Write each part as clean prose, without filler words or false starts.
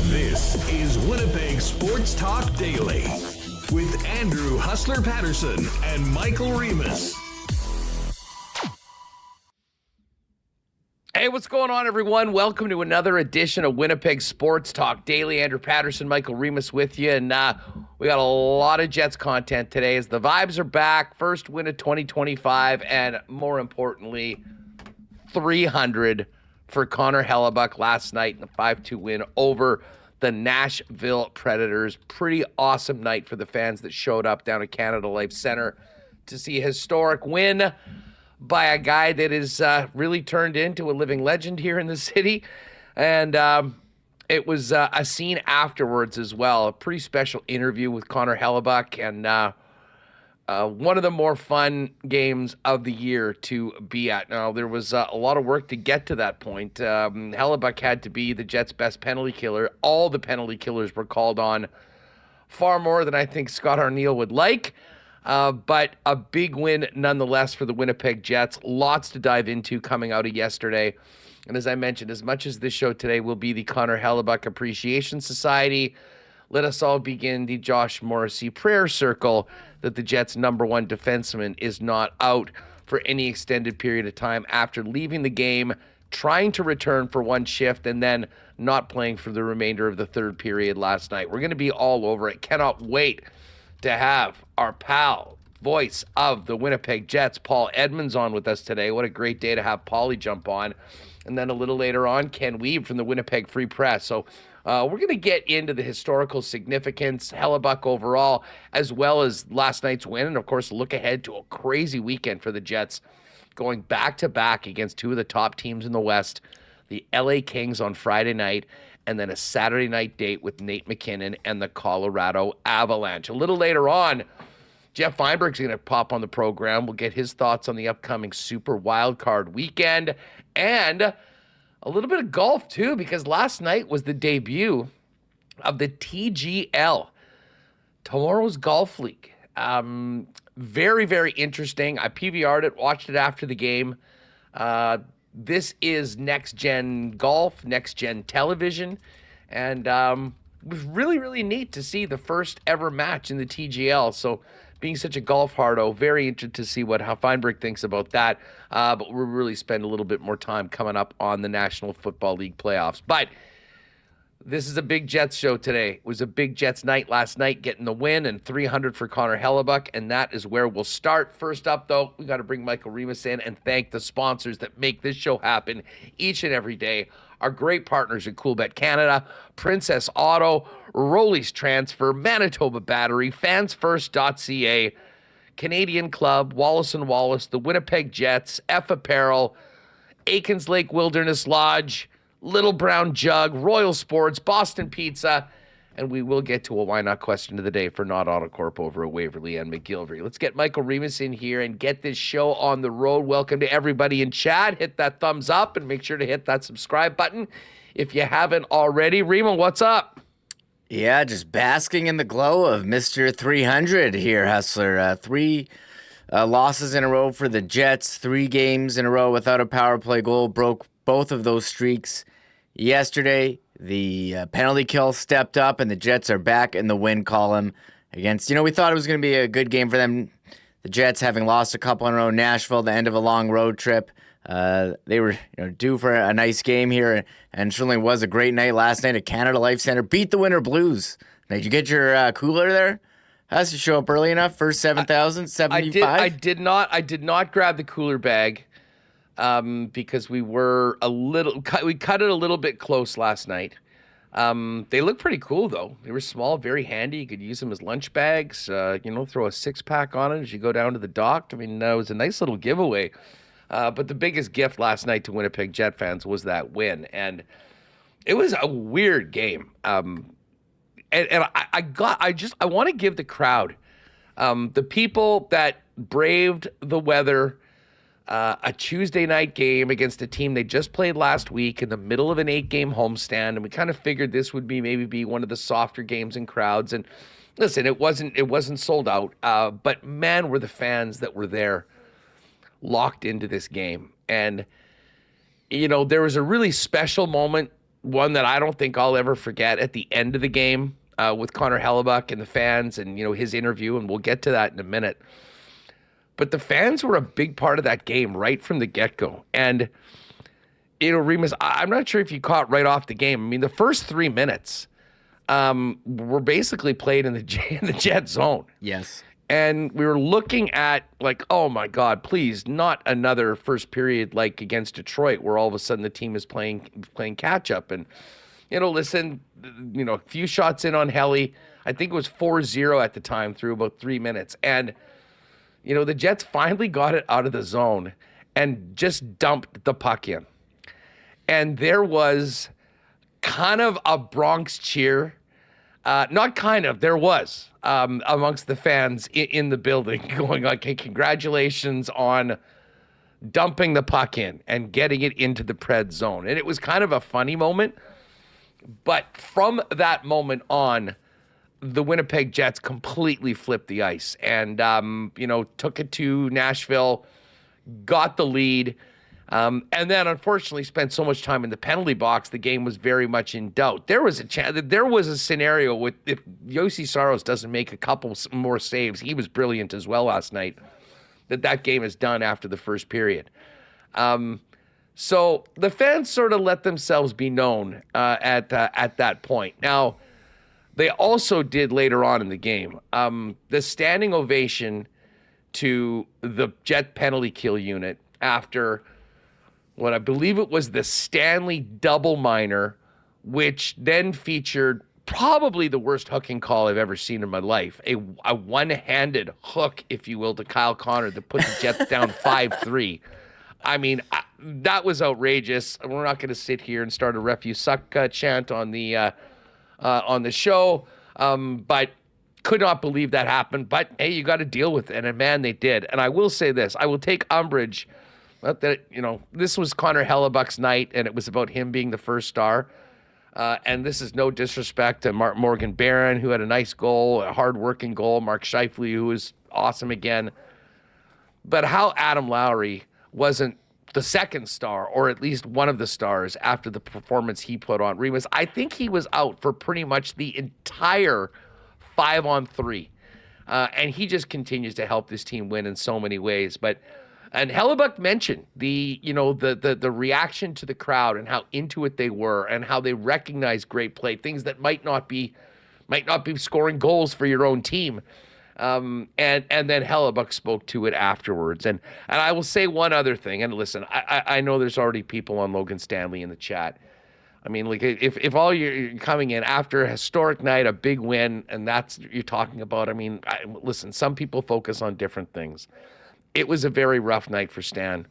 This is Winnipeg Sports Talk Daily with Andrew Hustler Paterson and Michael Remis. Hey, what's going on, everyone? Welcome to another edition of Winnipeg Sports Talk Daily. Andrew Paterson, Michael Remis with you, and we got a lot of Jets content today as the vibes are back. First win of 2025, and more importantly, 300 for Connor Hellebuyck last night in a 5-2 win over the Nashville Predators. Pretty awesome night for the fans that showed up down at Canada Life Center to see a historic win by a guy that is really turned into a living legend here in the city. And it was a scene afterwards as well. A pretty special interview with Connor Hellebuyck, and one of the more fun games of the year to be at. Now, there was a lot of work to get to that point. Hellebuyck had to be the Jets' best penalty killer. All the penalty killers were called on, far more than I think Scott Arniel would like. But a big win nonetheless for the Winnipeg Jets. Lots to dive into coming out of yesterday. And as I mentioned, as much as this show today will be the Connor Hellebuyck Appreciation Society, let us all begin the Josh Morrissey prayer circle that the Jets' number one defenseman is not out for any extended period of time after leaving the game, trying to return for one shift, and then not playing for the remainder of the third period last night. We're going to be all over it. Cannot wait to have our pal, voice of the Winnipeg Jets, Paul Edmonds, on with us today. What a great day to have Paulie jump on. And then a little later on, Ken Wiebe from the Winnipeg Free Press. So we're going to get into the historical significance, Hellebuyck overall, as well as last night's win. And, of course, look ahead to a crazy weekend for the Jets, going back-to-back against two of the top teams in the West, the LA Kings on Friday night, and then a Saturday night date with Nate McKinnon and the Colorado Avalanche. A little later on, Geoff Fienberg's going to pop on the program. We'll get his thoughts on the upcoming Super Wildcard weekend and a little bit of golf, too, because last night was the debut of the TGL, Tomorrow's Golf League. Very, very interesting. I PVR'd it, watched it after the game. This is next-gen golf, next-gen television, and it was really, really neat to see the first ever match in the TGL. So being such a golf hardo, very interested to see how Fienberg thinks about that. But we'll really spend a little bit more time coming up on the National Football League playoffs. But this is a big Jets show today. It was a big Jets night last night, getting the win, and 300 for Connor Hellebuyck, and that is where we'll start. First up, though, we got to bring Michael Remis in and thank the sponsors that make this show happen each and every day. Our great partners at Coolbet Canada, Princess Auto, Rollies Transfer, Manitoba Battery, fansfirst.ca, Canadian Club, Wallace & Wallace, the Winnipeg Jets, F Apparel, Aikens Lake Wilderness Lodge, Little Brown Jug, Royal Sports, Boston Pizza, and we will get to a why not question of the day for Not Autocorp over at Waverly and McGillivray. Let's get Michael Remis in here and get this show on the road. Welcome to everybody in chat. Hit that thumbs up and make sure to hit that subscribe button if you haven't already. Remo, what's up? Yeah, just basking in the glow of Mr. 300 here, Hustler. Three losses in a row for the Jets, 3 games in a row without a power play goal, broke both of those streaks yesterday. The penalty kill stepped up, and the Jets are back in the win column against, we thought it was going to be a good game for them. The Jets, having lost a couple in a row, Nashville, the end of a long road trip. They were due for a nice game here, and certainly was a great night last night at Canada Life Center. Beat the Winter Blues. Now, did you get your cooler there? Has to show up early enough. First 7,075. I did not grab the cooler bag because we cut it a little bit close last night. They look pretty cool, though. They were small, very handy. You could use them as lunch bags, throw a six-pack on it as you go down to the dock. I mean, it was a nice little giveaway. But the biggest gift last night to Winnipeg Jet fans was that win. And it was a weird game. I want to give the crowd, the people that braved the weather, a Tuesday night game against a team they just played last week in the middle of an 8-game homestand, and we kind of figured this would be one of the softer games in crowds. And listen, it wasn't sold out, but man, were the fans that were there locked into this game. And there was a really special moment, one that I don't think I'll ever forget, at the end of the game with Connor Hellebuyck and the fans, and his interview, and we'll get to that in a minute. But the fans were a big part of that game right from the get-go. And, Remis, I'm not sure if you caught right off the game. I mean, the first 3 minutes were basically played in the Jet zone. Yes. And we were looking at, like, oh, my God, please, not another first period like against Detroit where all of a sudden the team is playing catch-up. And, listen, a few shots in on Helly. I think it was 4-0 at the time through about 3 minutes. And the Jets finally got it out of the zone and just dumped the puck in. And there was kind of a Bronx cheer. There was amongst the fans in the building going like, hey, congratulations on dumping the puck in and getting it into the Pred zone. And it was kind of a funny moment. But from that moment on, the Winnipeg Jets completely flipped the ice and, took it to Nashville, got the lead, and then unfortunately spent so much time in the penalty box, the game was very much in doubt. There was a scenario with, if Yossi Saros doesn't make a couple more saves, he was brilliant as well last night, that game is done after the first period. So the fans sort of let themselves be known at that point. Now, they also did later on in the game. The standing ovation to the Jet penalty kill unit after what I believe it was the Stanley double minor, which then featured probably the worst hooking call I've ever seen in my life. A one-handed hook, if you will, to Kyle Connor that put the Jets down 5-3. I mean, that was outrageous. We're not going to sit here and start a ref you suck chant on the show, but could not believe that happened. But hey, you got to deal with it, and man, they did. And I will say this: I will take umbrage that this was Connor Hellebuyck's night, and it was about him being the first star. And this is no disrespect to Morgan Barron, who had a nice goal, a hard-working goal. Mark Scheifele, who was awesome again. But how Adam Lowry wasn't the second star, or at least one of the stars, after the performance he put on. Remis, I think he was out for pretty much the entire 5-on-3. And he just continues to help this team win in so many ways. And Hellebuyck mentioned the reaction to the crowd and how into it they were and how they recognize great play, things that might not be scoring goals for your own team. And then Hellebuyck spoke to it afterwards. And I will say one other thing. And listen, I know there's already people on Logan Stanley in the chat. I mean, like, if all you're coming in after a historic night, a big win, and that's what you're talking about, I mean, listen, some people focus on different things. It was a very rough night for Stan.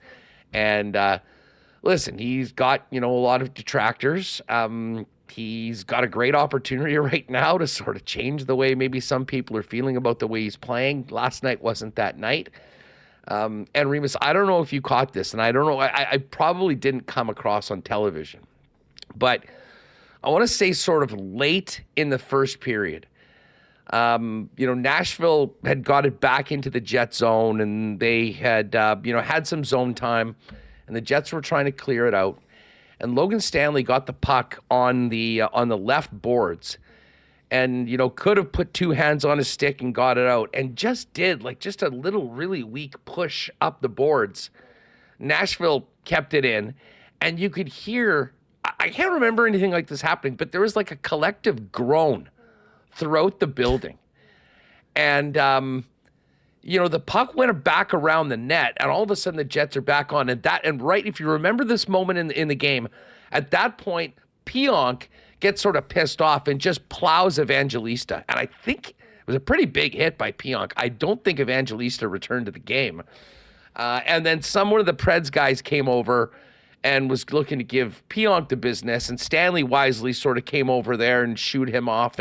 And listen, he's got, a lot of detractors. He's got a great opportunity right now to sort of change the way maybe some people are feeling about the way he's playing. Last night wasn't that night. And Remis, I don't know if you caught this, and I don't know, I probably didn't come across on television, but I want to say sort of late in the first period, Nashville had got it back into the Jet zone, and they had, had some zone time, and the Jets were trying to clear it out. And Logan Stanley got the puck on the left boards, and could have put two hands on his stick and got it out, and just did just a little really weak push up the boards. Nashville kept it in, and you could hear. I can't remember anything like this happening, but there was like a collective groan throughout the building, and the puck went back around the net, and all of a sudden the Jets are back on. And right, if you remember this moment in the game, at that point, Pionk gets sort of pissed off and just plows Evangelista. And I think it was a pretty big hit by Pionk. I don't think Evangelista returned to the game. And then one of the Preds guys came over and was looking to give Pionk the business, and Stanley wisely sort of came over there and shooed him off.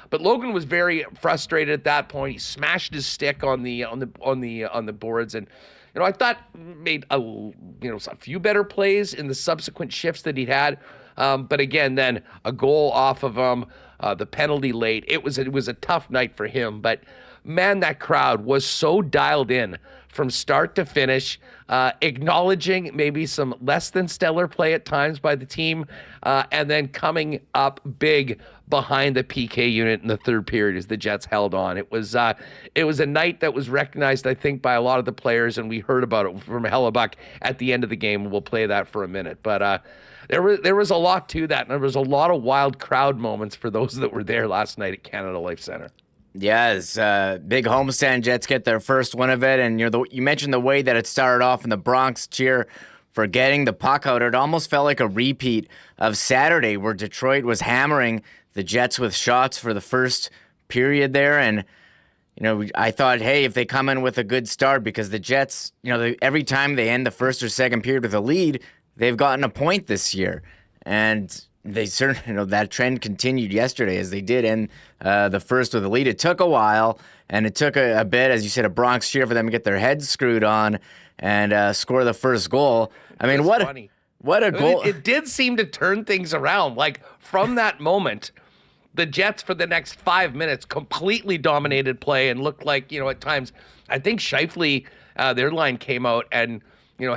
But Logan was very frustrated at that point. He smashed his stick on the boards, and I thought made a few better plays in the subsequent shifts that he'd had. But again, then a goal off of him, the penalty late. It was a tough night for him. But man, that crowd was so dialed in from start to finish, acknowledging maybe some less than stellar play at times by the team, and then coming up big behind the PK unit in the third period as the Jets held on. It was a night that was recognized, I think, by a lot of the players, and we heard about it from Hellebuyck at the end of the game. We'll play that for a minute. But there was a lot to that, and there was a lot of wild crowd moments for those that were there last night at Canada Life Center. Yes, big homestand. Jets get their first win of it, and you mentioned the way that it started off in the Bronx cheer for getting the puck out. It almost felt like a repeat of Saturday, where Detroit was hammering the Jets with shots for the first period there, and I thought, hey, if they come in with a good start, because the Jets, every time they end the first or second period with a lead, they've gotten a point this year, and they certainly, that trend continued yesterday as they did end the first with a lead. It took a while, and it took a bit, as you said, a Bronx cheer for them to get their heads screwed on and score the first goal. I mean, what a goal. It did seem to turn things around. Like, from that moment, the Jets for the next 5 minutes completely dominated play and looked like, at times, I think Scheifele, their line came out and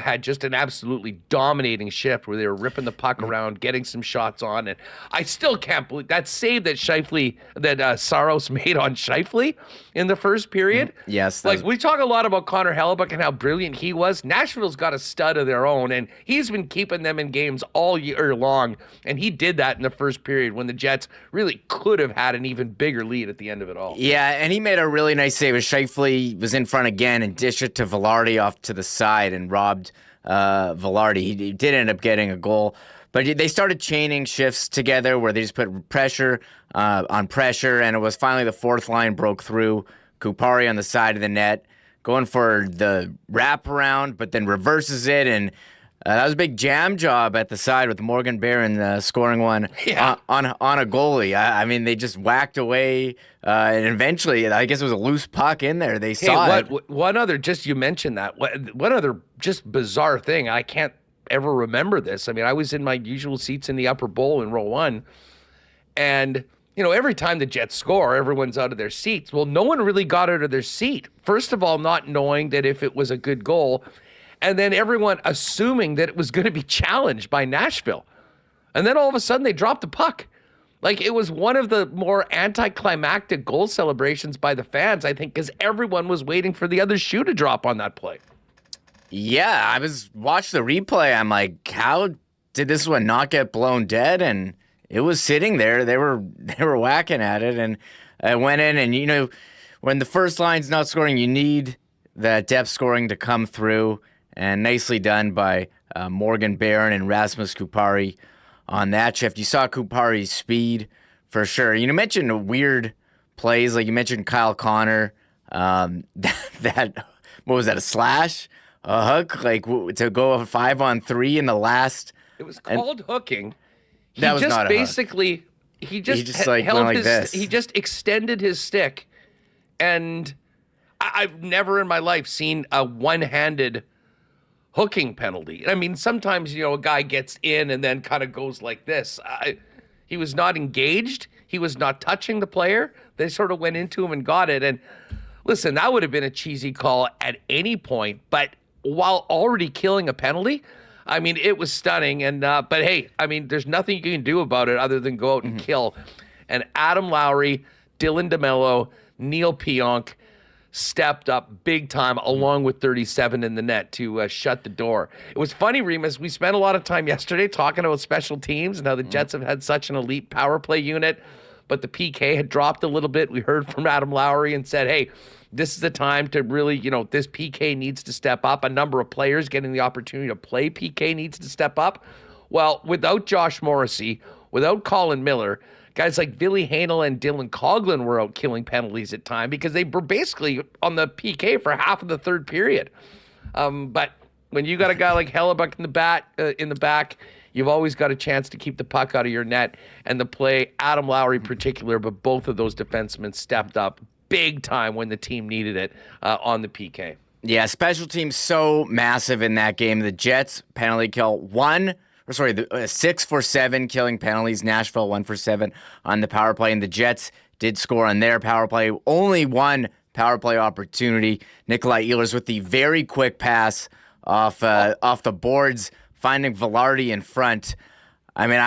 had just an absolutely dominating shift where they were ripping the puck around, getting some shots on. And I still can't believe that save that Saros made on Scheifele in the first period. Yes. Like, we talk a lot about Connor Hellebuyck and how brilliant he was. Nashville's got a stud of their own, and he's been keeping them in games all year long. And he did that in the first period when the Jets really could have had an even bigger lead at the end of it all. Yeah, and he made a really nice save as Scheifele was in front again and dished it to Velarde off to the side and robbed Velarde. He did end up getting a goal, but they started chaining shifts together where they just put pressure on pressure, and it was finally the fourth line broke through. Kupari on the side of the net, going for the wraparound, but then reverses it, and that was a big jam job at the side with Morgan Barron scoring one on a goalie. I mean, they just whacked away, and eventually, I guess it was a loose puck in there. They saw it. One other, just you mentioned that, one other just bizarre thing. I can't ever remember this. I mean, I was in my usual seats in the upper bowl in row one, and every time the Jets score, everyone's out of their seats. Well, no one really got out of their seat. First of all, not knowing that if it was a good goal, and then everyone assuming that it was going to be challenged by Nashville. And then all of a sudden they dropped the puck. Like, it was one of the more anticlimactic goal celebrations by the fans, I think, because everyone was waiting for the other shoe to drop on that play. Yeah, I was watching the replay. I'm like, how did this one not get blown dead? And it was sitting there. They were whacking at it, and I went in. And when the first line's not scoring, you need that depth scoring to come through. And nicely done by Morgan Barron and Rasmus Kupari on that shift. You saw Kupari's speed for sure. You mentioned weird plays, like you mentioned Kyle Connor. That what was that? A slash, a hook, like to go a 5-on-3 in the last. It was called hooking. That was not a hook. He just like held like his. this. He just extended his stick, and I've never in my life seen a one-handed hooking penalty. I mean, sometimes, a guy gets in and then kind of goes like this. He was not engaged. He was not touching the player. They sort of went into him and got it. And listen, that would have been a cheesy call at any point, but while already killing a penalty, I mean, it was stunning. And but hey, I mean, there's nothing you can do about it other than go out and kill. And Adam Lowry, Dylan DeMello, Neil Pionk stepped up big time along with 37 in the net to shut the door. It was funny, Remis, we spent a lot of time yesterday talking about special teams and how the Jets have had such an elite power play unit, but the PK had dropped a little bit. We heard from Adam Lowry and said, hey, this is the time to really, this PK needs to step up. A number of players getting the opportunity to play PK needs to step up. Well, without Josh Morrissey, without Colin Miller, guys like Ville Hainel and Dylan Coughlin were out killing penalties at time because they were basically on the PK for half of the third period. But when you got a guy like Hellebuyck in the back, you've always got a chance to keep the puck out of your net. And the play, Adam Lowry in particular, but both of those defensemen stepped up big time when the team needed it on the PK. Yeah, special teams so massive in that game. The Jets penalty kill 6 for 7 killing penalties. Nashville 1 for 7 on the power play, and the Jets did score on their power play. Only one power play opportunity. Nikolai Ehlers with the very quick pass off the boards, finding Velarde in front. I mean,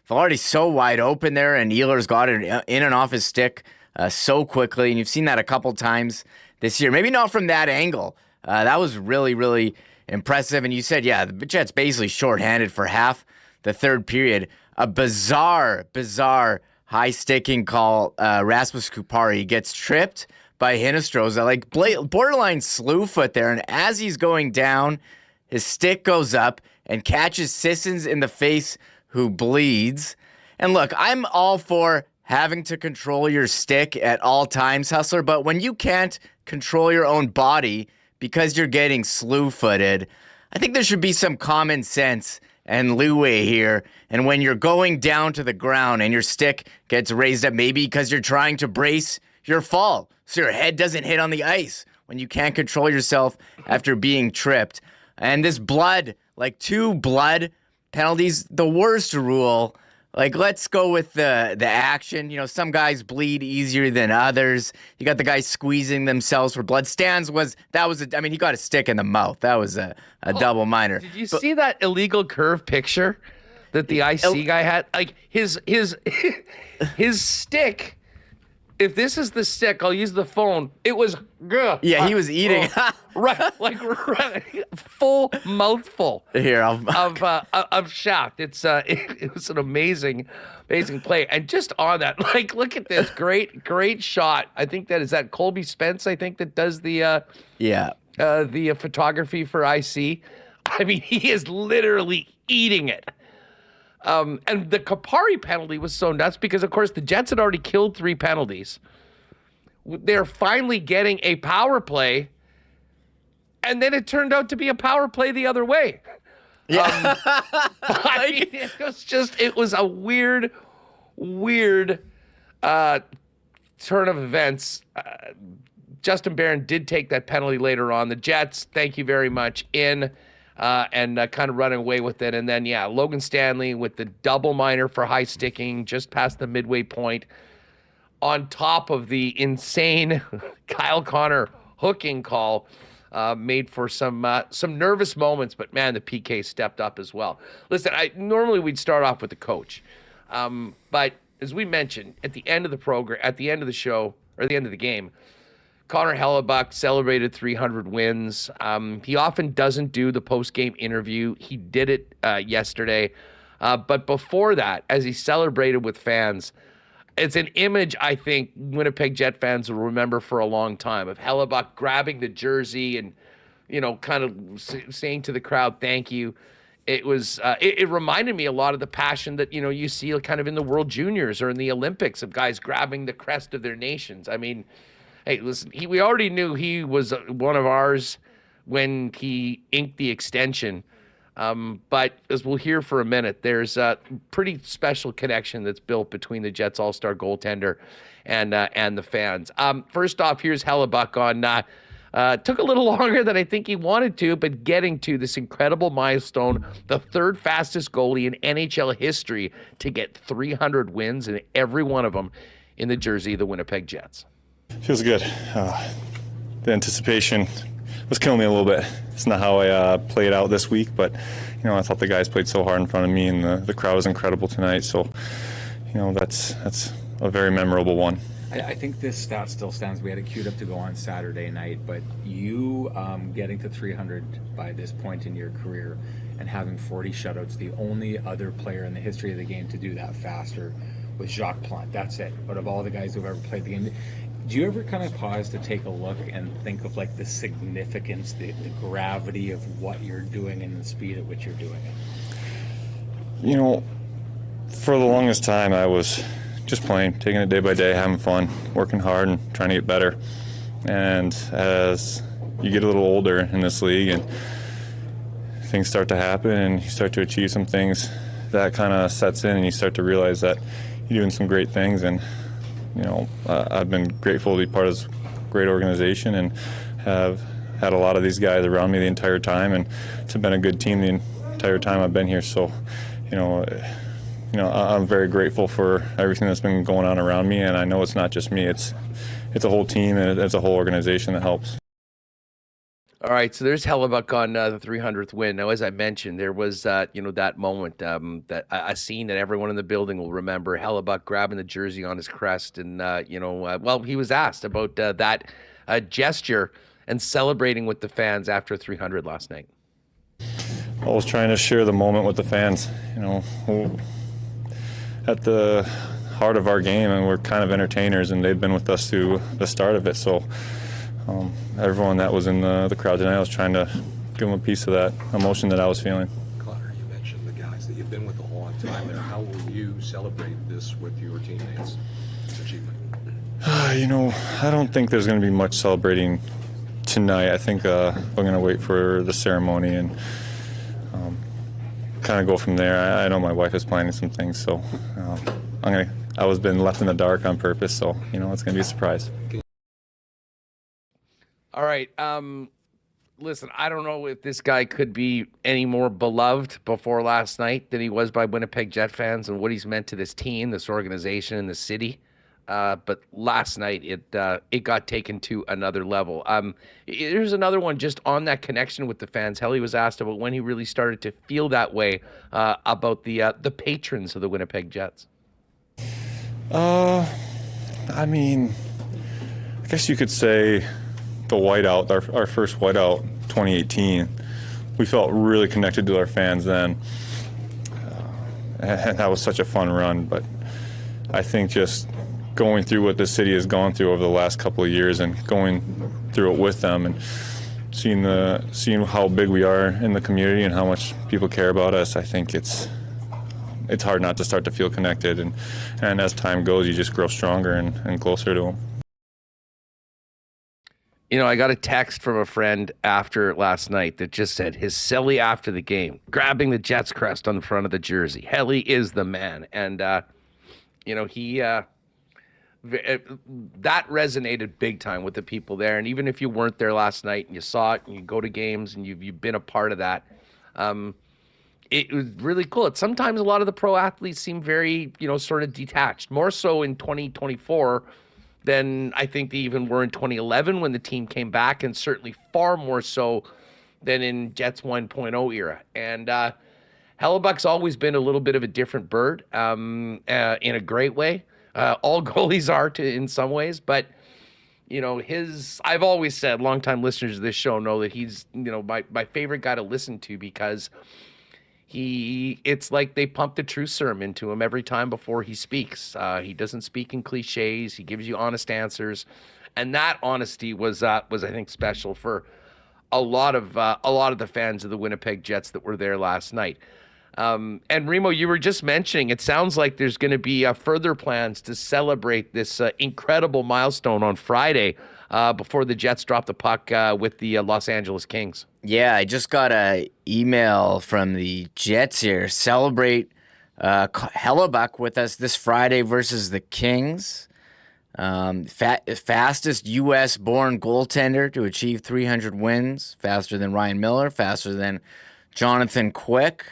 Velarde's so wide open there, and Ehlers got it in and off his stick so quickly, and you've seen that a couple times this year. Maybe not from that angle. That was really, really impressive. And you said, yeah, the Jets basically shorthanded for half the third period. A bizarre high-sticking call. Rasmus Kupari gets tripped by Hinostroza, like borderline slew foot there. And as he's going down, his stick goes up and catches Sissons in the face, who bleeds. And look, I'm all for having to control your stick at all times, Hustler, but when you can't control your own body because you're getting slew-footed, I think there should be some common sense and leeway here. And when you're going down to the ground and your stick gets raised up, maybe because you're trying to brace your fall so your head doesn't hit on the ice when you can't control yourself after being tripped. And this blood, like 2 blood penalties, the worst rule. Like, let's go with the action. You know, some guys bleed easier than others. You got the guys squeezing themselves for blood. Stans he got a stick in the mouth. That was a double minor. Did you see that illegal curve picture that the IC guy had? Like, his stick, if this is the stick, I'll use the phone. It was, yeah, he was eating. right, full mouthful Here, of shaft. It was an amazing play. And just on that, like, look at this great shot. I think is that Colby Spence, I think, that does the photography for IC. I mean, he is literally eating it. And the Kupari penalty was so nuts because, of course, the Jets had already killed 3 penalties. They're finally getting a power play, and then it turned out to be a power play the other way. Yeah. It was a weird turn of events. Justin Barron did take that penalty later on. The Jets, thank you very much, and kind of running away with it. And then, yeah, Logan Stanley with the double minor for high sticking just past the midway point, on top of the insane Kyle Connor hooking call, made for some nervous moments. But, man, the PK stepped up as well. Listen, normally we'd start off with the coach. But as we mentioned, at the end of the program, at the end of the show, or the end of the game, Connor Hellebuyck celebrated 300 wins. He often doesn't do the post-game interview. He did it yesterday. But before that, as he celebrated with fans, it's an image I think Winnipeg Jet fans will remember for a long time, of Hellebuyck grabbing the jersey and, kind of saying to the crowd, thank you. It was, it reminded me a lot of the passion that, you see kind of in the World Juniors or in the Olympics of guys grabbing the crest of their nations. I mean, hey, listen, we already knew he was one of ours when he inked the extension. But as we'll hear for a minute, there's a pretty special connection that's built between the Jets all-star goaltender and the fans. First off, here's Hellebuyck on, took a little longer than I think he wanted to, but getting to this incredible milestone, the 3rd fastest goalie in NHL history to get 300 wins, and every one of them in the jersey of the Winnipeg Jets. Feels good. The anticipation was killing me a little bit. It's not how I played out this week, but I thought the guys played so hard in front of me, and the crowd was incredible tonight. So, that's a very memorable one. I think this stat still stands. We had it queued up to go on Saturday night, but you getting to 300 by this point in your career and having 40 shutouts, the only other player in the history of the game to do that faster was Jacques Plante. That's it. But of all the guys who've ever played the game, do you ever kind of pause to take a look and think of like the significance, the gravity of what you're doing and the speed at which you're doing it? For the longest time, I was just playing, taking it day by day, having fun, working hard, and trying to get better. And as you get a little older in this league and things start to happen and you start to achieve some things, that kind of sets in and you start to realize that you're doing some great things. And, I've been grateful to be part of this great organization and have had a lot of these guys around me the entire time, and it's been a good team the entire time I've been here. So, I'm very grateful for everything that's been going on around me, and I know it's not just me. It's a whole team, and it's a whole organization that helps. All right, so there's Hellebuyck on the 300th win. Now, as I mentioned, there was, that moment, that a scene that everyone in the building will remember. Hellebuyck grabbing the jersey on his crest, and he was asked about that gesture and celebrating with the fans after 300 last night. I was trying to share the moment with the fans. At the heart of our game, and we're kind of entertainers, and they've been with us through the start of it. So everyone that was in the crowd tonight, I was trying to give them a piece of that emotion that I was feeling. Connor, you mentioned the guys that you've been with a long time there. How will you celebrate this with your teammates, this achievement? I don't think there's going to be much celebrating tonight. I think we're going to wait for the ceremony and kind of go from there. I know my wife is planning some things, so I was been left in the dark on purpose, so it's going to be a surprise. All right. Listen, I don't know if this guy could be any more beloved before last night than he was by Winnipeg Jet fans and what he's meant to this team, this organization, and the city. But last night, it got taken to another level. Here's another one just on that connection with the fans. Helly was asked about when he really started to feel that way about the patrons of the Winnipeg Jets. I guess you could say the whiteout, our first whiteout, 2018. We felt really connected to our fans then. And that was such a fun run. But I think just going through what the city has gone through over the last couple of years and going through it with them and seeing how big we are in the community and how much people care about us, I think it's hard not to start to feel connected. And as time goes, you just grow stronger and closer to them. I got a text from a friend after last night that just said his silly after the game, grabbing the Jets crest on the front of the jersey. Helly is the man. And, he... that resonated big time with the people there. And even if you weren't there last night and you saw it and you go to games and you've been a part of that, it was really cool. Sometimes a lot of the pro athletes seem very, sort of detached, more so in 2024 than I think they even were in 2011 when the team came back, and certainly far more so than in Jets 1.0 era. And Hellebuyck's always been a little bit of a different bird in a great way. All goalies are in some ways, but I've always said, longtime listeners of this show know that he's, my favorite guy to listen to, because it's like they pump the truth serum into him every time before he speaks. He doesn't speak in cliches. He gives you honest answers. And that honesty was I think special for a lot of the fans of the Winnipeg Jets that were there last night. And Remo, you were just mentioning, it sounds like there's going to be further plans to celebrate this incredible milestone on Friday before the Jets drop the puck with the Los Angeles Kings. Yeah, I just got an email from the Jets here. Celebrate Hellebuyck with us this Friday versus the Kings. Fastest U.S.-born goaltender to achieve 300 wins, faster than Ryan Miller, faster than Jonathan Quick.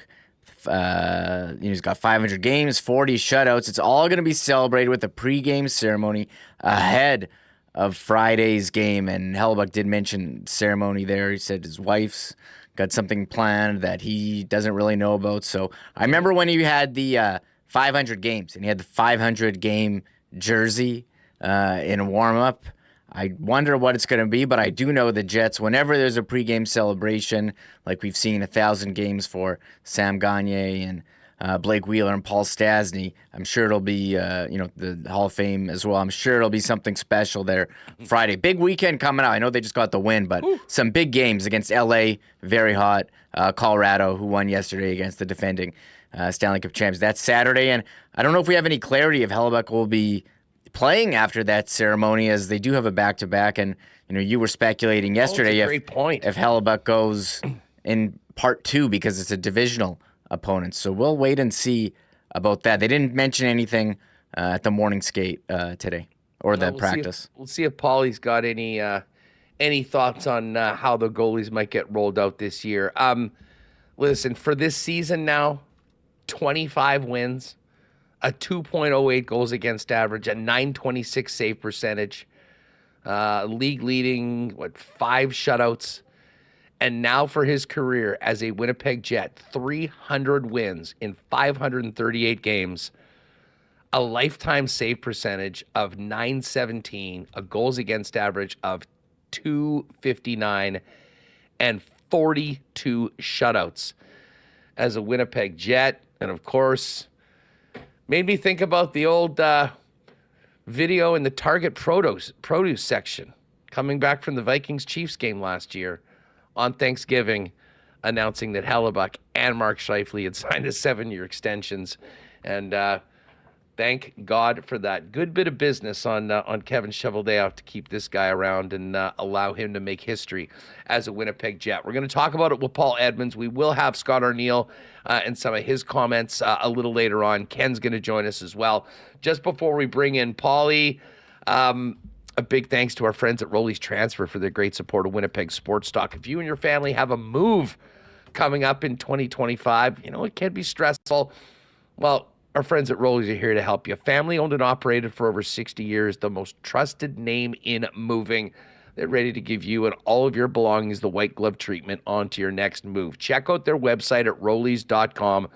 He's got 500 games, 40 shutouts. It's all going to be celebrated with a pregame ceremony ahead of Friday's game. And Hellebuyck did mention ceremony there. He said his wife's got something planned that he doesn't really know about. So I remember when he had the 500 games and he had the 500 game jersey in a warm-up. I wonder what it's going to be, but I do know the Jets, whenever there's a pregame celebration, like we've seen 1,000 games for Sam Gagner and Blake Wheeler and Paul Stastny, I'm sure it'll be, the Hall of Fame as well. I'm sure it'll be something special there Friday. Big weekend coming out. I know they just got the win, but some big games against L.A., very hot. Colorado, who won yesterday against the defending Stanley Cup champs. That's Saturday, and I don't know if we have any clarity if Hellebuyck will be playing after that ceremony, as they do have a back-to-back. And you were speculating yesterday great point. if Hellebuyck goes in part 2 because it's a divisional opponent. So we'll wait and see about that. They didn't mention anything at the morning skate today or the practice. We'll see if Paulie's got any thoughts on how the goalies might get rolled out this year. Listen, for this season now, 25 wins, a 2.08 goals against average, a 926 save percentage, league leading, 5 shutouts. And now for his career as a Winnipeg Jet, 300 wins in 538 games, a lifetime save percentage of 917, a goals against average of 259, and 42 shutouts as a Winnipeg Jet. And of course, made me think about the old video in the Target produce section coming back from the Vikings-Chiefs game last year on Thanksgiving, announcing that Hellebuyck and Mark Scheifele had signed a 7-year extensions. And thank God for that. Good bit of business on Kevin Cheveldayoff to keep this guy around and allow him to make history as a Winnipeg Jet. We're going to talk about it with Paul Edmonds. We will have Scott Arniel and some of his comments a little later on. Ken's going to join us as well. Just before we bring in Paulie, a big thanks to our friends at Rolly's Transfer for their great support of Winnipeg Sports Talk. If you and your family have a move coming up in 2025, it can be stressful. Well, our friends at Rolly's are here to help you. Family owned and operated for over 60 years, the most trusted name in moving. They're ready to give you and all of your belongings the white glove treatment onto your next move. Check out their website at rollies.com.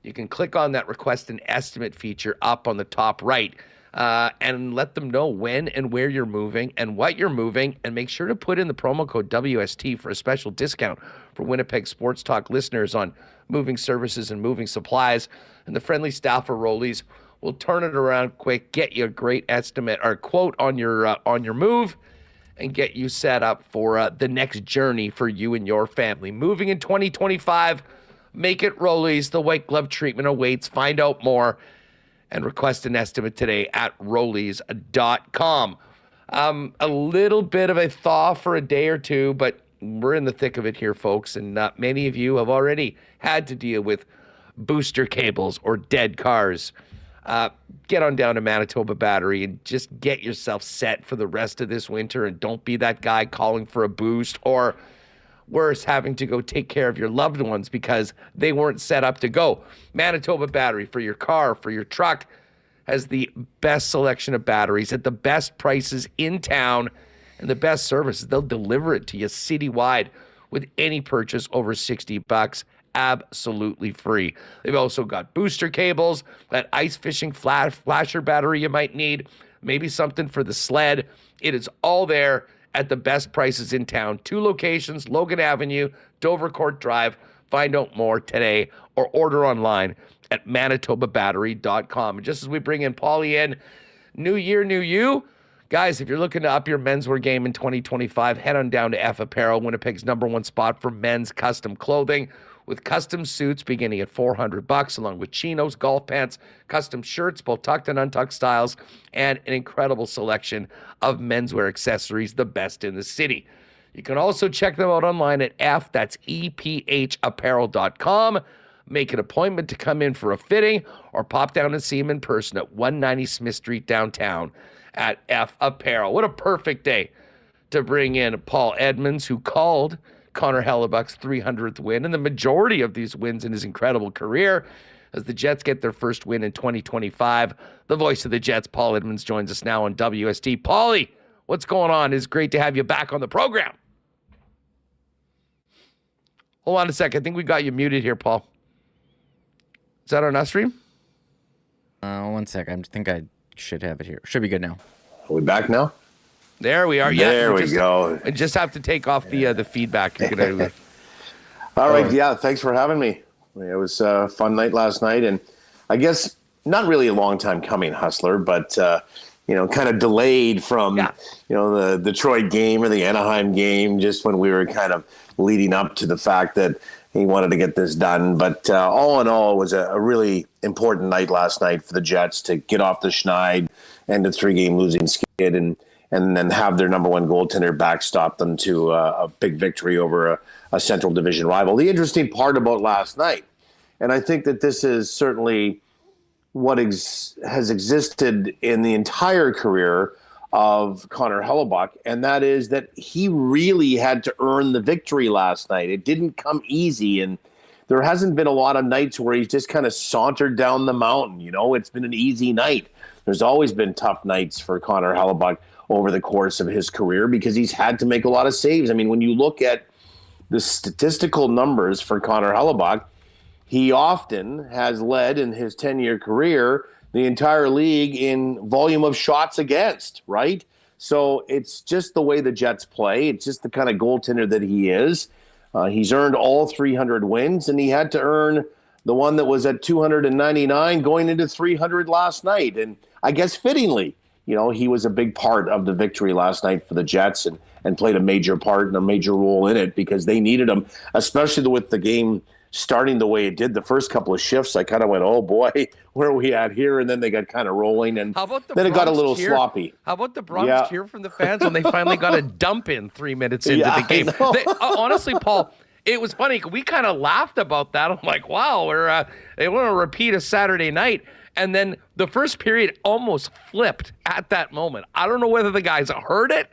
You can click on that request an estimate feature up on the top right and let them know when and where you're moving and what you're moving. And make sure to put in the promo code WST for a special discount for Winnipeg Sports Talk listeners on moving services and moving supplies. And the friendly staff of Rollies will turn it around quick, get you a great estimate or quote on your move, and get you set up for the next journey for you and your family. Moving in 2025, make it Rollies. The white glove treatment awaits. Find out more and request an estimate today at rollies.com. A little bit of a thaw for a day or two, but we're in the thick of it here, folks. And many of you have already had to deal with booster cables or dead cars. Get on down to Manitoba Battery and just get yourself set for the rest of this winter, and don't be that guy calling for a boost, or worse, having to go take care of your loved ones because they weren't set up to go. Manitoba Battery, for your car, for your truck, has the best selection of batteries at the best prices in town and the best services. They'll deliver it to you citywide with any purchase over $60. Absolutely free. They've also got booster cables, that ice fishing flasher battery you might need, maybe something for the sled. It is all there at the best prices in town. 2 locations, Logan Avenue, Dovercourt Drive. Find out more today or order online at manitobabattery.com. And just as we bring in Paulie in, new year, new you. Guys, if you're looking to up your menswear game in 2025, head on down to F Apparel, Winnipeg's #1 spot for men's custom clothing, with custom suits beginning at $400, along with chinos, golf pants, custom shirts, both tucked and untucked styles, and an incredible selection of menswear accessories, the best in the city. You can also check them out online at EPHapparel.com. Make an appointment to come in for a fitting or pop down and see them in person at 190 Smith Street downtown at F Apparel. What a perfect day to bring in Paul Edmonds, who called Connor Hellebuyck's 300th win and the majority of these wins in his incredible career as the Jets get their first win in 2025. The voice of the Jets, Paul Edmonds, joins us now on WST. Paulie, what's going on? It's great to have you back on the program. Hold on a second. I think we got you muted here, Paul. Is that on us stream? 1 sec. I think I should have it here. Should be good now. Are we back now? There we are. There we go. I just have to take off the feedback. You're gonna... All right. Yeah. Thanks for having me. It was a fun night last night, and I guess not really a long time coming, Hustler, but kind of delayed from the Detroit game or the Anaheim game, just when we were kind of leading up to the fact that he wanted to get this done. But all in all, it was a really important night last night for the Jets to get off the schneid and the 3-game losing skid and then have their number one goaltender backstop them to a big victory over a Central Division rival. The interesting part about last night, and I think that this is certainly what has existed in the entire career of Connor Hellebuyck, and that is that he really had to earn the victory last night. It didn't come easy, and there hasn't been a lot of nights where he's just kind of sauntered down the mountain. It's been an easy night. There's always been tough nights for Connor Hellebuyck over the course of his career because he's had to make a lot of saves. I mean, when you look at the statistical numbers for Connor Hellebuyck, he often has led in his 10-year career the entire league in volume of shots against, right? So it's just the way the Jets play. It's just the kind of goaltender that he is. He's earned all 300 wins, and he had to earn the one that was at 299 going into 300 last night. And I guess fittingly, he was a big part of the victory last night for the Jets and played a major part and a major role in it because they needed him, especially with the game starting the way it did. The first couple of shifts, I kind of went, oh boy, where are we at here? And then they got kind of rolling, and then it got a little sloppy. How about the Bronx cheer from the fans when they finally got a dump in 3 minutes into the game? Honestly, Paul, it was funny. We kind of laughed about that. I'm like, wow, they want to repeat a Saturday night. And then the first period almost flipped at that moment. I don't know whether the guys heard it.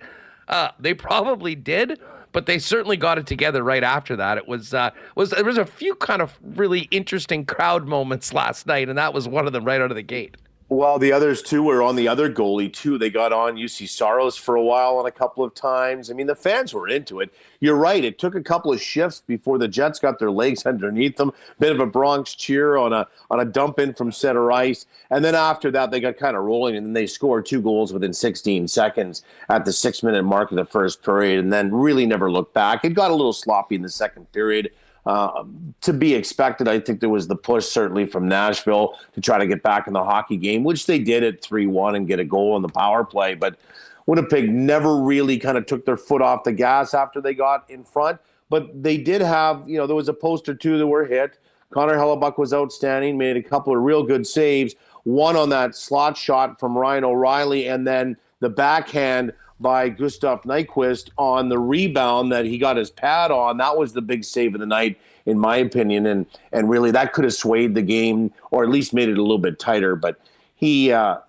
They probably did, but they certainly got it together right after that. There was a few kind of really interesting crowd moments last night, and that was one of them right out of the gate. Well, the others, too, were on the other goalie, too. They got on UC Saros for a while and a couple of times. I mean, the fans were into it. You're right. It took a couple of shifts before the Jets got their legs underneath them. Bit of a Bronx cheer on a dump in from center ice. And then after that, they got kind of rolling, and then they scored 2 goals within 16 seconds at the 6-minute mark of the first period, and then really never looked back. It got a little sloppy in the second period. To be expected, I think there was the push certainly from Nashville to try to get back in the hockey game, which they did at 3-1 and get a goal on the power play. But Winnipeg never really kind of took their foot off the gas after they got in front. But they did have, there was a post or two that were hit. Connor Hellebuyck was outstanding, made a couple of real good saves. One on that slot shot from Ryan O'Reilly, and then the backhand by Gustav Nyquist on the rebound that he got his pad on. That was the big save of the night, in my opinion, and really that could have swayed the game or at least made it a little bit tighter. But he, I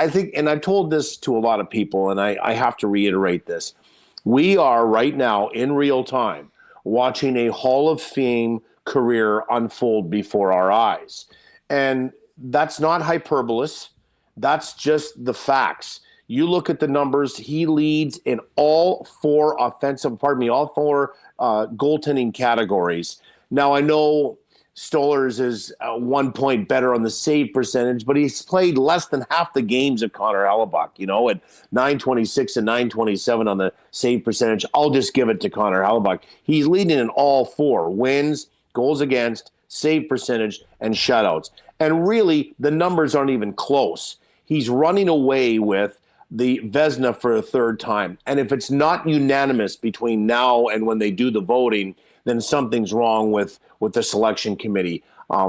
think, and I've told this to a lot of people, and I have to reiterate this. We are right now in real time watching a Hall of Fame career unfold before our eyes. And that's not hyperbole. That's just the facts. You look at the numbers, he leads in all four goaltending categories. Now, I know Stolarz is 1 point better on the save percentage, but he's played less than half the games of Connor Hellebuyck, at 926 and 927 on the save percentage. I'll just give it to Connor Hellebuyck. He's leading in all 4: wins, goals against, save percentage, and shutouts. And really, the numbers aren't even close. He's running away with the Vezina for a third time. And if it's not unanimous between now and when they do the voting, then something's wrong with the selection committee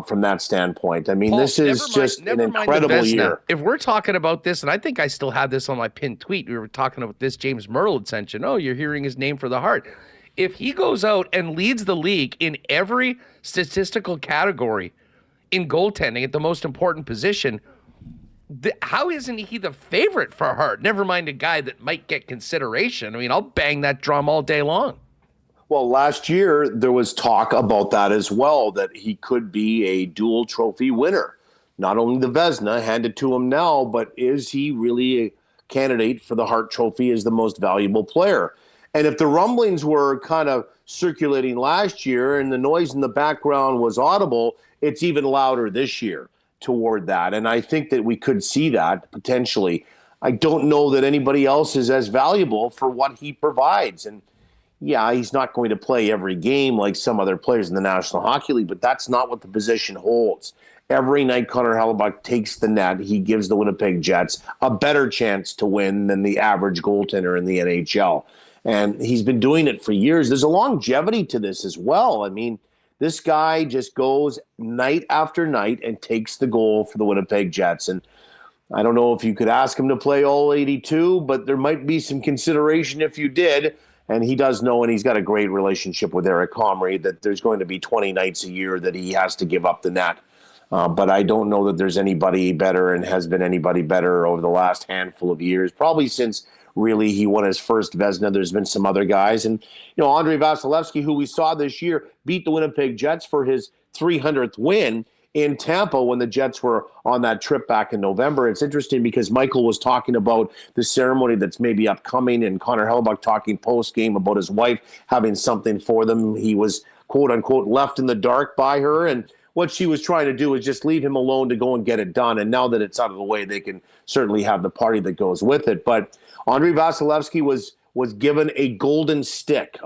from that standpoint. I mean, Paul, this is just an incredible year. If we're talking about this, and I think I still have this on my pinned tweet, we were talking about this, James Merle had sent you, you're hearing his name for the Hart. If he goes out and leads the league in every statistical category in goaltending at the most important position, how isn't he the favorite for Hart? Never mind a guy that might get consideration. I mean, I'll bang that drum all day long. Well, last year there was talk about that as well, that he could be a dual trophy winner. Not only the Vezina handed to him now, but is he really a candidate for the Hart Trophy as the most valuable player? And if the rumblings were kind of circulating last year and the noise in the background was audible, it's even louder this year toward that. And I think that we could see that potentially. I don't know that anybody else is as valuable for what he provides. And yeah, he's not going to play every game like some other players in the National Hockey League, but that's not what the position holds. Every night Connor Hellebuyck takes the net, he gives the Winnipeg Jets a better chance to win than the average goaltender in the NHL. And he's been doing it for years. There's a longevity to this as well. I mean, This guy just goes night after night and takes the goal for the Winnipeg Jets. And I don't know if you could ask him to play all 82, but there might be some consideration if you did. And he does know, and he's got a great relationship with Eric Comrie, that there's going to be 20 nights a year that he has to give up the net. But I don't know that there's anybody better and has been anybody better over the last handful of years, probably since really he won his first Vezina. There's been some other guys. And, Andrei Vasilevsky, who we saw this year, beat the Winnipeg Jets for his 300th win in Tampa when the Jets were on that trip back in November. It's interesting because Michael was talking about the ceremony that's maybe upcoming, and Connor Hellebuyck talking post-game about his wife having something for them. He was, quote-unquote, left in the dark by her, and what she was trying to do is just leave him alone to go and get it done. And now that it's out of the way, they can certainly have the party that goes with it. But Andrei Vasilevsky was given a gold stick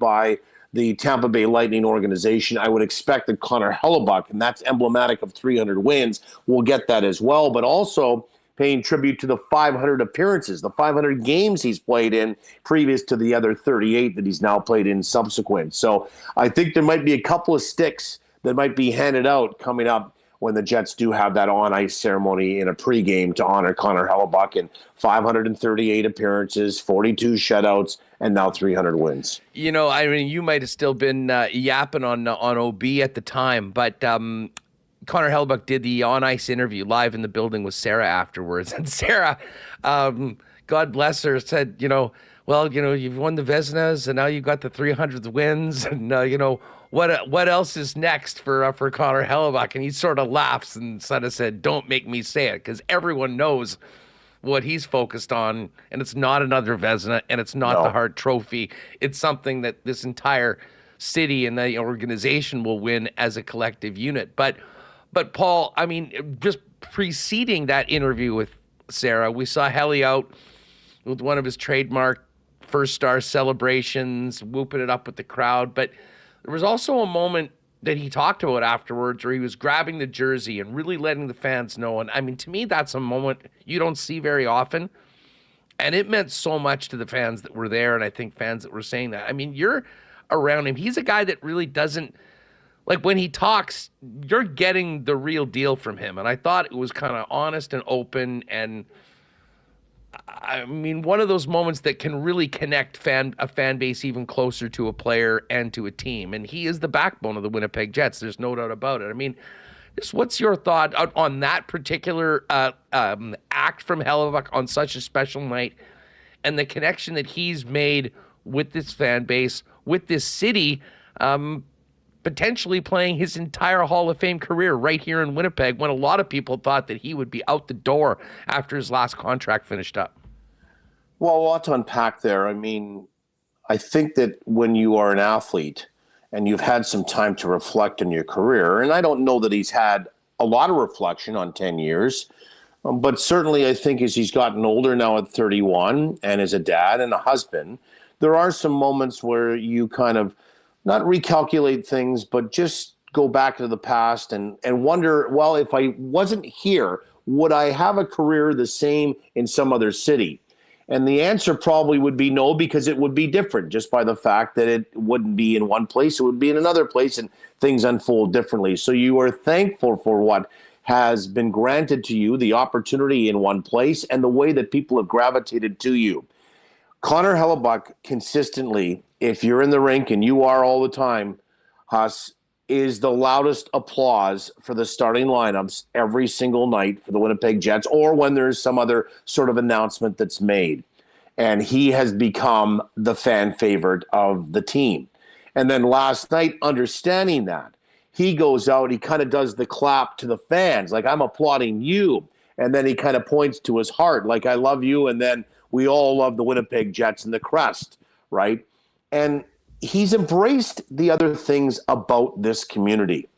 by the Tampa Bay Lightning organization. I would expect that Connor Hellebuyck, and that's emblematic of 300 wins, will get that as well. But also paying tribute to the 500 appearances, the 500 games he's played in previous to the other 38 that he's now played in subsequent. So I think there might be a couple of sticks that might be handed out coming up when the Jets do have that on-ice ceremony in a pregame to honor Connor Hellebuyck, and 538 appearances, 42 shutouts, and now 300 wins. You might have still been yapping on OB at the time, but Connor Hellebuyck did the on-ice interview live in the building with Sarah afterwards, and Sarah, God bless her, said, well, you've won the Vezinas, and now you've got the 300th wins, and what else is next for Connor Hellebuyck? And he sort of laughs and sort of said, "Don't make me say it," because everyone knows what he's focused on, and it's not another Vezina, and it's not the Hart Trophy. It's something that this entire city and the organization will win as a collective unit. But Paul, just preceding that interview with Sarah, we saw Helly out with one of his trademark first star celebrations, whooping it up with the crowd. But there was also a moment that he talked about afterwards where he was grabbing the jersey and really letting the fans know. And to me, that's a moment you don't see very often. And it meant so much to the fans that were there, and I think fans that were saying that. You're around him. He's a guy that really doesn't, when he talks, you're getting the real deal from him. And I thought it was kind of honest and open, and one of those moments that can really connect a fan base even closer to a player and to a team. And he is the backbone of the Winnipeg Jets. There's no doubt about it. Just what's your thought on that particular act from Hellebuyck on such a special night, and the connection that he's made with this fan base, with this city, potentially playing his entire Hall of Fame career right here in Winnipeg, when a lot of people thought that he would be out the door after his last contract finished up? Well, a lot to unpack there. I think that when you are an athlete and you've had some time to reflect on your career, and I don't know that he's had a lot of reflection on 10 years, but certainly I think as he's gotten older now at 31 and as a dad and a husband, there are some moments where you kind of not recalculate things, but just go back to the past and wonder, well, if I wasn't here, would I have a career the same in some other city? And the answer probably would be no, because it would be different just by the fact that it wouldn't be in one place, it would be in another place, and things unfold differently. So you are thankful for what has been granted to you, the opportunity in one place, and the way that people have gravitated to you. Connor Hellebuyck consistently, if you're in the rink, and you are all the time, Huss, is the loudest applause for the starting lineups every single night for the Winnipeg Jets, or when there's some other sort of announcement that's made. And he has become the fan favorite of the team. And then last night, understanding that, he goes out, he kind of does the clap to the fans, like, I'm applauding you. And then he kind of points to his heart, like, I love you. And then we all love the Winnipeg Jets and the crest, right? And he's embraced the other things about this community.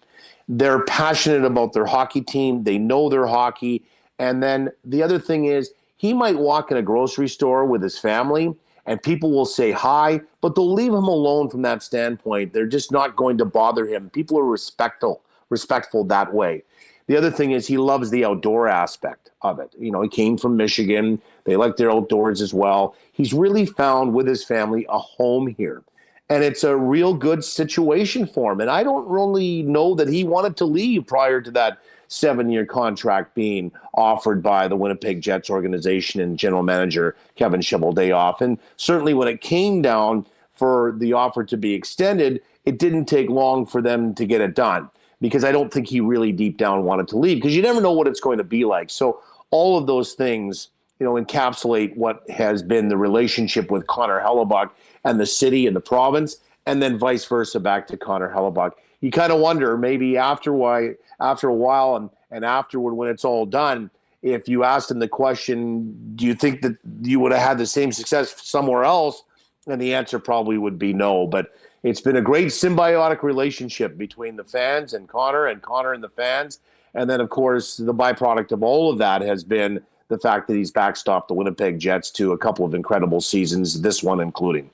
They're passionate about their hockey team. They know their hockey. And then the other thing is, he might walk in a grocery store with his family and people will say hi, but they'll leave him alone from that standpoint. They're just not going to bother him. People are respectful that way. The other thing is, he loves the outdoor aspect of it. He came from Michigan. They like their outdoors as well. He's really found with his family a home here. And it's a real good situation for him. And I don't really know that he wanted to leave prior to that 7-year contract being offered by the Winnipeg Jets organization and general manager Kevin Cheveldayoff. And certainly when it came down for the offer to be extended, it didn't take long for them to get it done, because I don't think he really deep down wanted to leave, because you never know what it's going to be like. So all of those things, encapsulate what has been the relationship with Connor Hellebuyck and the city and the province, and then vice versa back to Connor Hellebuyck. You kind of wonder, maybe after a while and afterward when it's all done, if you asked him the question, do you think that you would have had the same success somewhere else? And the answer probably would be no. But it's been a great symbiotic relationship between the fans and Connor and the fans. And then, of course, the byproduct of all of that has been the fact that he's backstopped the Winnipeg Jets to a couple of incredible seasons, this one including.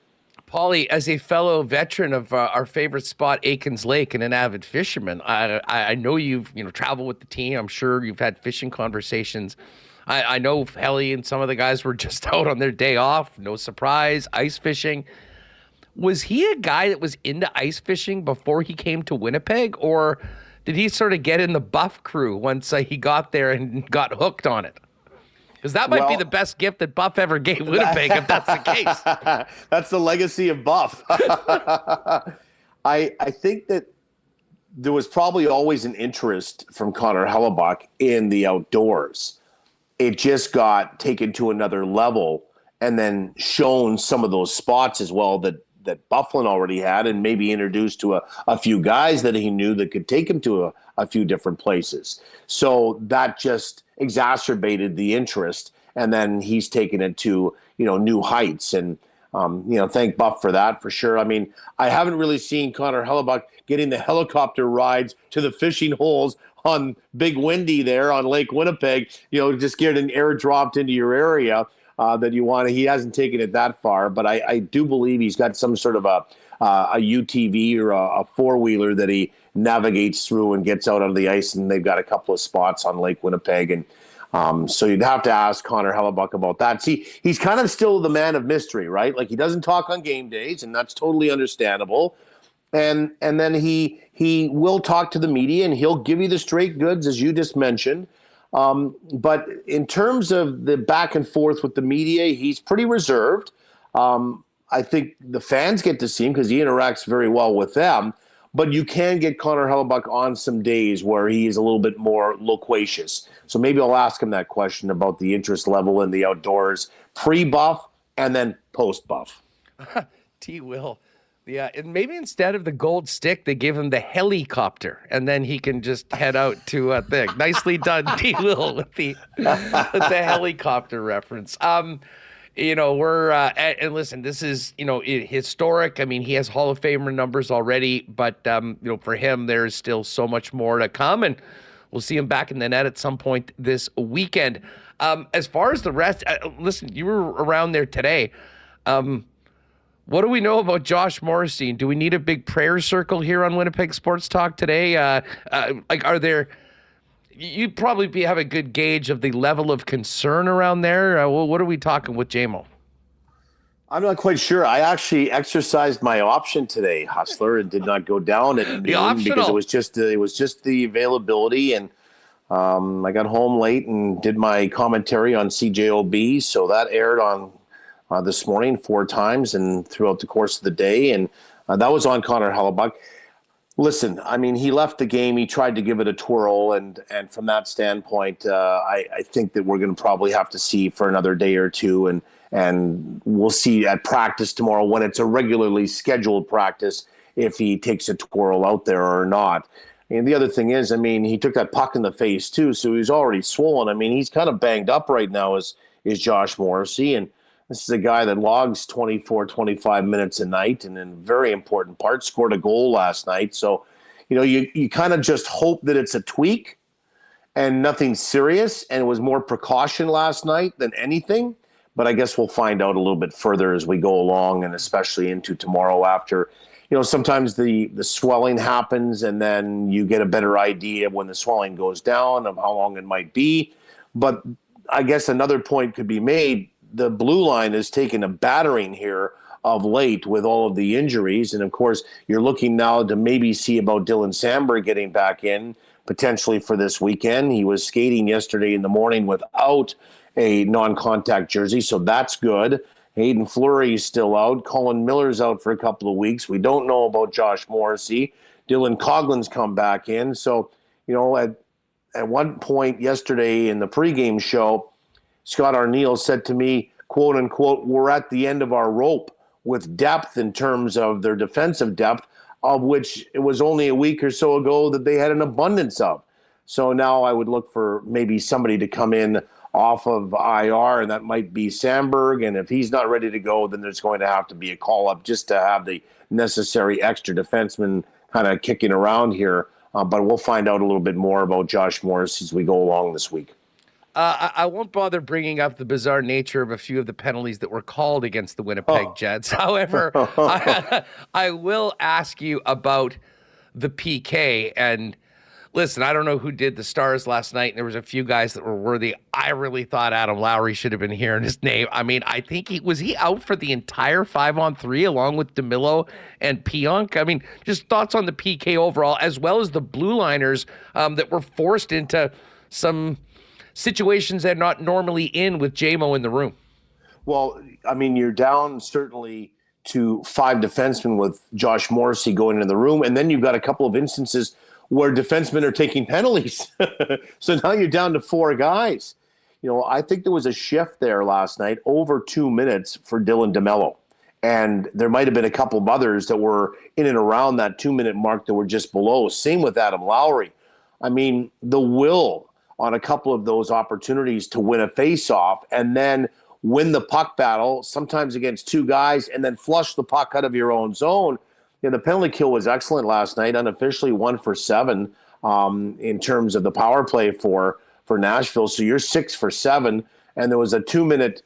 Paulie, as a fellow veteran of our favorite spot, Aikens Lake, and an avid fisherman, I know you've traveled with the team. I'm sure you've had fishing conversations. I know Helly and some of the guys were just out on their day off. No surprise, ice fishing. Was he a guy that was into ice fishing before he came to Winnipeg, or did he sort of get in the Buff crew once he got there and got hooked on it? Because that might be the best gift that Buff ever gave Winnipeg, if that's the case. That's the legacy of Buff. I think that there was probably always an interest from Connor Hellebuyck in the outdoors. It just got taken to another level and then shown some of those spots as well that Bufflin already had, and maybe introduced to a few guys that he knew that could take him to a few different places. So that just exacerbated the interest, and then he's taken it to new heights. And thank Buff for that, for sure. I mean, I haven't really seen Connor Hellebuyck getting the helicopter rides to the fishing holes on Big Windy there on Lake Winnipeg, just getting airdropped into your area that you want. He hasn't taken it that far, but I do believe he's got some sort of a UTV or a four-wheeler that he navigates through and gets out on the ice, and they've got a couple of spots on Lake Winnipeg. And so you'd have to ask Connor Hellebuyck about that. See, he's kind of still the man of mystery, right? Like, he doesn't talk on game days, and that's totally understandable. And then he will talk to the media, and he'll give you the straight goods, as you just mentioned. But in terms of the back and forth with the media, he's pretty reserved. I think the fans get to see him because he interacts very well with them. But you can get Connor Hellebuyck on some days where he is a little bit more loquacious. So maybe I'll ask him that question about the interest level in the outdoors, pre-Buff and then post-Buff. T-Will. Yeah, and maybe instead of the gold stick, they give him the helicopter, and then he can just head out to a thing. Nicely done, T-Will, with the helicopter reference. We're and listen, this is historic. I mean, he has Hall of Famer numbers already, but for him, there's still so much more to come, and we'll see him back in the net at some point this weekend. As far as the rest, listen, you were around there today. What do we know about Josh Morrissey? Do we need a big prayer circle here on Winnipeg Sports Talk today? Are there? You probably have a good gauge of the level of concern around there. What are we talking with JMO? I'm not quite sure. I actually exercised my option today, Hustler, and did not go down at noon because it was just the availability, and I got home late and did my commentary on CJOB, so that aired on this morning 4 times and throughout the course of the day, and that was on Connor Hellebuyck. Listen, I mean, he left the game. He tried to give it a twirl, and from that standpoint, I think that we're going to probably have to see for another day or two, and we'll see at practice tomorrow when it's a regularly scheduled practice if he takes a twirl out there or not. And the other thing is, I mean, he took that puck in the face too, so he's already swollen. I mean, he's kind of banged up right now is Josh Morrissey, and this is a guy that logs 24, 25 minutes a night, and in very important part, scored a goal last night. So, you kind of just hope that it's a tweak and nothing serious, and it was more precaution last night than anything. But I guess we'll find out a little bit further as we go along, and especially into tomorrow after, sometimes the swelling happens, and then you get a better idea when the swelling goes down of how long it might be. But I guess another point could be made. The blue line has taken a battering here of late with all of the injuries. And of course, you're looking now to maybe see about Dylan Samberg getting back in potentially for this weekend. He was skating yesterday in the morning without a non-contact jersey, so that's good. Hayden Fleury is still out. Colin Miller's out for a couple of weeks. We don't know about Josh Morrissey. Dylan Coughlin's come back in. So, at one point yesterday in the pregame show, Scott Arniel said to me, quote unquote, we're at the end of our rope with depth in terms of their defensive depth, of which it was only a week or so ago that they had an abundance of. So now I would look for maybe somebody to come in off of IR, and that might be Samberg. And if he's not ready to go, then there's going to have to be a call-up just to have the necessary extra defenseman kind of kicking around here. But we'll find out a little bit more about Josh Morris as we go along this week. I won't bother bringing up the bizarre nature of a few of the penalties that were called against the Winnipeg Jets. However, I will ask you about the PK. And listen, I don't know who did the Stars last night, and there was a few guys that were worthy. I really thought Adam Lowry should have been hearing his name. I mean, I think he was out for the entire 5-on-3 along with DeMillo and Pionk. I mean, just thoughts on the PK overall, as well as the blue liners that were forced into some situations they're not normally in with JMO in the room. Well, I mean, you're down certainly to 5 defensemen with Josh Morrissey going into the room, and then you've got a couple of instances where defensemen are taking penalties. So now you're down to 4 guys. I think there was a shift there last night, over 2 minutes for Dylan DeMello. And there might have been a couple of others that were in and around that 2-minute mark that were just below. Same with Adam Lowry. I mean, the will on a couple of those opportunities to win a face-off and then win the puck battle, sometimes against 2 guys, and then flush the puck out of your own zone. The penalty kill was excellent last night, unofficially 1 for 7 in terms of the power play for Nashville. So you're 6 for 7, and there was a 2-minute,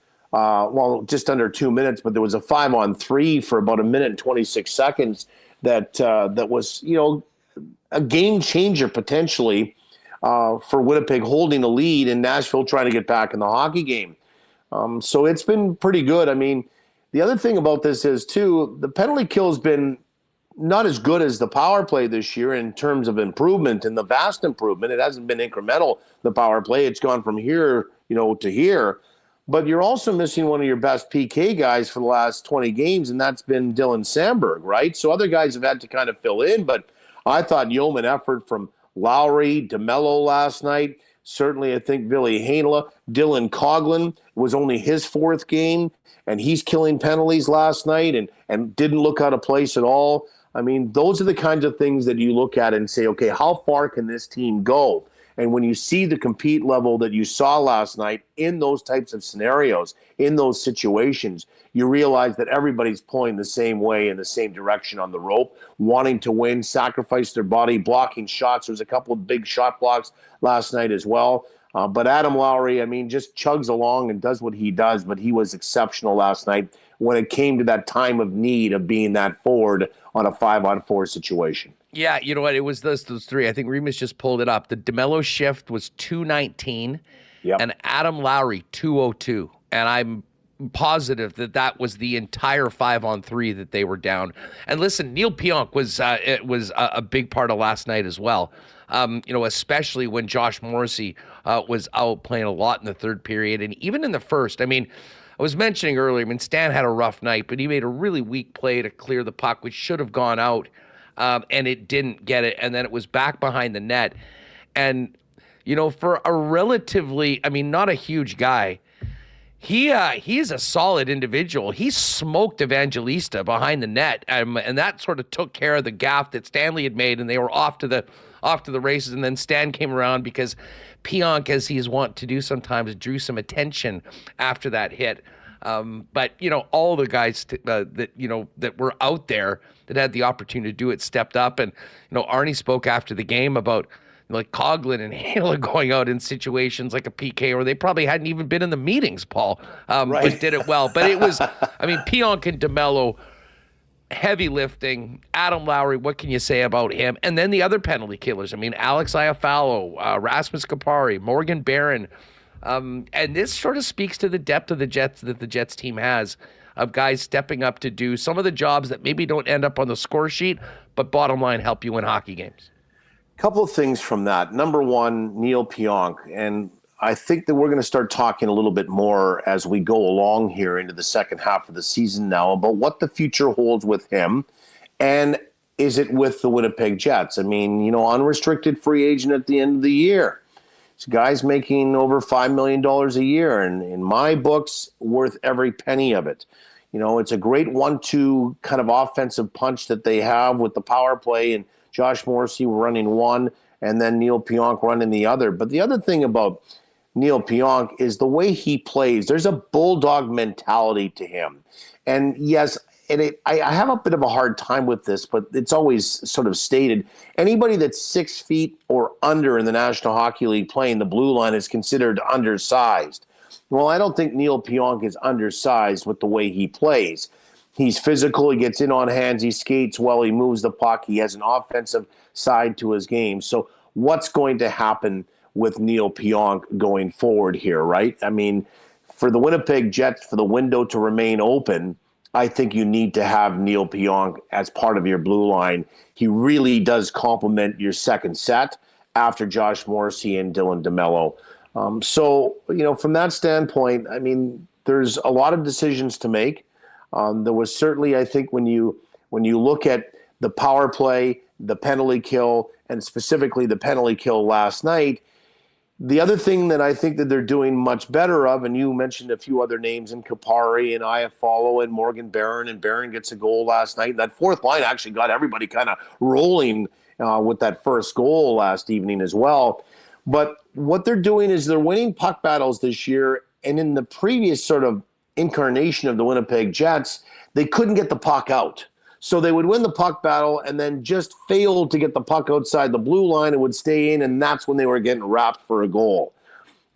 just under 2 minutes, but there was a 5-on-3 for about 1 minute and 26 seconds that was, a game changer potentially for Winnipeg holding the lead and Nashville trying to get back in the hockey game. So it's been pretty good. I mean, the other thing about this is, too, the penalty kill has been not as good as the power play this year in terms of improvement and the vast improvement. It hasn't been incremental, the power play. It's gone from here, to here. But you're also missing one of your best PK guys for the last 20 games, and that's been Dylan Samberg, right? So other guys have had to kind of fill in, but I thought yeoman effort from Lowry, DeMello last night. Certainly, I think Billy Hainla. Dylan Coughlin was only his 4th game, and he's killing penalties last night and didn't look out of place at all. I mean, those are the kinds of things that you look at and say, okay, how far can this team go? And when you see the compete level that you saw last night in those types of scenarios, in those situations, you realize that everybody's pulling the same way in the same direction on the rope, wanting to win, sacrifice their body, blocking shots. There was a couple of big shot blocks last night as well. But Adam Lowry, I mean, just chugs along and does what he does, but he was exceptional last night when it came to that time of need of being that forward on a 5-on-4 situation. Yeah, you know what? It was those 3. I think Remis just pulled it up. The DeMello shift was 2:19, and Adam Lowry 2:02. And I'm positive that was the entire 5-on-3 that they were down. And listen, Neil Pionk was a big part of last night as well. Especially when Josh Morrissey was out playing a lot in the 3rd period, and even in the 1st. I mean, I was mentioning earlier, Stan had a rough night, but he made a really weak play to clear the puck, which should have gone out, and it didn't get it, and then it was back behind the net. And, for a relatively, not a huge guy, he's a solid individual. He smoked Evangelista behind the net, and that sort of took care of the gaffe that Stanley had made, and they were off to the races. And then Stan came around because Pionk, as he's wont to do sometimes, drew some attention after that hit. But all the guys that were out there that had the opportunity to do it stepped up. And Arnie spoke after the game about like Coughlin and Hainla going out in situations like a PK where they probably hadn't even been in the meetings, Paul, but did it well. But it was, Pionk and DeMello, heavy lifting. Adam Lowry, what can you say about him? And then the other penalty killers. Alex Iafallo, Rasmus Kapari, Morgan Barron. And this sort of speaks to the depth of the Jets that the Jets team has. of guys stepping up to do some of the jobs that maybe don't end up on the score sheet, but bottom line help you win hockey games? Couple of things from that. Number one, Neil Pionk. And I think that we're going to start talking a little bit more as we go along here into the second half of the season now about what the future holds with him. And is it with the Winnipeg Jets? I mean, unrestricted free agent at the end of the year. This guy's making over $5 million a year. And in my books, worth every penny of it. It's a great 1-2 kind of offensive punch that they have with the power play and Josh Morrissey running one and then Neil Pionk running the other. But the other thing about Neil Pionk is the way he plays. There's a bulldog mentality to him. And yes, I have a bit of a hard time with this, but it's always sort of stated. Anybody that's 6 feet or under in the National Hockey League playing the blue line is considered undersized. Well, I don't think Neil Pionk is undersized with the way he plays. He's physical. He gets in on hands. He skates well. He moves the puck. He has an offensive side to his game. So what's going to happen with Neil Pionk going forward here, right? I mean, for the Winnipeg Jets, for the window to remain open, I think you need to have Neil Pionk as part of your blue line. He really does complement your second set after Josh Morrissey and Dylan DeMello. So, from that standpoint, I mean, there's a lot of decisions to make. There was certainly, I think, when you look at the power play, the penalty kill, and specifically the penalty kill last night, the other thing that I think that they're doing much better of, and you mentioned a few other names in Kapari and Iafallo and Morgan Barron, and Barron gets a goal last night. That fourth line actually got everybody kind of rolling with that first goal last evening as well. But what they're doing is they're winning puck battles this year, and in the previous sort of incarnation of the Winnipeg Jets, they couldn't get the puck out. So they would win the puck battle and then just fail to get the puck outside the blue line. It would stay in, and that's when they were getting wrapped for a goal.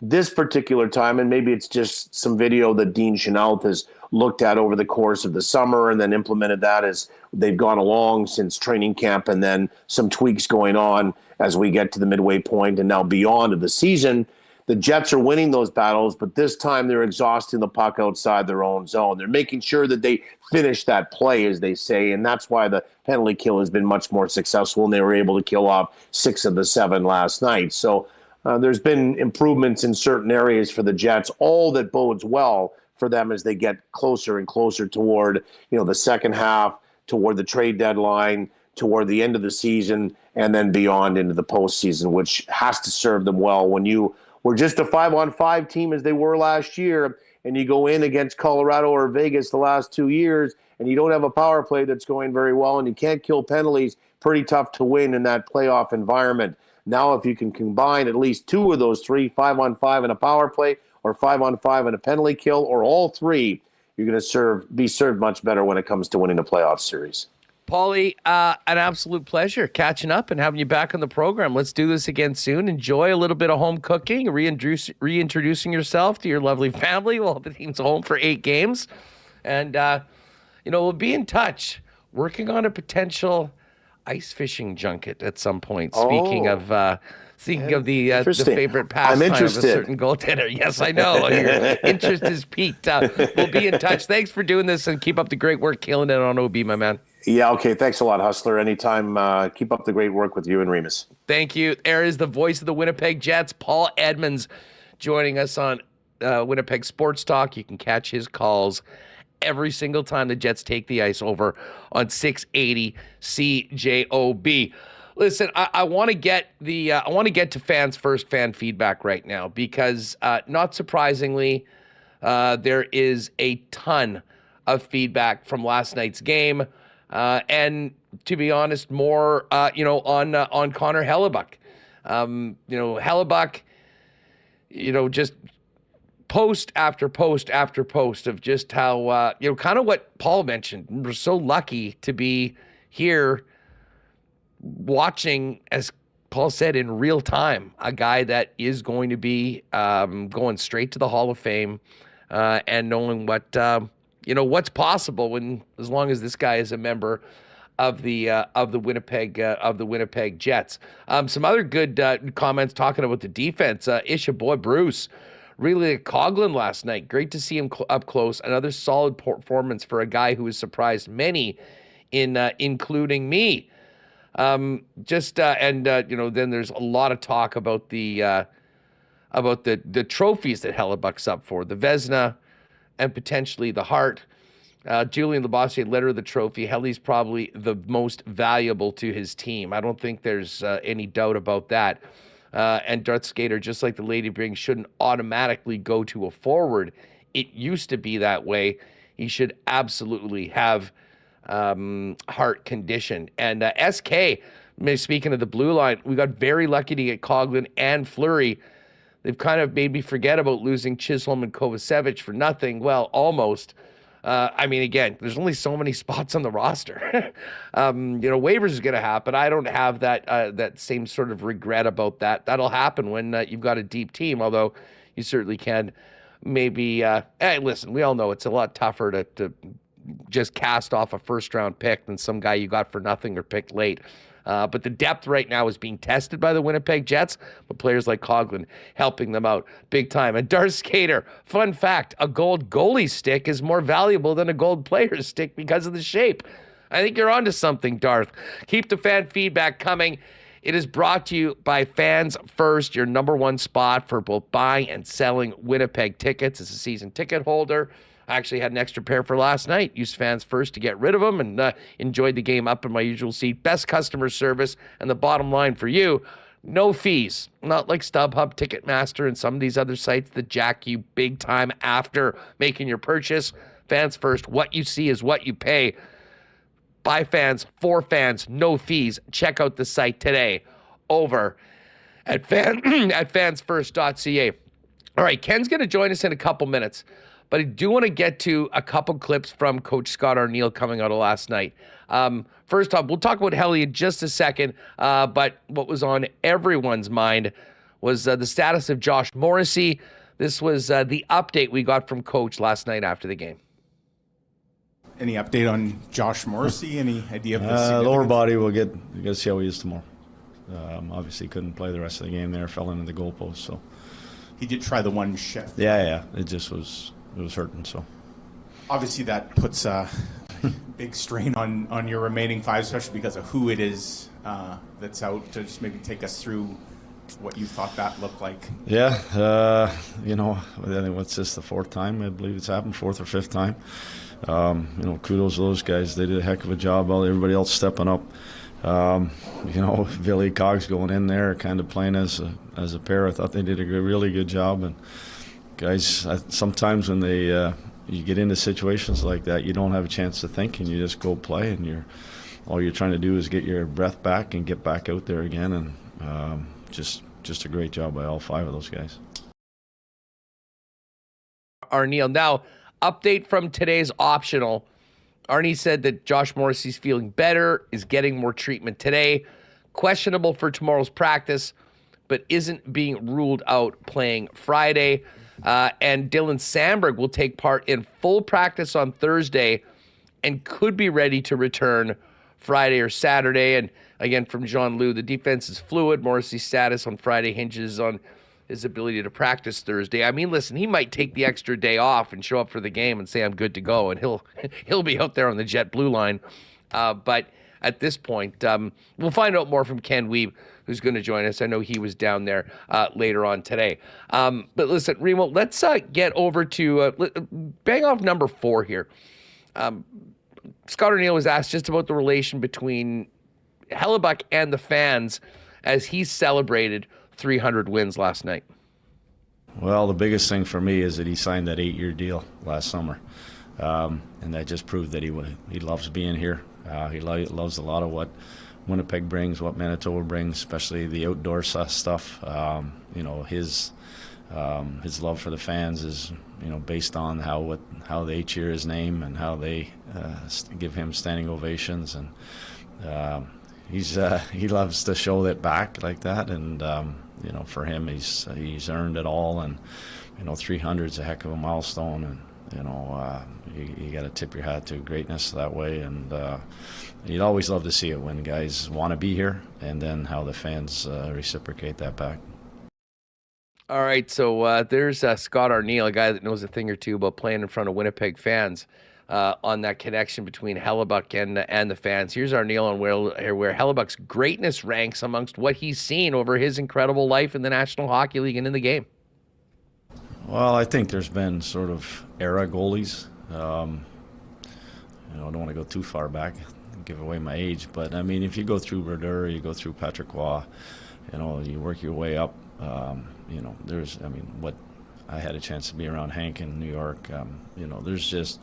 This particular time, and maybe it's just some video that Dean Chenault has looked at over the course of the summer and then implemented that as they've gone along since training camp, and then some tweaks going on as we get to the midway point and now beyond of the season. The Jets are winning those battles, but this time they're exhausting the puck outside their own zone. They're making sure that they finish that play, as they say, and that's why the penalty kill has been much more successful, and they were able to kill off 6 of the 7 last night. So there's been improvements in certain areas for the Jets, all that bodes well for them as they get closer and closer toward the second half, toward the trade deadline, toward the end of the season, and then beyond into the postseason, which has to serve them well. When you were just a 5-on-5 team as they were last year, and you go in against Colorado or Vegas the last 2 years, and you don't have a power play that's going very well, and you can't kill penalties, pretty tough to win in that playoff environment. Now, if you can combine at least 2 of those 3, 5-on-5 in a power play, or 5-on-5 in a penalty kill, or all 3, you're going to be served much better when it comes to winning a playoff series. Paulie, an absolute pleasure catching up and having you back on the program. Let's do this again soon. Enjoy a little bit of home cooking, reintroducing yourself to your lovely family while the team's home for 8 games. And, we'll be in touch, working on a potential ice fishing junket at some point. Speaking of the favorite pastime of a certain goaltender. Yes, I know. Your interest is peaked. We'll be in touch. Thanks for doing this, and keep up the great work, killing it on OB, my man. Yeah, okay. Thanks a lot, Hustler. Anytime. Keep up the great work with you and Remis. Thank you. There is the voice of the Winnipeg Jets, Paul Edmonds, joining us on Winnipeg Sports Talk. You can catch his calls every single time the Jets take the ice over on 680 CJOB. Listen, I want to get to fans first, fan feedback right now, because not surprisingly, there is a ton of feedback from last night's game. And to be honest, more, on Connor Hellebuyck. Hellebuyck, just post after post after post of just how, kind of what Paul mentioned. We're so lucky to be here watching, as Paul said, in real time, a guy that is going to be going straight to the Hall of Fame, and knowing what, what's possible as long as this guy is a member of the Winnipeg Jets. Some other good comments talking about the defense. Isha Boy Bruce really like Coghlan last night. Great to see him up close. Another solid performance for a guy who has surprised many, including me. Then there's a lot of talk about the trophies that Hellebuyck's up for, the Vezina and potentially the Hart. Julian Labossiere led her the trophy. Helly's probably the most valuable to his team. I don't think there's any doubt about that. And Darth Skater, just like the Lady Brings, shouldn't automatically go to a forward. It used to be that way. He should absolutely have Hart condition. And SK, speaking of the blue line, we got very lucky to get Coghlan and Fleury. They've kind of made me forget about losing Chisholm and Kovacevic for nothing. Well, almost. Again, there's only so many spots on the roster. Waivers is going to happen. I don't have that same sort of regret about that. That'll happen when you've got a deep team, although you certainly can maybe hey, listen, we all know it's a lot tougher to just cast off a first-round pick than some guy you got for nothing or picked late. But the depth right now is being tested by the Winnipeg Jets, but players like Coghlan helping them out big time. And Darth Skater, fun fact, a gold goalie stick is more valuable than a gold player's stick because of the shape. I think you're onto something, Darth. Keep the fan feedback coming. It is brought to you by Fans First, your number one spot for both buying and selling Winnipeg tickets. As a season ticket holder, I actually had an extra pair for last night. Used Fans First to get rid of them and enjoyed the game up in my usual seat. Best customer service, and the bottom line for you, no fees. Not like StubHub, Ticketmaster, and some of these other sites that jack you big time after making your purchase. Fans First, what you see is what you pay. By fans, for fans, no fees. Check out the site today over at fansfirst.ca. All right, Ken's going to join us in a couple minutes. But I do want to get to a couple clips from Coach Scott Arniel coming out of last night. First off, we'll talk about Helly in just a second. But what was on everyone's mind was the status of Josh Morrissey. This was the update we got from Coach last night after the game. Any update on Josh Morrissey? Any idea of the lower body? We'll get to see how he is tomorrow. Obviously couldn't play the rest of the game there. Fell into the goalpost. So he did try the one shift. Yeah. It just was. It was hurting, so. Obviously that puts a big strain on your remaining five, especially because of who it is that's out. To just maybe take us through what you thought that looked like. Yeah, I think what's this, the fourth time I believe it's happened, fourth or fifth time. Kudos to those guys. They did a heck of a job. Everybody else stepping up. Billy Cogs going in there, kind of playing as a pair. I thought they did a really good job. And guys, sometimes when you get into situations like that, you don't have a chance to think, and you just go play, and all you're trying to do is get your breath back and get back out there again. And just a great job by all five of those guys. Arniel, now update from today's optional. Arnie said that Josh Morrissey's feeling better, is getting more treatment today, questionable for tomorrow's practice, but isn't being ruled out playing Friday. And Dylan Sandberg will take part in full practice on Thursday and could be ready to return Friday or Saturday. And again, from Jean-Loup, the defense is fluid. Morrissey's status on Friday hinges on his ability to practice Thursday. I mean, listen, he might take the extra day off and show up for the game and say, I'm good to go, and he'll be out there on the Jet Blue line. But at this point, we'll find out more from Ken Wiebe, who's going to join us. I know he was down there later on today. But listen, Remo, let's get over to bang off number 4 here. Scott Arniel was asked just about the relation between Hellebuyck and the fans as he celebrated 300 wins last night. Well, the biggest thing for me is that he signed that 8-year deal last summer. And that just proved that he loves being here. He loves a lot of what Winnipeg brings, what Manitoba brings, especially the outdoor stuff. His love for the fans is, based on how they cheer his name and how they give him standing ovations, and he loves to show that back like that. And for him, he's earned it all, and 300 is a heck of a milestone, and you got to tip your hat to greatness that way. And you'd always love to see it when guys want to be here, and then how the fans reciprocate that back. All right, so there's Scott Arneal, a guy that knows a thing or two about playing in front of Winnipeg fans, on that connection between Hellebuyck and the fans. Here's Arneal on where Hellebuyck's greatness ranks amongst what he's seen over his incredible life in the National Hockey League and in the game. Well, I think there's been sort of era goalies. I don't want to go too far back and give away my age, but I mean, if you go through Brodeur, you go through Patrick Waugh, you work your way up. What I had a chance to be around Hank in New York. There's just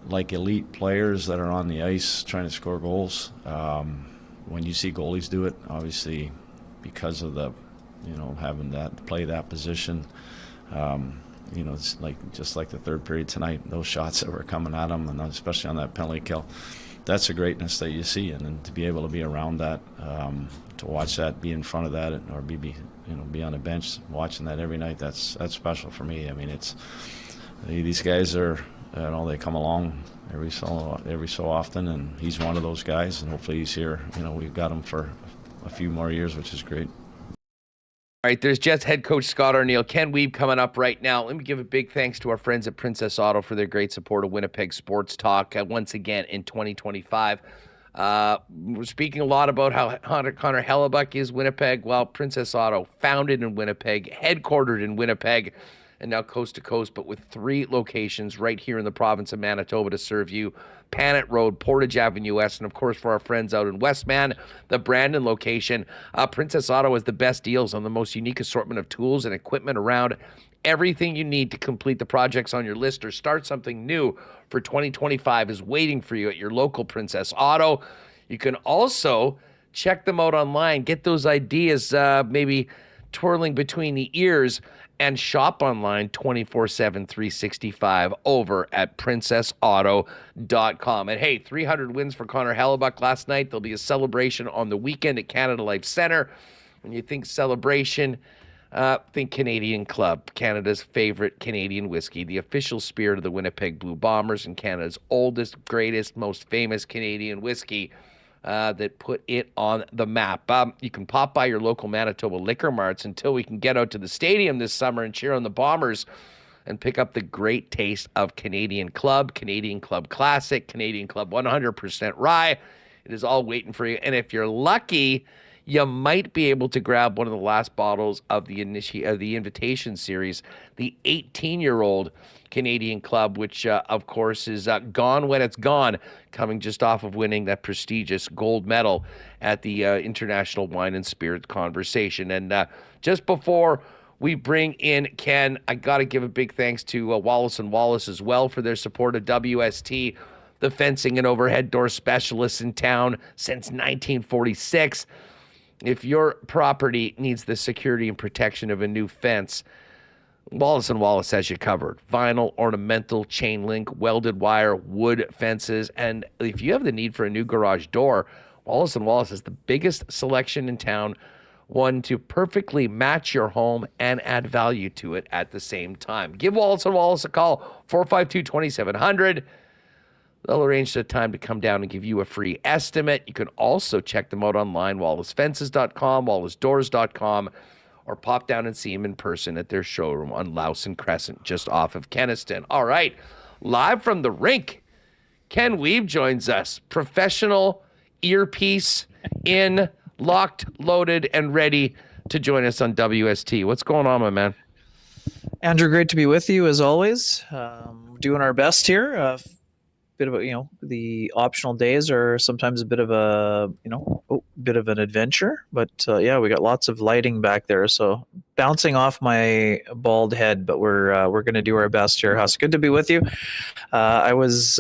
like elite players that are on the ice trying to score goals. When you see goalies do it, obviously, because of the, having that play that position. It's just like the third period tonight, those shots that were coming at them, and especially on that penalty kill, that's the greatness that you see. And then to be able to be around that, to watch that, be in front of that, or be on a bench watching that every night, that's special for me. I mean, these guys are, they come along every so often, and he's one of those guys, and hopefully he's here. We've got him for a few more years, which is great. All right, there's Jets head coach Scott Arneal. Ken Wiebe coming up right now. Let me give a big thanks to our friends at Princess Auto for their great support of Winnipeg Sports Talk once again in 2025. We're speaking a lot about how Connor Hellebuyck is Winnipeg. Well, Princess Auto, founded in Winnipeg, headquartered in Winnipeg, and now coast to coast, but with 3 locations right here in the province of Manitoba to serve you. Panet Road, Portage Avenue West, and of course for our friends out in Westman, the Brandon location. Princess Auto has the best deals on the most unique assortment of tools and equipment around. Everything you need to complete the projects on your list or start something new for 2025 is waiting for you at your local Princess Auto. You can also check them out online, get those ideas maybe twirling between the ears, and shop online 24/7, 365 over at princessauto.com. And hey, 300 wins for Connor Hellebuyck last night. There'll be a celebration on the weekend at Canada Life Centre. When you think celebration, think Canadian Club, Canada's favorite Canadian whiskey, the official spirit of the Winnipeg Blue Bombers and Canada's oldest, greatest, most famous Canadian whiskey. That put it on the map. You can pop by your local Manitoba liquor marts until we can get out to the stadium this summer and cheer on the Bombers and pick up the great taste of Canadian Club Classic, Canadian Club 100% Rye. It is all waiting for you. And if you're lucky, you might be able to grab one of the last bottles of the invitation series, the 18-year-old Canadian Club, which, of course, is gone when it's gone, coming just off of winning that prestigious gold medal at the International Wine and Spirit Conversation. And just before we bring in Ken, I got to give a big thanks to Wallace & Wallace as well for their support of WST, the fencing and overhead door specialists in town since 1946. If your property needs the security and protection of a new fence, Wallace & Wallace has you covered. Vinyl, ornamental, chain link, welded wire, wood fences. And if you have the need for a new garage door, Wallace & Wallace has the biggest selection in town, one to perfectly match your home and add value to it at the same time. Give Wallace & Wallace a call, 452-2700. They'll arrange a time to come down and give you a free estimate. You can also check them out online, wallacefences.com, wallacedoors.com, or pop down and see them in person at their showroom on Lowson Crescent, just off of Kenniston. All right, live from the rink, Ken Wiebe joins us. Professional earpiece in, locked, loaded, and ready to join us on WST. What's going on, my man? Andrew, great to be with you as always. Doing our best here. Bit of a, the optional days are sometimes a bit of a, bit of an adventure, but yeah, we got lots of lighting back there, so bouncing off my bald head, but we're going to do our best here. Huss, good to be with you. I was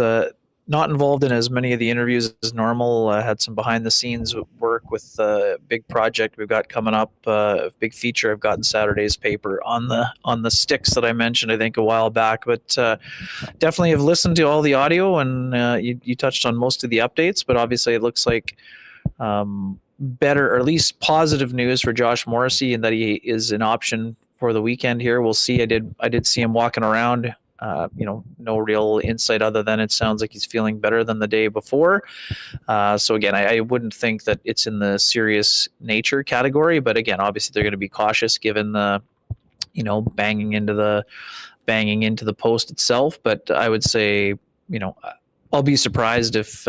not involved in as many of the interviews as normal. I had some behind the scenes work with a big project we've got coming up, a big feature I've got in Saturday's paper on the sticks that I mentioned, I think, a while back, but definitely have listened to all the audio, and you touched on most of the updates, but obviously it looks like better, or at least positive news for Josh Morrissey, and that he is an option for the weekend here. We'll see. I did see him walking around. No real insight other than it sounds like he's feeling better than the day before. So again, I wouldn't think that it's in the serious nature category, but again, obviously they're going to be cautious given the banging into the post itself. But I would say, I'll be surprised if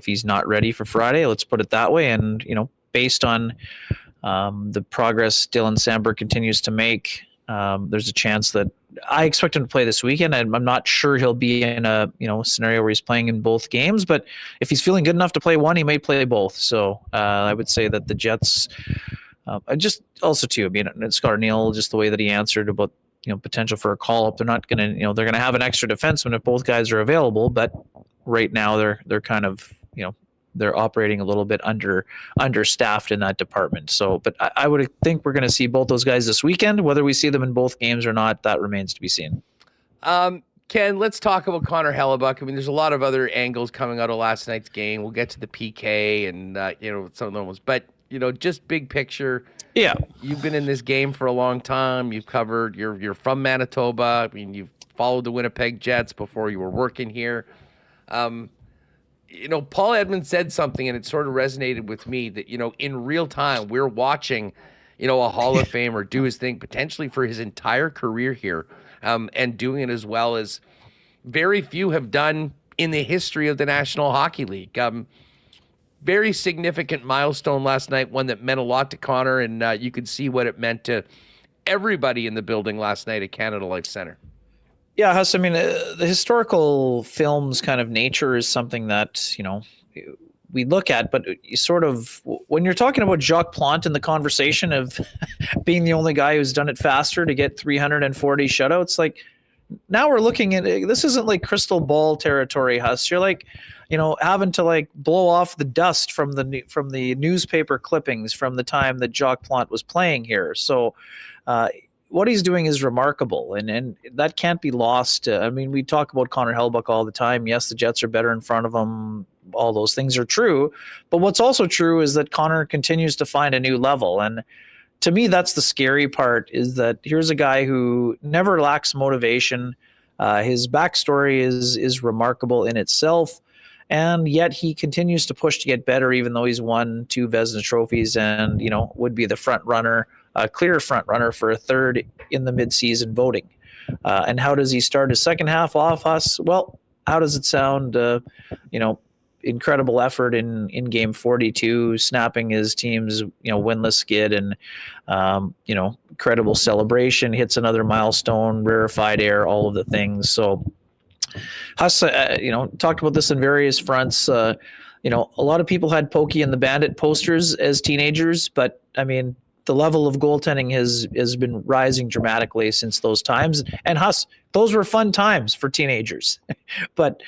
he's not ready for Friday. Let's put it that way. And based on the progress Dylan Samberg continues to make, there's a chance that I expect him to play this weekend. I'm not sure he'll be in a scenario where he's playing in both games, but if he's feeling good enough to play one, he may play both. So I would say that the Jets, just also too, Scott Neal, just the way that he answered about potential for a call up, they're not going to they're going to have an extra defenseman if both guys are available, but right now they're kind of they're operating a little bit understaffed in that department. So, but I would think we're going to see both those guys this weekend. Whether we see them in both games or not, that remains to be seen. Ken, let's talk about Connor Hellebuyck. I mean, there's a lot of other angles coming out of last night's game. We'll get to the PK and some of those, but just big picture. Yeah, you've been in this game for a long time. You've covered. You're from Manitoba. I mean, you've followed the Winnipeg Jets before you were working here. Paul Edmonds said something, and it sort of resonated with me that, in real time, we're watching, a Hall of Famer do his thing potentially for his entire career here, and doing it as well as very few have done in the history of the National Hockey League. Very significant milestone last night, one that meant a lot to Connor, and you could see what it meant to everybody in the building last night at Canada Life Center. Yeah, Huss, the historical films kind of nature is something that, we look at, but you sort of, when you're talking about Jacques Plante in the conversation of being the only guy who's done it faster to get 340 shutouts, like now we're looking at, this isn't like crystal ball territory, Huss. You're like, having to blow off the dust from the newspaper clippings from the time that Jacques Plante was playing here. So, what he's doing is remarkable, and that can't be lost. We talk about Connor Hellebuyck all the time. Yes, the Jets are better in front of him. All those things are true. But what's also true is that Connor continues to find a new level. And to me, that's the scary part, is that here's a guy who never lacks motivation. His backstory is remarkable in itself. And yet he continues to push to get better, even though he's won 2 Vezina trophies and, would be the front runner, clear front runner for a third in the midseason voting. And how does he start his second half off, Us? Well, how does it sound? Incredible effort in game 42, snapping his team's winless skid, and incredible celebration, hits another milestone, rarefied air, all of the things. So Huss, talked about this in various fronts. A lot of people had Pokey and the Bandit posters as teenagers, but the level of goaltending has been rising dramatically since those times. And Huss, those were fun times for teenagers. But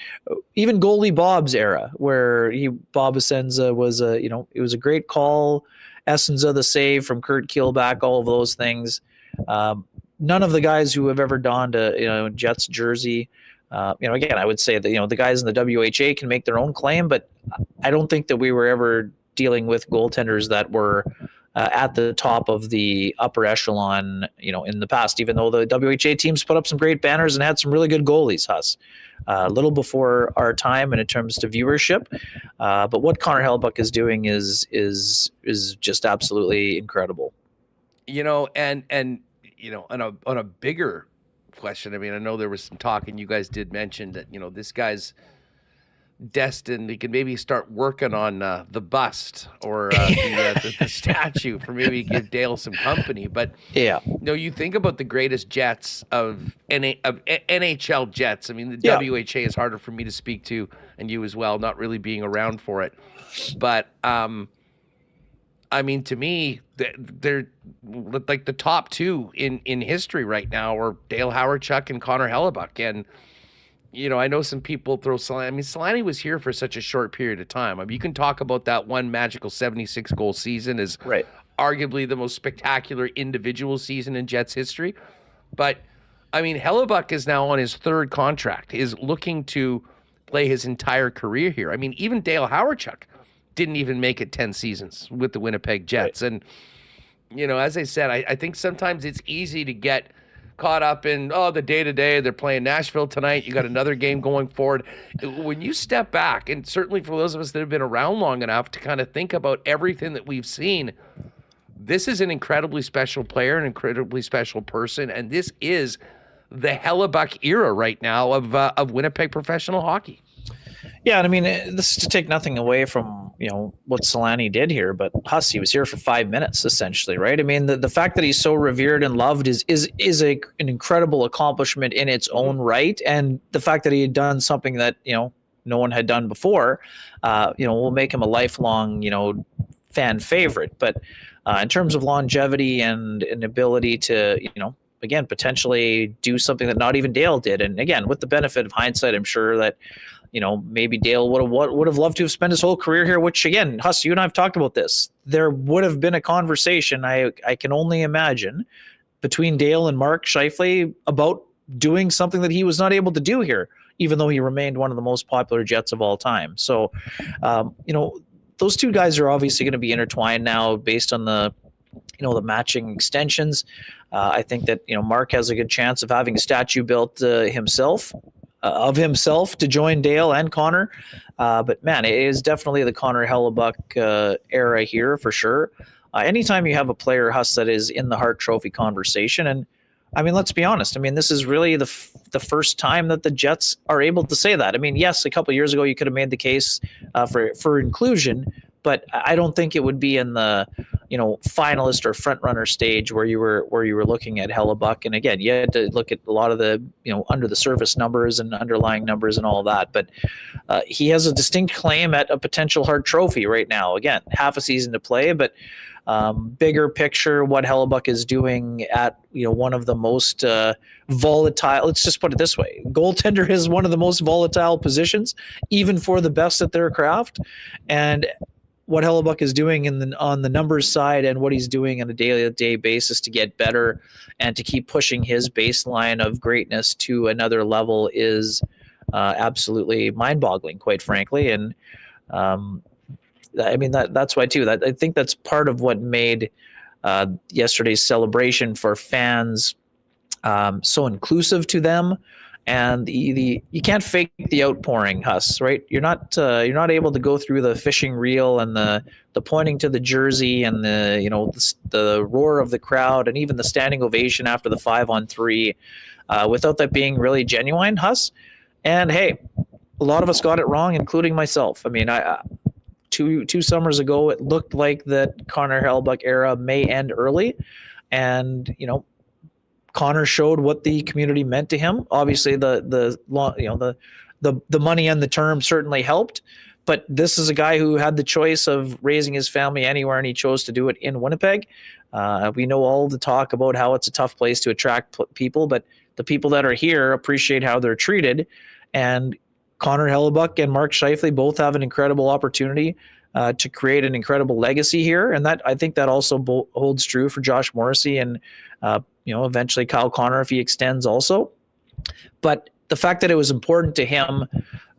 even Goalie Bob's era, where Bob Essenza was it was a great call. Essenza, the save from Kurt Kielbach, all of those things. None of the guys who have ever donned a Jets jersey. Again, I would say that the guys in the WHA can make their own claim, but I don't think that we were ever dealing with goaltenders that were at the top of the upper echelon, in the past, even though the WHA teams put up some great banners and had some really good goalies, Huss. A little before our time in terms of viewership. But what Connor Hellebuyck is doing is just absolutely incredible. On a bigger question, I know there was some talk, and you guys did mention that, this guy's destined, he can maybe start working on the bust or the statue for maybe give Dale some company. But yeah, you think about the greatest Jets of NHL Jets. The WHA is harder for me to speak to, and you as well, not really being around for it. But to me, they're like the top two in history right now are Dale Hawerchuk and Connor Hellebuyck. And I know some people throw Solani. Solani was here for such a short period of time. You can talk about that one magical 76-goal season as right, arguably the most spectacular individual season in Jets history. But, Hellebuyck is now on his third contract, is looking to play his entire career here. Even Dale Hawerchuk didn't even make it 10 seasons with the Winnipeg Jets. Right. And, as I said, I think sometimes it's easy to get caught up in, the day-to-day, they're playing Nashville tonight, you got another game going forward. When you step back, and certainly for those of us that have been around long enough to kind of think about everything that we've seen this is an incredibly special player, an incredibly special person, and this is the Hellebuyck era right now of Winnipeg professional hockey. Yeah, and I mean, this is to take nothing away from, what Solani did here, but Hussey was here for 5 minutes, essentially, right? I mean, the fact that he's so revered and loved is an incredible accomplishment in its own right, and the fact that he had done something that, no one had done before, will make him a lifelong, fan favorite. But in terms of longevity and an ability to, again, potentially do something that not even Dale did, and again, with the benefit of hindsight, I'm sure that, maybe Dale would have loved to have spent his whole career here, which again, Huss, you and I have talked about this. There would have been a conversation, I can only imagine, between Dale and Mark Scheifele about doing something that he was not able to do here, even though he remained one of the most popular Jets of all time. So, those two guys are obviously going to be intertwined now based on the matching extensions. I think that, Mark has a good chance of having a statue built of himself to join Dale and Connor. But man, it is definitely the Connor Hellebuyck era here for sure. Anytime you have a player, Huss, that is in the Hart Trophy conversation, and I mean, let's be honest. I mean, this is really the first time that the Jets are able to say that. I mean, yes, a couple of years ago you could have made the case for inclusion, but I don't think it would be in the finalist or front runner stage where you were looking at Hellebuyck. And again, you had to look at a lot of the under the surface numbers and underlying numbers and all that. But he has a distinct claim at a potential Hart Trophy right now. Again, half a season to play, but bigger picture, what Hellebuyck is doing at one of the most volatile. Let's just put it this way: goaltender is one of the most volatile positions, even for the best at their craft. And what Hellebuyck is doing on the numbers side, and what he's doing on a day-to-day basis to get better and to keep pushing his baseline of greatness to another level is absolutely mind-boggling, quite frankly. And I mean, that's why too. I think that's part of what made yesterday's celebration for fans so inclusive to them. And you can't fake the outpouring, Huss, right? You're not able to go through the fishing reel and the pointing to the jersey and the roar of the crowd and even the standing ovation after the 5-on-3 without that being really genuine, Huss. And hey, a lot of us got it wrong, including myself. I mean, two summers ago, it looked like that Connor Hellebuyck era may end early, and Connor showed what the community meant to him. Obviously, the money and the term certainly helped, but this is a guy who had the choice of raising his family anywhere, and he chose to do it in Winnipeg. We know all the talk about how it's a tough place to attract people, but the people that are here appreciate how they're treated, and Connor Hellebuyck and Mark Scheifele both have an incredible opportunity to create an incredible legacy here, and that I think that also holds true for Josh Morrissey and eventually Kyle Connor if he extends also. But the fact that it was important to him,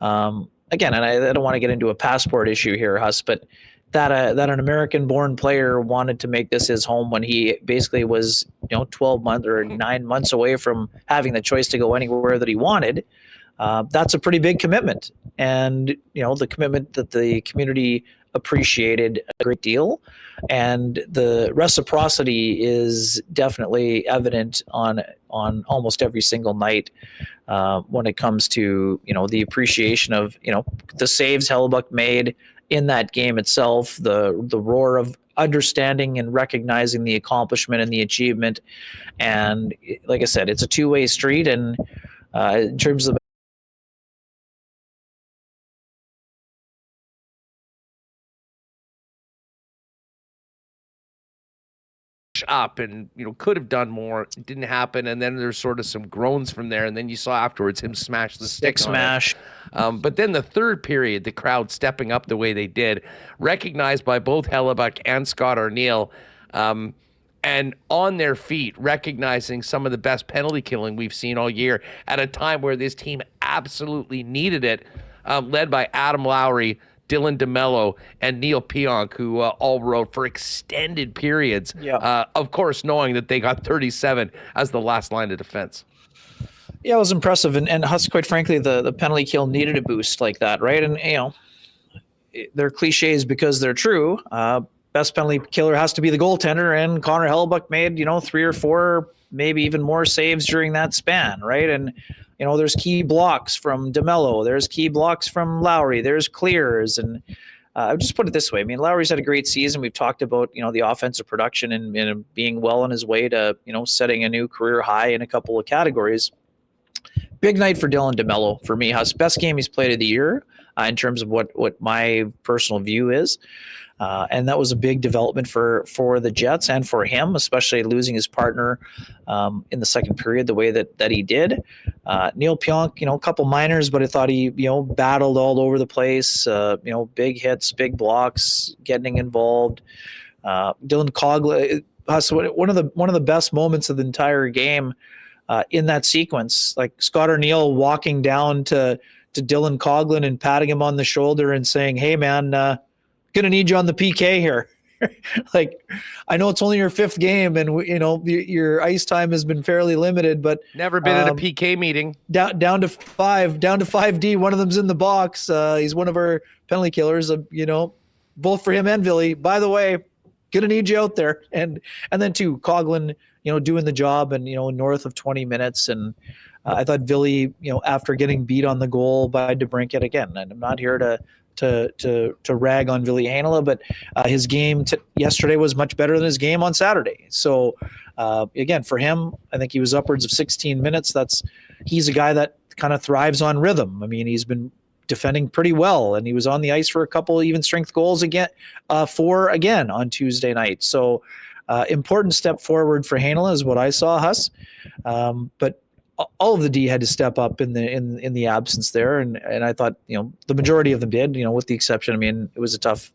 again, and I don't want to get into a passport issue here, Huss, but that an American-born player wanted to make this his home when he basically was 12 months or 9 months away from having the choice to go anywhere that he wanted. That's a pretty big commitment, and the commitment that the community appreciated a great deal, and the reciprocity is definitely evident on almost every single night when it comes to the appreciation of the saves Hellebuyck made in that game itself, the roar of understanding and recognizing the accomplishment and the achievement. And like I said, it's a two-way street, and in terms of up and could have done more, it didn't happen, and then there's sort of some groans from there, and then you saw afterwards him smash the stick smash. But then the third period, the crowd stepping up the way they did, recognized by both Hellebuyck and Scott Arniel, and on their feet, recognizing some of the best penalty killing we've seen all year at a time where this team absolutely needed it, led by Adam Lowry, Dylan DeMello, and Neil Pionk, who all rode for extended periods, of course, knowing that they got 37 as the last line of defense. Yeah, it was impressive. And Huss, quite frankly, the penalty kill needed a boost like that, right? And, they're cliches because they're true. best penalty killer has to be the goaltender, and Connor Hellebuyck made, 3 or 4, maybe even more saves during that span, right? And, there's key blocks from DeMello, there's key blocks from Lowry, there's clears, and I'll just put it this way. I mean, Lowry's had a great season. We've talked about, the offensive production and being well on his way to, setting a new career high in a couple of categories. Big night for Dylan DeMello for me. Best game he's played of the year in terms of what my personal view is. And that was a big development for the Jets and for him, especially losing his partner in the second period the way that he did. Neil Pionk, a couple minors, but I thought he, battled all over the place, big hits, big blocks, getting involved. Dylan Coughlin, one of the best moments of the entire game in that sequence, like Scott O'Neill walking down to Dylan Coughlin and patting him on the shoulder and saying, "Hey man, gonna need you on the PK here." Like, I know it's only your 5th game and your ice time has been fairly limited, but never been at a PK meeting. Down to 5D. One of them's in the box. He's one of our penalty killers, both for him and Villy. By the way, gonna need you out there. And then too, Coughlin, doing the job and, north of 20 minutes. And I thought Villy, after getting beat on the goal by DeBrincat again, and I'm not here to rag on Ville Heinola, but his game yesterday was much better than his game on Saturday. So again, for him, I think he was upwards of 16 minutes. He's a guy that kind of thrives on rhythm. I mean, he's been defending pretty well, and he was on the ice for a couple even strength goals again on Tuesday night. So important step forward for Heinola is what I saw, Huss. But all of the D had to step up in the absence there, and I thought the majority of them did. With the exception, I mean, it was a tough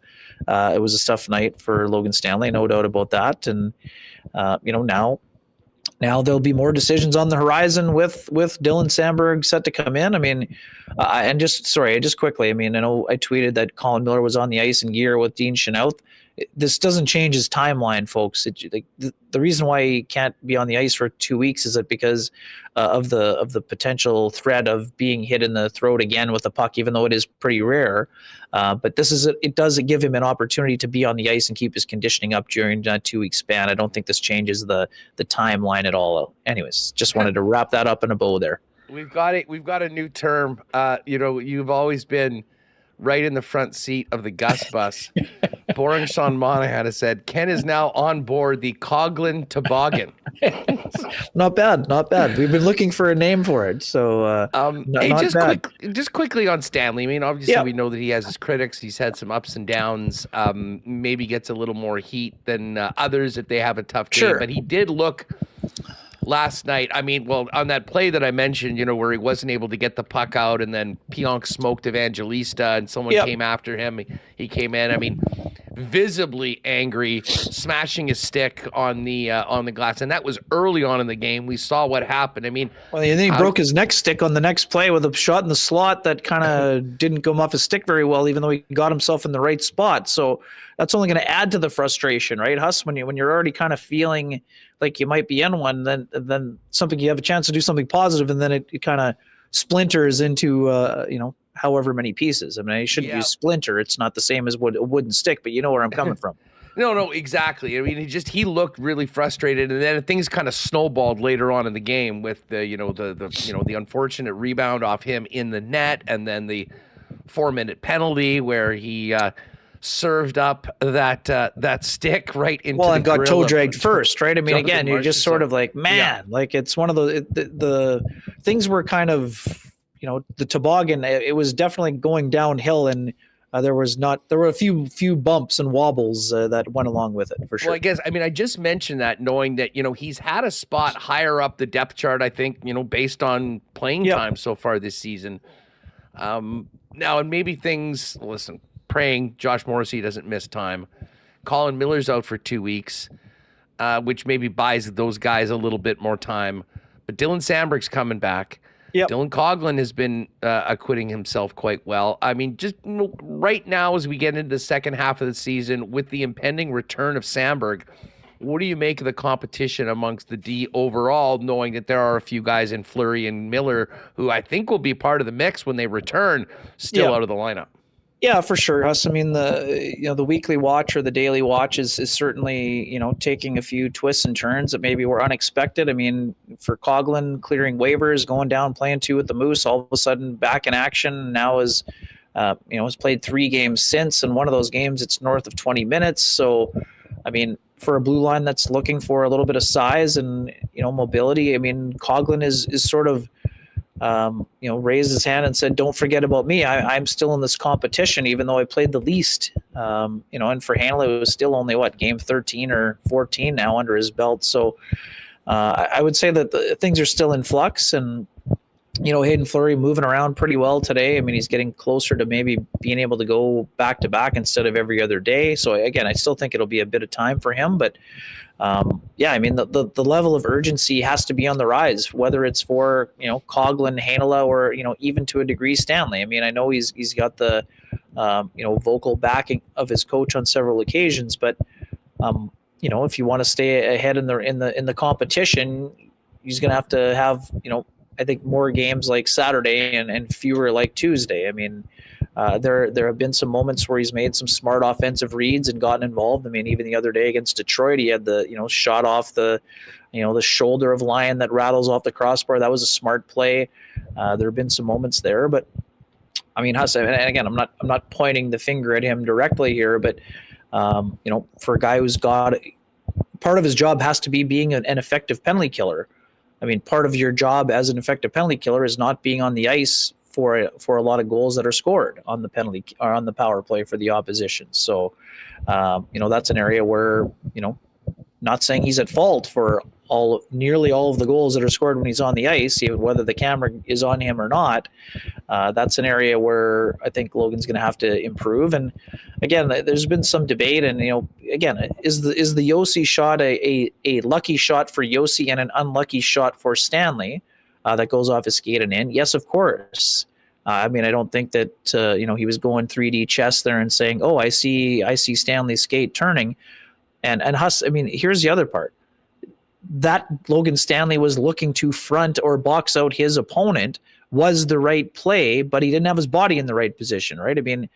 night for Logan Stanley, no doubt about that. And now there'll be more decisions on the horizon with Dylan Samberg set to come in. I mean, just quickly. I mean, I know I tweeted that Colin Miller was on the ice in gear with Dean Chenault. This doesn't change his timeline, folks. The reason why he can't be on the ice for 2 weeks is that because of the potential threat of being hit in the throat again with a puck, even though it is pretty rare. But it does give him an opportunity to be on the ice and keep his conditioning up during that 2 week span. I don't think this changes the timeline at all. Anyways, just wanted to wrap that up in a bow there. We've got a new term. You've always been right in the front seat of the Gus bus. Boring Sean Monahan has said, Ken is now on board the Coughlin Toboggan. Not bad. We've been looking for a name for it. So, just quickly on Stanley. I mean, obviously we know that he has his critics. He's had some ups and downs. Maybe gets a little more heat than others if they have a tough game. Sure. But he did look last night, I mean, well, on that play that I mentioned, where he wasn't able to get the puck out, and then Pionk smoked Evangelista, and someone came after him. He came in. I mean, visibly angry, smashing his stick on the glass, and that was early on in the game. We saw what happened. I mean, well, and then he broke his next stick on the next play with a shot in the slot that kind of didn't come off his stick very well, even though he got himself in the right spot. So that's only going to add to the frustration, right, Huss? When you're already kind of feeling like you might be in one, then something, you have a chance to do something positive, and then it kind of splinters into however many pieces. I mean, I shouldn't use splinter. It's not the same as a wooden stick, but you know where I'm coming from. No, exactly. I mean, he looked really frustrated, and then things kind of snowballed later on in the game with the unfortunate rebound off him in the net, and then the 4-minute penalty where he served up that stick right into and got toe dragged first, right? I mean, again, you're just sort of like, man, like it's one of those the things were kind of, the toboggan. It was definitely going downhill, and there were a few bumps and wobbles that went along with it for sure. Well, I just mentioned that knowing that he's had a spot higher up the depth chart, I think, based on playing time so far this season. Now, and maybe things. Listen. Praying Josh Morrissey doesn't miss time. Colin Miller's out for 2 weeks, which maybe buys those guys a little bit more time. But Dylan Samberg's coming back. Yep. Dylan Coughlin has been acquitting himself quite well. I mean, just right now as we get into the second half of the season with the impending return of Samberg, what do you make of the competition amongst the D overall, knowing that there are a few guys in Fleury and Miller who I think will be part of the mix when they return, still out of the lineup? Yeah, for sure, Huss. I mean, the weekly watch or the daily watch is certainly taking a few twists and turns that maybe were unexpected. I mean, for Coughlin clearing waivers, going down, playing 2 with the Moose, all of a sudden back in action. Now is has played 3 games since, and one of those games it's north of 20 minutes. So, I mean, for a blue line that's looking for a little bit of size and mobility, I mean, Coughlin is sort of raised his hand and said, "Don't forget about me. I'm still in this competition, even though I played the least." And for Hanley, it was still only game 13 or 14 now under his belt. So I would say that things are still in flux, and Hayden Fleury moving around pretty well today. I mean, he's getting closer to maybe being able to go back to back instead of every other day. So again, I still think it'll be a bit of time for him, but I mean, the level of urgency has to be on the rise, whether it's for, Coughlin, Hanela, or, even to a degree Stanley. I mean, I know he's got the, vocal backing of his coach on several occasions, but, if you want to stay ahead in the competition, he's going to have, I think more games like Saturday and fewer like Tuesday. I mean, there have been some moments where he's made some smart offensive reads and gotten involved. I mean, even the other day against Detroit, he had the shot off the the shoulder of Lyon that rattles off the crossbar. That was a smart play. There have been some moments there, but I mean, Huss, and again, I'm not pointing the finger at him directly here, but for a guy who's got part of his job has to be being an effective penalty killer. I mean, part of your job as an effective penalty killer is not being on the ice for a lot of goals that are scored on the penalty or on the power play for the opposition. So, that's an area where, not saying he's at fault for nearly all of the goals that are scored when he's on the ice, whether the camera is on him or not. That's an area where I think Logan's going to have to improve. And again, there's been some debate, and again, is the Yossi shot a lucky shot for Yossi and an unlucky shot for Stanley that goes off his skate and in? Yes, of course. I mean, I don't think that he was going 3D chess there and saying, "Oh, I see Stanley's skate turning." And Huss, I mean, here's the other part. That Logan Stanley was looking to front or box out his opponent was the right play, but he didn't have his body in the right position, right? I mean,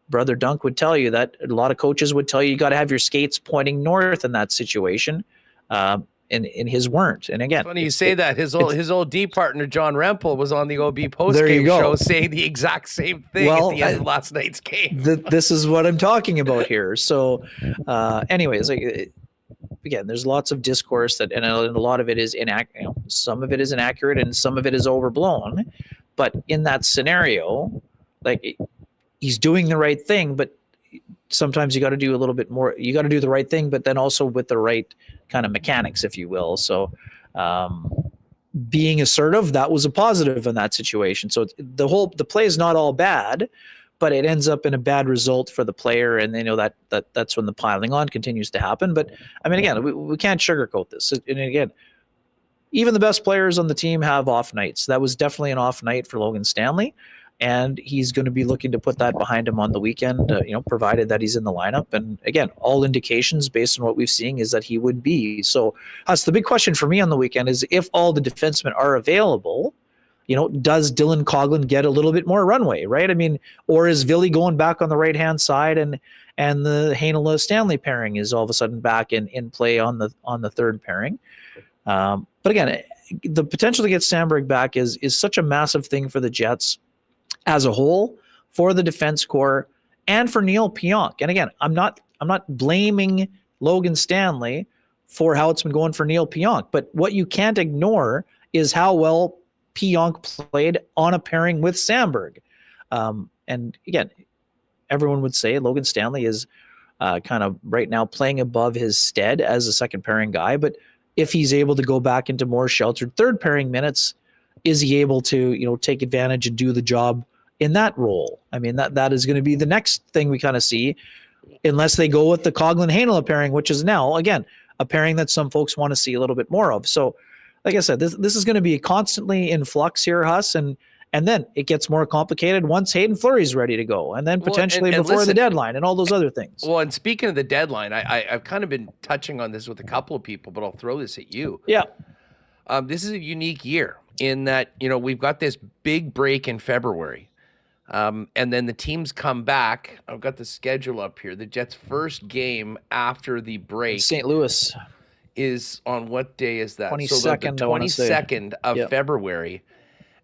Brother Dunk would tell you that. A lot of coaches would tell you got to have your skates pointing north in that situation. And his weren't. And again, funny you say that. His old D partner John Rempel was on the OB postgame show saying the exact same thing at the end of last night's game. This is what I'm talking about here. So, anyways, again, there's lots of discourse and a lot of it is inaccurate. Some of it is inaccurate and some of it is overblown. But in that scenario, he's doing the right thing, but sometimes you got to do a little bit more. You got to do the right thing, but then also with the right kind of mechanics, if you will. So being assertive, that was a positive in that situation. So the play is not all bad, but it ends up in a bad result for the player. And that's when the piling on continues to happen. But I mean, again, we can't sugarcoat this. And again, even the best players on the team have off nights. That was definitely an off night for Logan Stanley. And he's going to be looking to put that behind him on the weekend, provided that he's in the lineup. And again, all indications based on what we've seen is that he would be. So that's the big question for me on the weekend is if all the defensemen are available, does Dylan Coughlin get a little bit more runway, right? I mean, or is Ville going back on the right-hand side and the Hanela Stanley pairing is all of a sudden back in play on the third pairing? But again, the potential to get Samberg back is such a massive thing for the Jets as a whole, for the defense core, and for Neil Pionk. And again, I'm not blaming Logan Stanley for how it's been going for Neil Pionk, but what you can't ignore is how well Pionk played on a pairing with Samberg. And again, everyone would say Logan Stanley is kind of right now playing above his stead as a second pairing guy, but if he's able to go back into more sheltered third pairing minutes, is he able to, take advantage and do the job in that role? I mean, that is going to be the next thing we kind of see, unless they go with the Coughlin-Hanela pairing, which is now, again, a pairing that some folks want to see a little bit more of. So, like I said, this is going to be constantly in flux here, Huss, and then it gets more complicated once Hayden Fleury's ready to go, and then potentially before the deadline and all those other things. Well, and speaking of the deadline, I've kind of been touching on this with a couple of people, but I'll throw this at you. Yeah. This is a unique year in that, we've got this big break in February. And then the teams come back. I've got the schedule up here. The Jets' first game after the break, St. Louis, is on what day is that? 22nd, So the 22nd of Yep. February.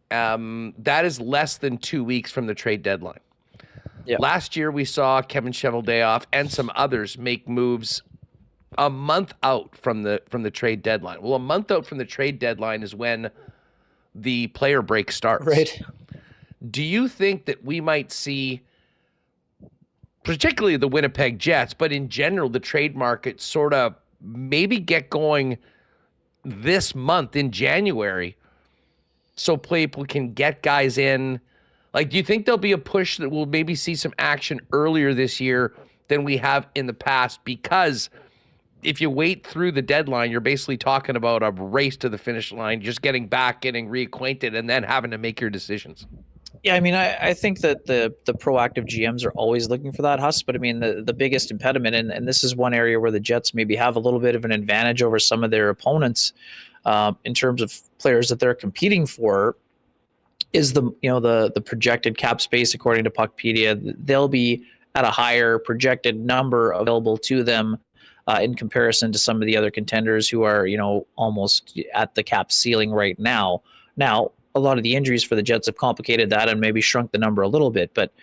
That is less than 2 weeks from the trade deadline. Yep. Last year, we saw Kevin Cheveldayoff and some others make moves a month out from the trade deadline. Well, a month out from the trade deadline is when the player break starts. Right. Do you think that we might see, particularly the Winnipeg Jets, but in general, the trade market sort of maybe get going this month in January so people can get guys in? Like, do you think there'll be a push that we'll maybe see some action earlier this year than we have in the past? Because if you wait through the deadline, you're basically talking about a race to the finish line, just getting back, getting reacquainted, and then having to make your decisions. Yeah, I mean, I think that the proactive GMs are always looking for that, Huss. But I mean, the biggest impediment, and this is one area where the Jets maybe have a little bit of an advantage over some of their opponents in terms of players that they're competing for, is the projected cap space according to Puckpedia. They'll be at a higher projected number available to them in comparison to some of the other contenders who are almost at the cap ceiling right now. Now, a lot of the injuries for the Jets have complicated that and maybe shrunk the number a little bit. But,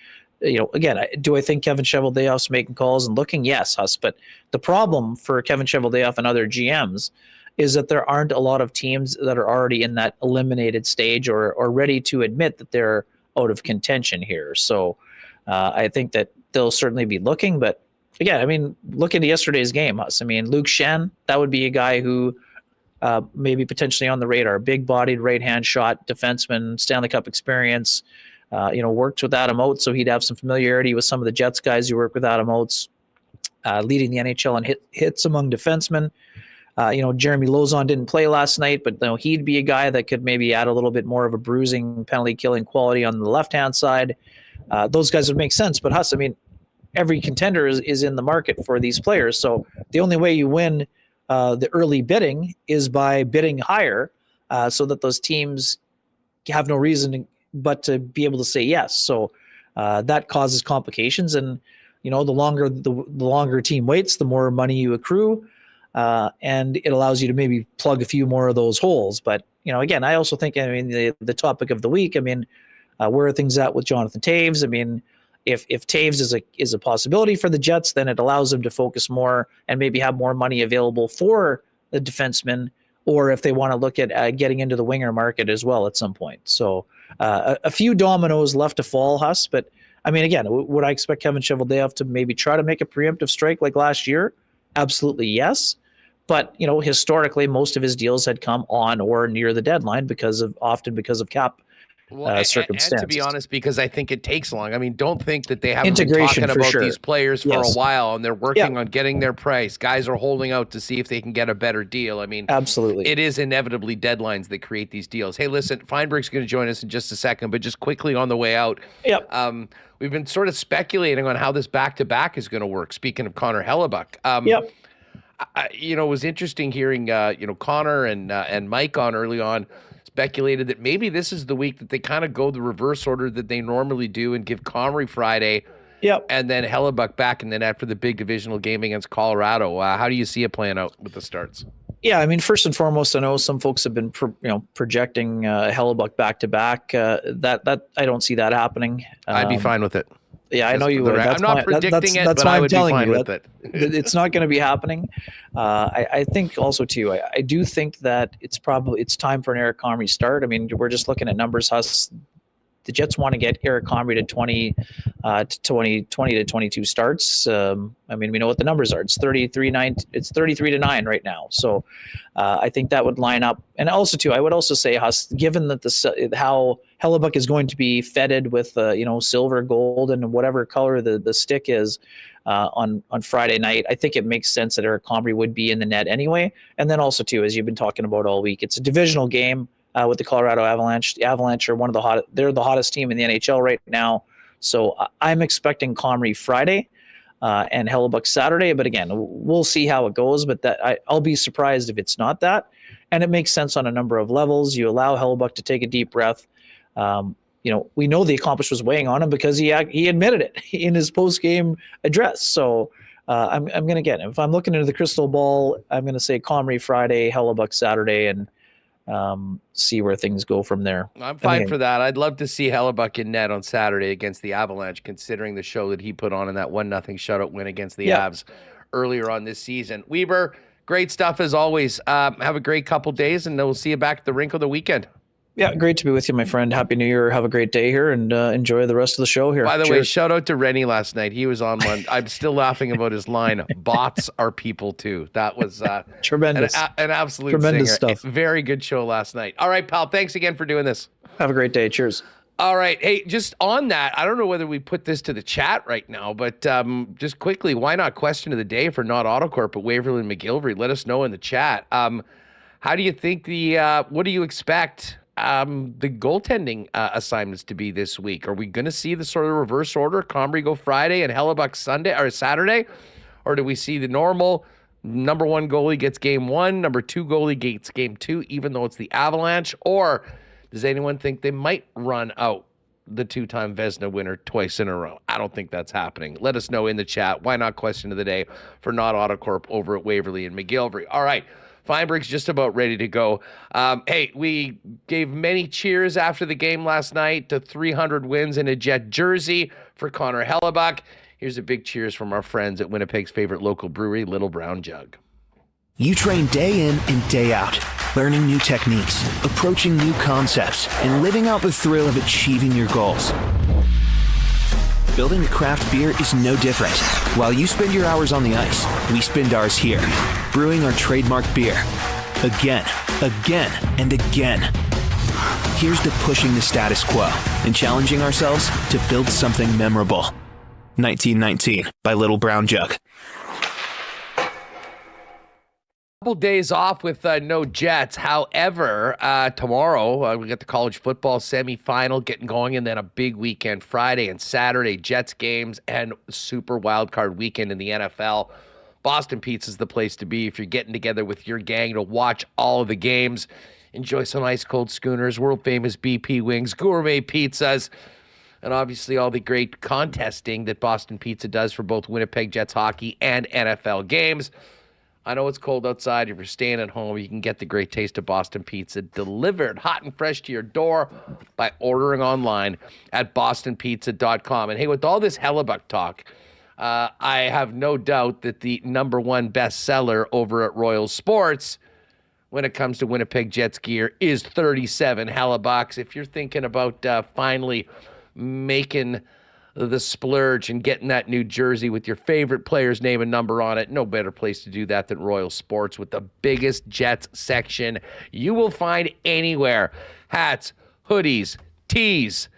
again, do I think Kevin Cheveldayoff's making calls and looking? Yes, Huss. But the problem for Kevin Cheveldayoff and other GMs is that there aren't a lot of teams that are already in that eliminated stage or ready to admit that they're out of contention here. So I think that they'll certainly be looking. But, again, I mean, look at yesterday's game, Huss. I mean, Luke Shen, that would be a guy who maybe potentially on the radar, big-bodied right-hand shot defenseman, Stanley Cup experience, worked with Adam Oates, so he'd have some familiarity with some of the Jets guys who work with Adam Oates, leading the NHL in hits among defensemen. Jeremy Lauzon didn't play last night, but he'd be a guy that could maybe add a little bit more of a bruising, penalty-killing quality on the left-hand side. Those guys would make sense, but Huss, I mean, every contender is in the market for these players, so the only way you win the early bidding is by bidding higher so that those teams have no reason but to be able to say yes. So that causes complications. And, the longer the longer a team waits, the more money you accrue. And it allows you to maybe plug a few more of those holes. But, again, I also think, the topic of the week, where are things at with Jonathan Toews? I mean, if Toews is a possibility for the Jets, then it allows them to focus more and maybe have more money available for the defenseman, or if they want to look at getting into the winger market as well at some point. So a few dominoes left to fall, Huss. But, again, would I expect Kevin Cheveldayoff to maybe try to make a preemptive strike like last year? Absolutely yes. But, historically, most of his deals had come on or near the deadline because of cap circumstances. And to be honest, because I think it takes long. I mean, don't think that they haven't been Integration, talking for about sure. these players for a while, and they're working Yeah. on getting their price. Guys are holding out to see if they can get a better deal. I mean, Absolutely. it is inevitably deadlines that create these deals. Hey, listen, Fienberg's going to join us in just a second, but just quickly on the way out, Yep. we've been sort of speculating on how this back-to-back is going to work. Speaking of Connor Hellebuyck, Yep. it was interesting hearing, Connor and Mike on early on speculated that maybe this is the week that they kind of go the reverse order that they normally do and give Comrie Friday, Yep. and then Hellebuyck back, and then after the big divisional game against Colorado. How do you see it playing out with the starts? Yeah, first and foremost, I know some folks have been projecting Hellebuyck back to back. That I don't see that happening. I'd be fine with it. Yeah, I know you would. I'm not predicting it, that's but why I I'm would be telling fine you with it. It's not going to be happening. I think also too. I do think that it's time for an Eric Comrie start. We're just looking at numbers. The Jets want to get Eric Comrie to 20 to 22 starts. We know what the numbers are. It's 33-9 right now. So I think that would line up. And also too, I would also say, Huss, given that how Hellebuyck is going to be feted with silver, gold, and whatever color the stick is on Friday night, I think it makes sense that Eric Comrie would be in the net anyway. And then also too, as you've been talking about all week, it's a divisional game. With the Colorado Avalanche. The Avalanche are they're the hottest team in the NHL right now. So I'm expecting Comrie Friday and Hellebuyck Saturday. But again, we'll see how it goes. But I'll be surprised if it's not that. And it makes sense on a number of levels. You allow Hellebuyck to take a deep breath. we know the accomplishment was weighing on him because he admitted it in his post-game address. So I'm going to get him. If I'm looking into the crystal ball, I'm going to say Comrie Friday, Hellebuyck Saturday, and see where things go from there. I'm fine for that. I'd love to see Hellebuyck in net on Saturday against the Avalanche, considering the show that he put on in that 1-0 shutout win against the Avs earlier on this season. Wiebe, great stuff as always. Have a great couple days, and we'll see you back at the rink on the weekend. Yeah, great to be with you, my friend. Happy New Year. Have a great day here, and enjoy the rest of the show here. By the Cheers. way, shout out to Rennie last night. He was on one. I'm still laughing about his line, bots are people too. That was tremendous. An absolute tremendous singer. stuff. Very good show last night. All right, pal. Thanks again for doing this. Have a great day. Cheers. All right. Hey, just on that, I don't know whether we put this to the chat right now, but just quickly, why not question of the day for Not Autocorp at Waverly and McGillivray? Let us know in the chat. How do you think what do you expect the goaltending assignments to be this week? Are we going to see the sort of reverse order? Comrie go Friday and Hellebuyck Sunday or Saturday? Or do we see the normal number one goalie gets game one, number two goalie gets game two, even though it's the Avalanche? Or does anyone think they might run out the two-time Vezina winner twice in a row? I don't think that's happening. Let us know in the chat. Why not question of the day for Not Autocorp over at Waverly and McGillivray? All right. Fienberg's just about ready to go. Hey, we gave many cheers after the game last night to 300 wins in a Jet jersey for Connor Hellebuyck. Here's a big cheers from our friends at Winnipeg's favorite local brewery, Little Brown Jug. You train day in and day out, learning new techniques, approaching new concepts, and living out the thrill of achieving your goals. Building a craft beer is no different. While you spend your hours on the ice, we spend ours here, brewing our trademark beer. Again, and again. Here's to pushing the status quo and challenging ourselves to build something memorable. 1919 by Little Brown Jug. Couple days off with no Jets. However, tomorrow we got the college football semifinal getting going, and then a big weekend Friday and Saturday, Jets games and super wild card weekend in the NFL. Boston Pizza's the place to be if you're getting together with your gang to watch all of the games. Enjoy some ice cold schooners, world famous BP wings, gourmet pizzas, and obviously all the great contesting that Boston Pizza does for both Winnipeg Jets hockey and NFL games. I know it's cold outside. If you're staying at home, you can get the great taste of Boston Pizza delivered hot and fresh to your door by ordering online at bostonpizza.com. And hey, with all this Hellebuyck talk, I have no doubt that the number one bestseller over at Royal Sports when it comes to Winnipeg Jets gear is 37 Hellebucks. If you're thinking about finally making the splurge and getting that new jersey with your favorite player's name and number on it, no better place to do that than Royal Sports with the biggest Jets section you will find anywhere. Hats, hoodies, tees,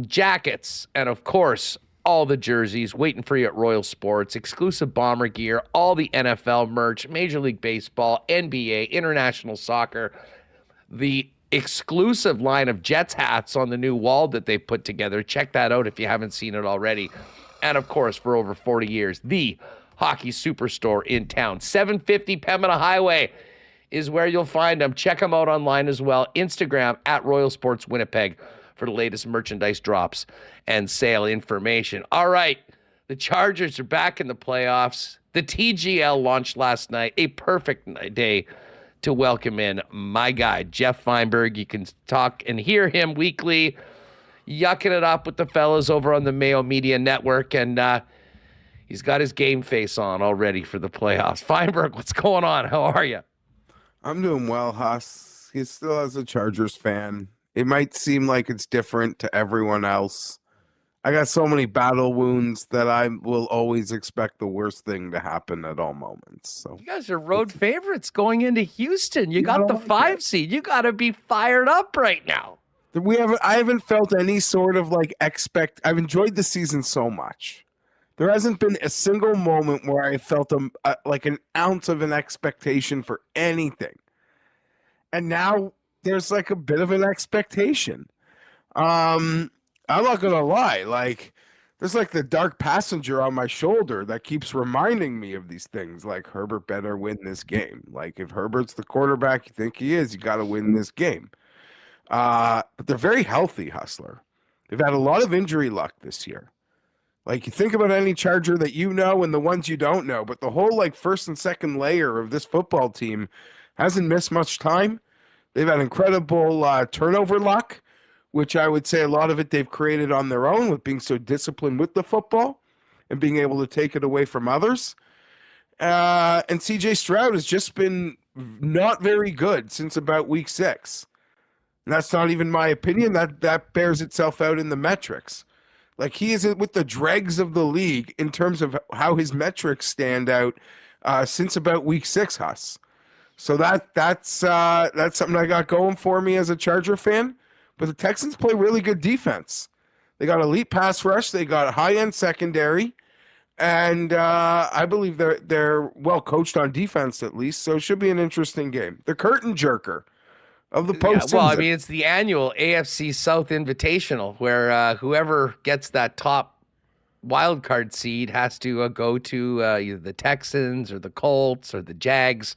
jackets, and of course, all the jerseys waiting for you at Royal Sports, exclusive bomber gear, all the NFL merch, Major League Baseball, NBA, international soccer, the exclusive line of Jets hats on the new wall that they put together. Check that out if you haven't seen it already. And of course, for over 40 years, the hockey superstore in town. 750 Pembina Highway is where you'll find them. Check them out online as well. Instagram at Royal Sports Winnipeg for the latest merchandise drops and sale information. All right, the Chargers are back in the playoffs. The TGL launched last night. A perfect day to welcome in my guy, Geoff Fienberg. You can talk and hear him weekly, yucking it up with the fellas over on the Mayo Media Network, and he's got his game face on already for the playoffs. Fienberg, what's going on? How are you? I'm doing well, Huss. He still as a Chargers fan. It might seem like it's different to everyone else. I got so many battle wounds that I will always expect the worst thing to happen at all moments. So you guys are road favorites going into Houston. You got the 5 seed. You got to be fired up right now. I haven't felt any sort of I've enjoyed the season so much. There hasn't been a single moment where I felt like an ounce of an expectation for anything. And now there's like a bit of an expectation. I'm not going to lie. There's the dark passenger on my shoulder that keeps reminding me of these things. Herbert better win this game. If Herbert's the quarterback you think he is, you got to win this game. But they're very healthy, Hustler. They've had a lot of injury luck this year. Like, you think about any Charger that you know and the ones you don't know, but the whole, like, first and second layer of this football team hasn't missed much time. They've had incredible turnover luck, which I would say a lot of it they've created on their own with being so disciplined with the football and being able to take it away from others. And CJ Stroud has just been not very good since about week 6. And that's not even my opinion. That bears itself out in the metrics. Like, he is with the dregs of the league in terms of how his metrics stand out since about week 6, Huss. So that's something I got going for me as a Charger fan. But the Texans play really good defense. They got elite pass rush. They got a high-end secondary. And I believe they're well coached on defense, at least. So it should be an interesting game. The curtain jerker of the postseason. Well, I mean, it's the annual AFC South Invitational, where whoever gets that top wild card seed has to go to either the Texans or the Colts or the Jags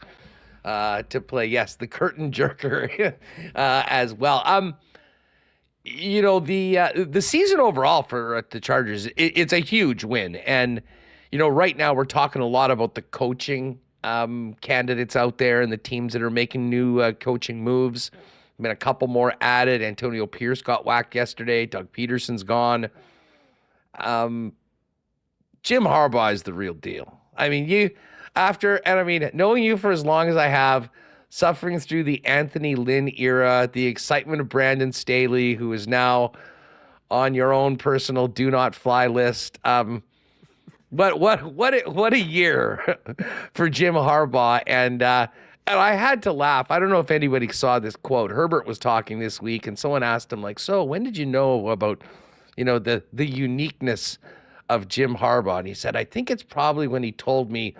to play. Yes, the curtain jerker as well. You know, the season overall for the Chargers, it's a huge win, and you know, right now we're talking a lot about the coaching candidates out there and the teams that are making new coaching moves. I mean, a couple more added. Antonio Pierce got whacked yesterday. Doug Peterson's gone. Jim Harbaugh is the real deal. I mean, knowing you for as long as I have, suffering through the Anthony Lynn era, the excitement of Brandon Staley, who is now on your own personal do not fly list. But what a year for Jim Harbaugh. And I had to laugh. I don't know if anybody saw this quote. Herbert was talking this week, and someone asked him, like, so when did you know about, you know, the uniqueness of Jim Harbaugh? And he said, I think it's probably when he told me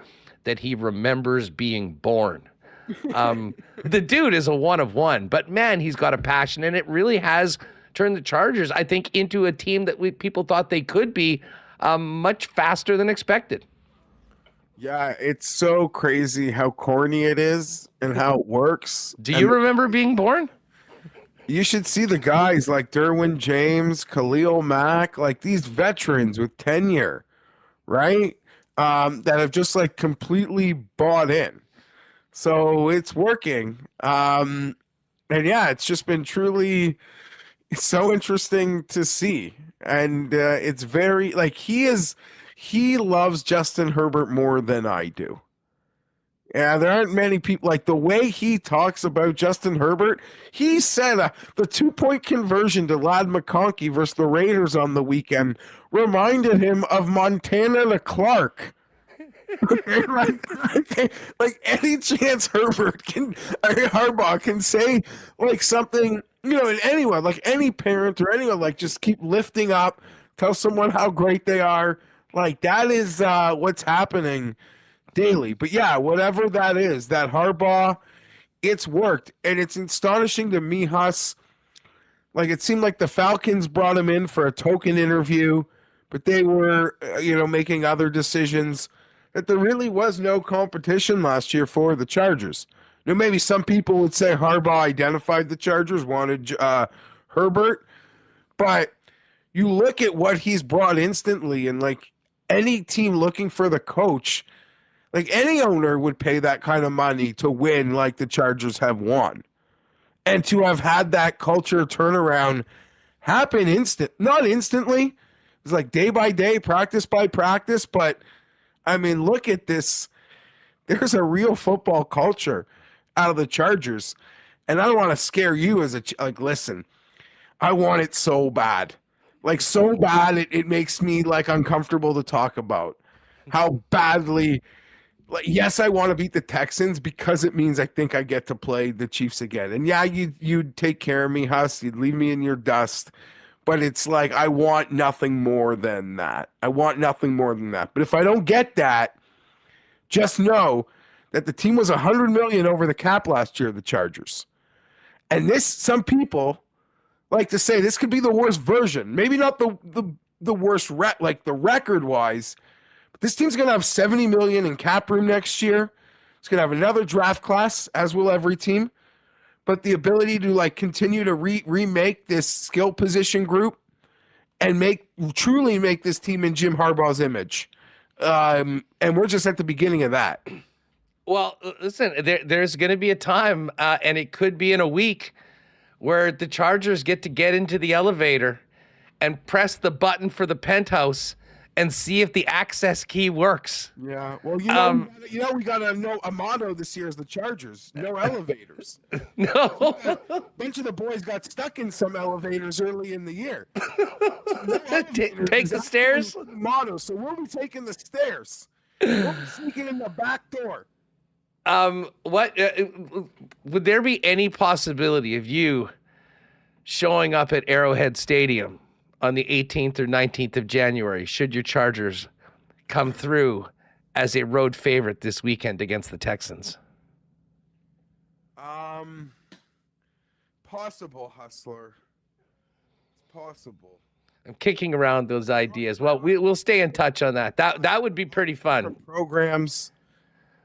that he remembers being born. The dude is a one of one, but man, he's got a passion, and it really has turned the Chargers, I think, into a team that people thought they could be much faster than expected. Yeah, it's so crazy how corny it is and how it works. Do you remember being born? You should see the guys like Derwin James, Khalil Mack, like these veterans with tenure, right? That have just like completely bought in. So it's working. And yeah, it's just been truly so interesting to see. And it's very like he loves Justin Herbert more than I do. Yeah, there aren't many people like the way he talks about Justin Herbert. He said the 2-point conversion to Ladd McConkey versus the Raiders on the weekend reminded him of Montana to Clark. like any chance Harbaugh can say like something, you know, and anyone, like any parent or anyone, like just keep lifting up, tell someone how great they are. Like that is what's happening daily. But yeah, whatever that is, that Harbaugh, it's worked. And it's astonishing to me, Huss. Like it seemed like the Falcons brought him in for a token interview, but they were, making other decisions. That there really was no competition last year for the Chargers. Now, maybe some people would say Harbaugh identified the Chargers, wanted Herbert, but you look at what he's brought instantly, and like any team looking for the coach, like any owner would pay that kind of money to win like the Chargers have won. And to have had that culture turnaround happen not instantly, it's like day by day, practice by practice, but I mean, look at this. There's a real football culture out of the Chargers. And I don't want to scare you listen, I want it so bad. Like, so bad, it makes me, like, uncomfortable to talk about. How badly, like, yes, I want to beat the Texans because it means I think I get to play the Chiefs again. And, yeah, you'd take care of me, Huss. You'd leave me in your dust. But it's like, I want nothing more than that. But if I don't get that, just know that the team was $100 million over the cap last year, the Chargers. And some people like to say this could be the worst version. Maybe not the worst, like the record-wise, but this team's going to have $70 million in cap room next year. It's going to have another draft class, as will every team. but the ability to like continue to remake this skill position group and truly make this team in Jim Harbaugh's image. And we're just at the beginning of that. Well, listen, there's going to be a time, and it could be in a week, where the Chargers get into the elevator and press the button for the penthouse and see if the access key works. Yeah. Well, we got a motto this year is the Chargers. No elevators. No. A bunch of the boys got stuck in some elevators early in the year. Take the stairs? Motto. So we'll be taking the stairs. We'll be sneaking in the back door. What would there be any possibility of you showing up at Arrowhead Stadium on the 18th or 19th of January, should your Chargers come through as a road favorite this weekend against the Texans? Possible, Hustler. It's possible. I'm kicking around those ideas. Well, we'll stay in touch on that. That would be pretty fun. Programs.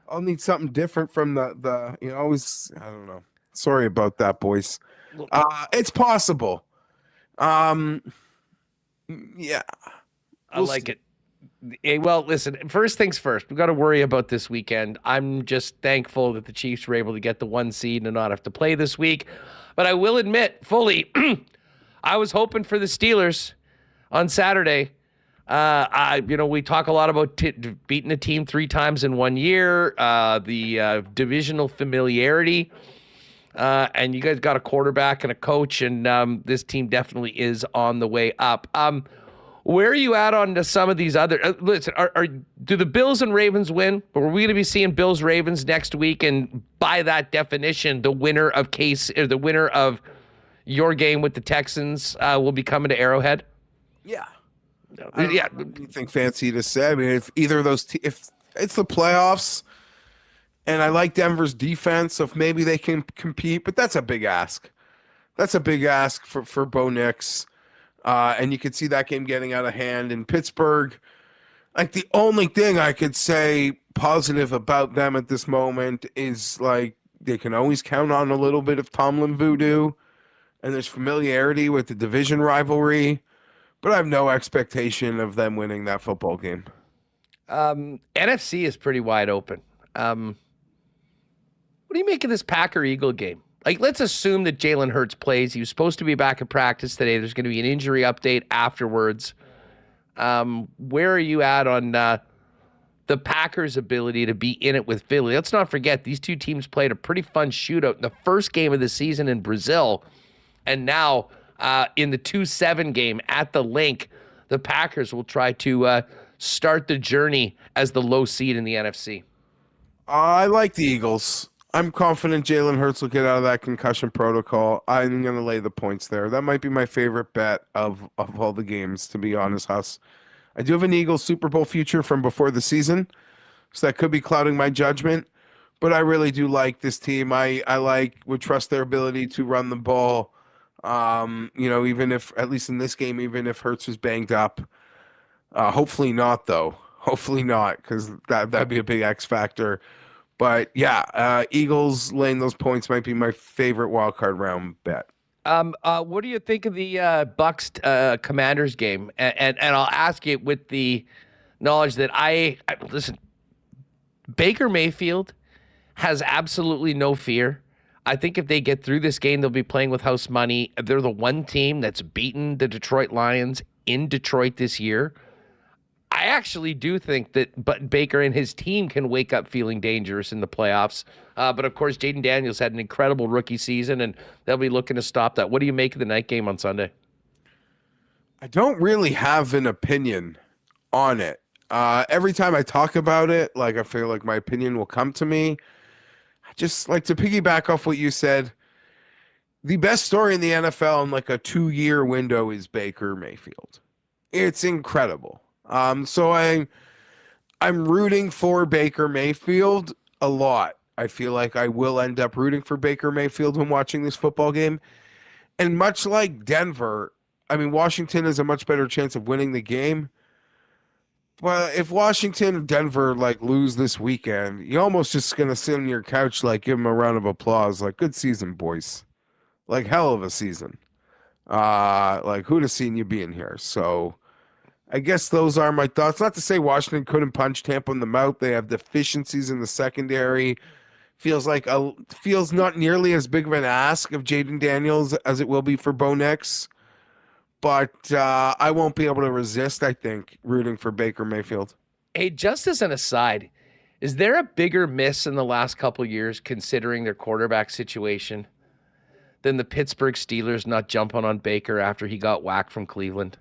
I'll need something different from the always. I don't know. Sorry about that, boys. It's possible. Yeah. I like it. Hey, well, listen, first things first, we've got to worry about this weekend. I'm just thankful that the Chiefs were able to get the 1 seed and not have to play this week. But I will admit fully, I was hoping for the Steelers on Saturday. We talk a lot about beating a team 3 times in 1 year, the divisional familiarity. And you guys got a quarterback and a coach, and this team definitely is on the way up. Where are you at on some of these other? Listen, do the Bills and Ravens win? Or are we going to be seeing Bills Ravens next week? And by that definition, the winner of your game with the Texans will be coming to Arrowhead. Yeah. Yeah. Anything fancy to say? I mean, if either of those, if it's the playoffs. And I like Denver's defense, so if maybe they can compete, but that's a big ask. That's a big ask for Bo Nix. And you could see that game getting out of hand in Pittsburgh. Like, the only thing I could say positive about them at this moment is, like, they can always count on a little bit of Tomlin voodoo, and there's familiarity with the division rivalry, but I have no expectation of them winning that football game. NFC is pretty wide open. What do you make of this Packer-Eagle game? Like, let's assume that Jalen Hurts plays. He was supposed to be back at practice today. There's going to be an injury update afterwards. Where are you at on the Packers' ability to be in it with Philly? Let's not forget, these two teams played a pretty fun shootout in the first game of the season in Brazil. And now in the 2-7 game at the Link, the Packers will try to start the journey as the low seed in the NFC. I like the Eagles. I'm confident Jalen Hurts will get out of that concussion protocol. I'm going to lay the points there. That might be my favorite bet of all the games, to be honest, Huss. I do have an Eagles Super Bowl future from before the season, so that could be clouding my judgment. But I really do like this team. would trust their ability to run the ball. Even if, at least in this game, even if Hurts was banged up. Hopefully not, though. Hopefully not, because that'd be a big X factor. But yeah, Eagles laying those points might be my favorite wild card round bet. What do you think of the Bucks Commanders game? And I'll ask you with the knowledge that I listen. Baker Mayfield has absolutely no fear. I think if they get through this game, they'll be playing with house money. They're the one team that's beaten the Detroit Lions in Detroit this year. I actually do think that Baker and his team can wake up feeling dangerous in the playoffs. But, of course, Jaden Daniels had an incredible rookie season, and they'll be looking to stop that. What do you make of the night game on Sunday? I don't really have an opinion on it. Every time I talk about it, like, I feel like my opinion will come to me. I just like to piggyback off what you said. The best story in the NFL in like a 2-year window is Baker Mayfield. It's incredible. So I'm rooting for Baker Mayfield a lot. I feel like I will end up rooting for Baker Mayfield when watching this football game. And much like Denver, I mean, Washington has a much better chance of winning the game. But if Washington or Denver like lose this weekend, you're almost just gonna sit on your couch, like give them a round of applause, like good season, boys, like hell of a season. Like who'd have seen you being here? So I guess those are my thoughts. Not to say Washington couldn't punch Tampa in the mouth. They have deficiencies in the secondary. Feels not nearly as big of an ask of Jaden Daniels as it will be for Bo Nix. But I won't be able to resist, I think, rooting for Baker Mayfield. Hey, just as an aside, is there a bigger miss in the last couple of years, considering their quarterback situation, than the Pittsburgh Steelers not jumping on Baker after he got whacked from Cleveland?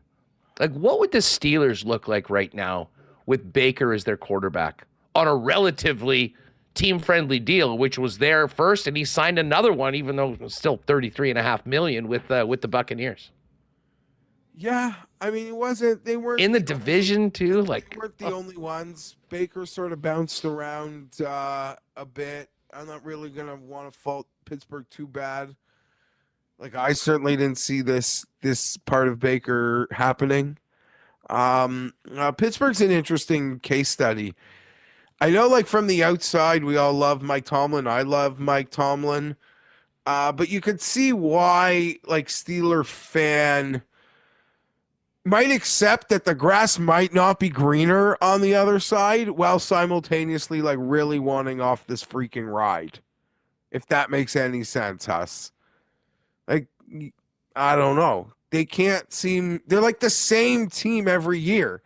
Like, what would the Steelers look like right now with Baker as their quarterback on a relatively team-friendly deal, which was there first, and he signed another one, even though it was still $33.5 million with the Buccaneers? Yeah, I mean, they weren't in the division too. Like, they weren't the only ones. Baker sort of bounced around a bit. I'm not really gonna want to fault Pittsburgh too bad. Like, I certainly didn't see this part of Baker happening. Pittsburgh's an interesting case study. I know, like, from the outside, we all love Mike Tomlin. I love Mike Tomlin, but you could see why, like, Steeler fan might accept that the grass might not be greener on the other side while simultaneously like really wanting off this freaking ride. If that makes any sense, Huss. Like, I don't know. They're like the same team every year.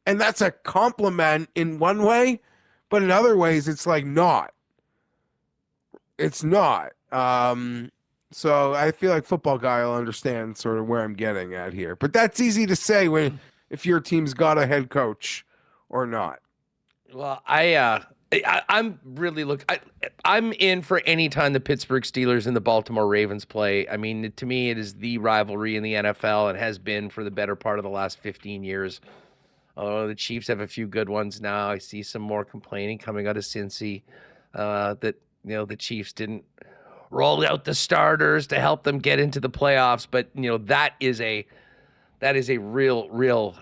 And that's a compliment in one way, but in other ways it's like not. It's not. So I feel like Football Guy will understand sort of where I'm getting at here. But that's easy to say if your team's got a head coach or not. Well, I'm really I'm in for any time the Pittsburgh Steelers and the Baltimore Ravens play. I mean, to me, it is the rivalry in the NFL and has been for the better part of the last 15 years. Oh, the Chiefs have a few good ones now. I see some more complaining coming out of Cincy that the Chiefs didn't roll out the starters to help them get into the playoffs, but that is a real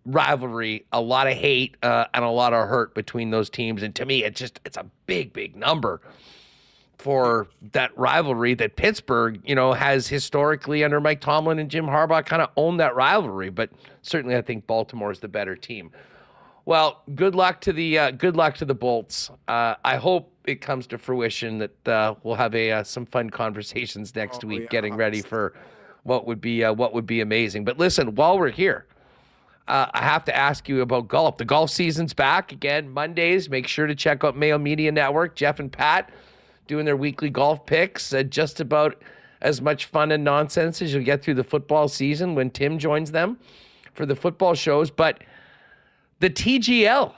rivalry, a lot of hate and a lot of hurt between those teams. And to me, it's a big number for that rivalry that Pittsburgh, has historically under Mike Tomlin and Jim Harbaugh kind of owned that rivalry. But certainly, I think Baltimore is the better team. Well, good luck to the Bolts. I hope it comes to fruition that we'll have some fun conversations next week, getting ready for what would be amazing. But listen, while we're here, I have to ask you about golf. The golf season's back again Mondays. Make sure to check out Mayo Media Network. Jeff and Pat doing their weekly golf picks. Just about as much fun and nonsense as you'll get through the football season when Tim joins them for the football shows. But the TGL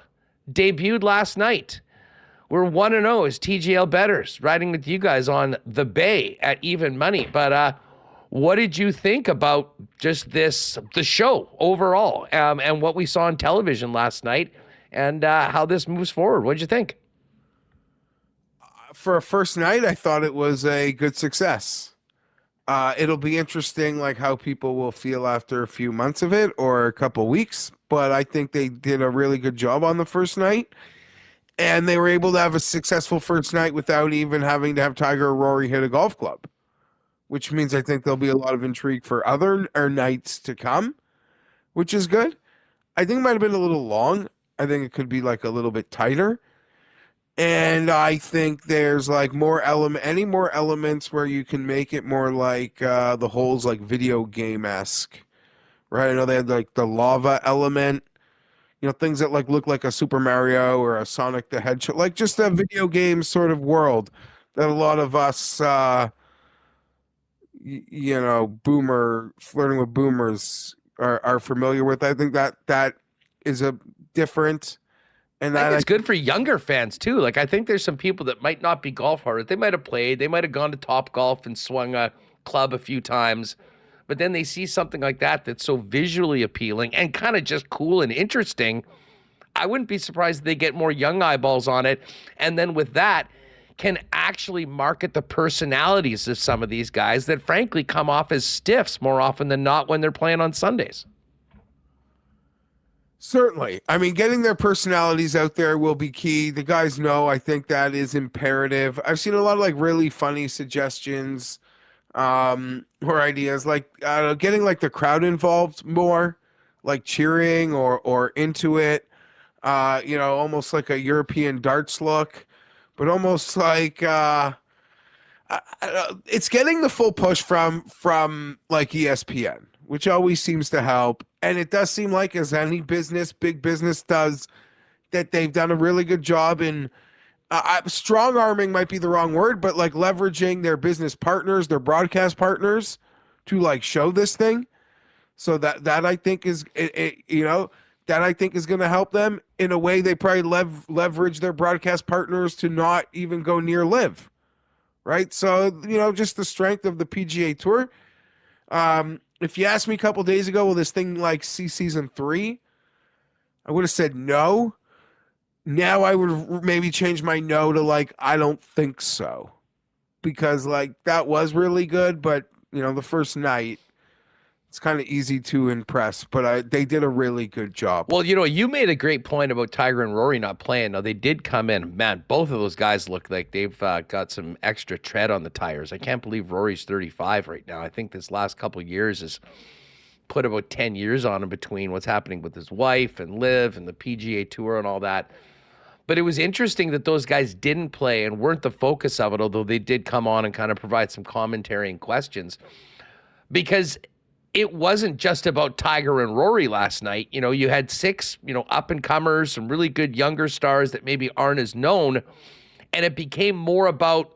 debuted last night. We're 1-0 as TGL bettors, riding with you guys on the Bay at even money. But what did you think about just the show overall, and what we saw on television last night, and how this moves forward? What did you think? For a first night, I thought it was a good success. It'll be interesting, like how people will feel after a few months of it or a couple weeks. But I think they did a really good job on the first night. And they were able to have a successful first night without even having to have Tiger or Rory hit a golf club, which means I think there'll be a lot of intrigue for other nights to come, which is good. I think it might have been a little long. I think it could be like a little bit tighter. And I think there's like any more elements where you can make it more like the holes like video game-esque, right? I know they had like the lava element, things that like look like a Super Mario or a Sonic the Hedgehog, like just a video game sort of world that a lot of us, flirting with boomers are familiar with. I think that is a different. And I think it's good for younger fans too. Like, I think there's some people that might not be golf hardened. They might have played, they might have gone to Top Golf and swung a club a few times, but then they see something like that that's so visually appealing and kind of just cool and interesting. I wouldn't be surprised if they get more young eyeballs on it, and then with that can actually market the personalities of some of these guys that frankly come off as stiffs more often than not when they're playing on Sundays. Certainly. I mean, getting their personalities out there will be key. The guys know, I think that is imperative. I've seen a lot of like really funny suggestions or ideas like getting like the crowd involved more, like cheering or into it. Almost like a European darts look, but almost like it's getting the full push from like ESPN, which always seems to help. And it does seem like, as any business, big business does, that they've done a really good job in strong arming might be the wrong word, but like leveraging their business partners, their broadcast partners, to like show this thing. So that I think is that I think is going to help them in a way they probably leverage their broadcast partners to not even go near live. Right. So, just the strength of the PGA Tour. If you asked me a couple days ago, will this thing like see season 3? I would have said no. Now I would maybe change my no to like, I don't think so. Because like that was really good, but the first night, it's kind of easy to impress, but they did a really good job. Well, you made a great point about Tiger and Rory not playing. Now, they did come in. Man, both of those guys look like they've got some extra tread on the tires. I can't believe Rory's 35 right now. I think this last couple of years has put about 10 years on him between what's happening with his wife and Liv and the PGA Tour and all that. But it was interesting that those guys didn't play and weren't the focus of it, although they did come on and kind of provide some commentary and questions. Because it wasn't just about Tiger and Rory last night. You had 6, up-and-comers, some really good younger stars that maybe aren't as known, and it became more about,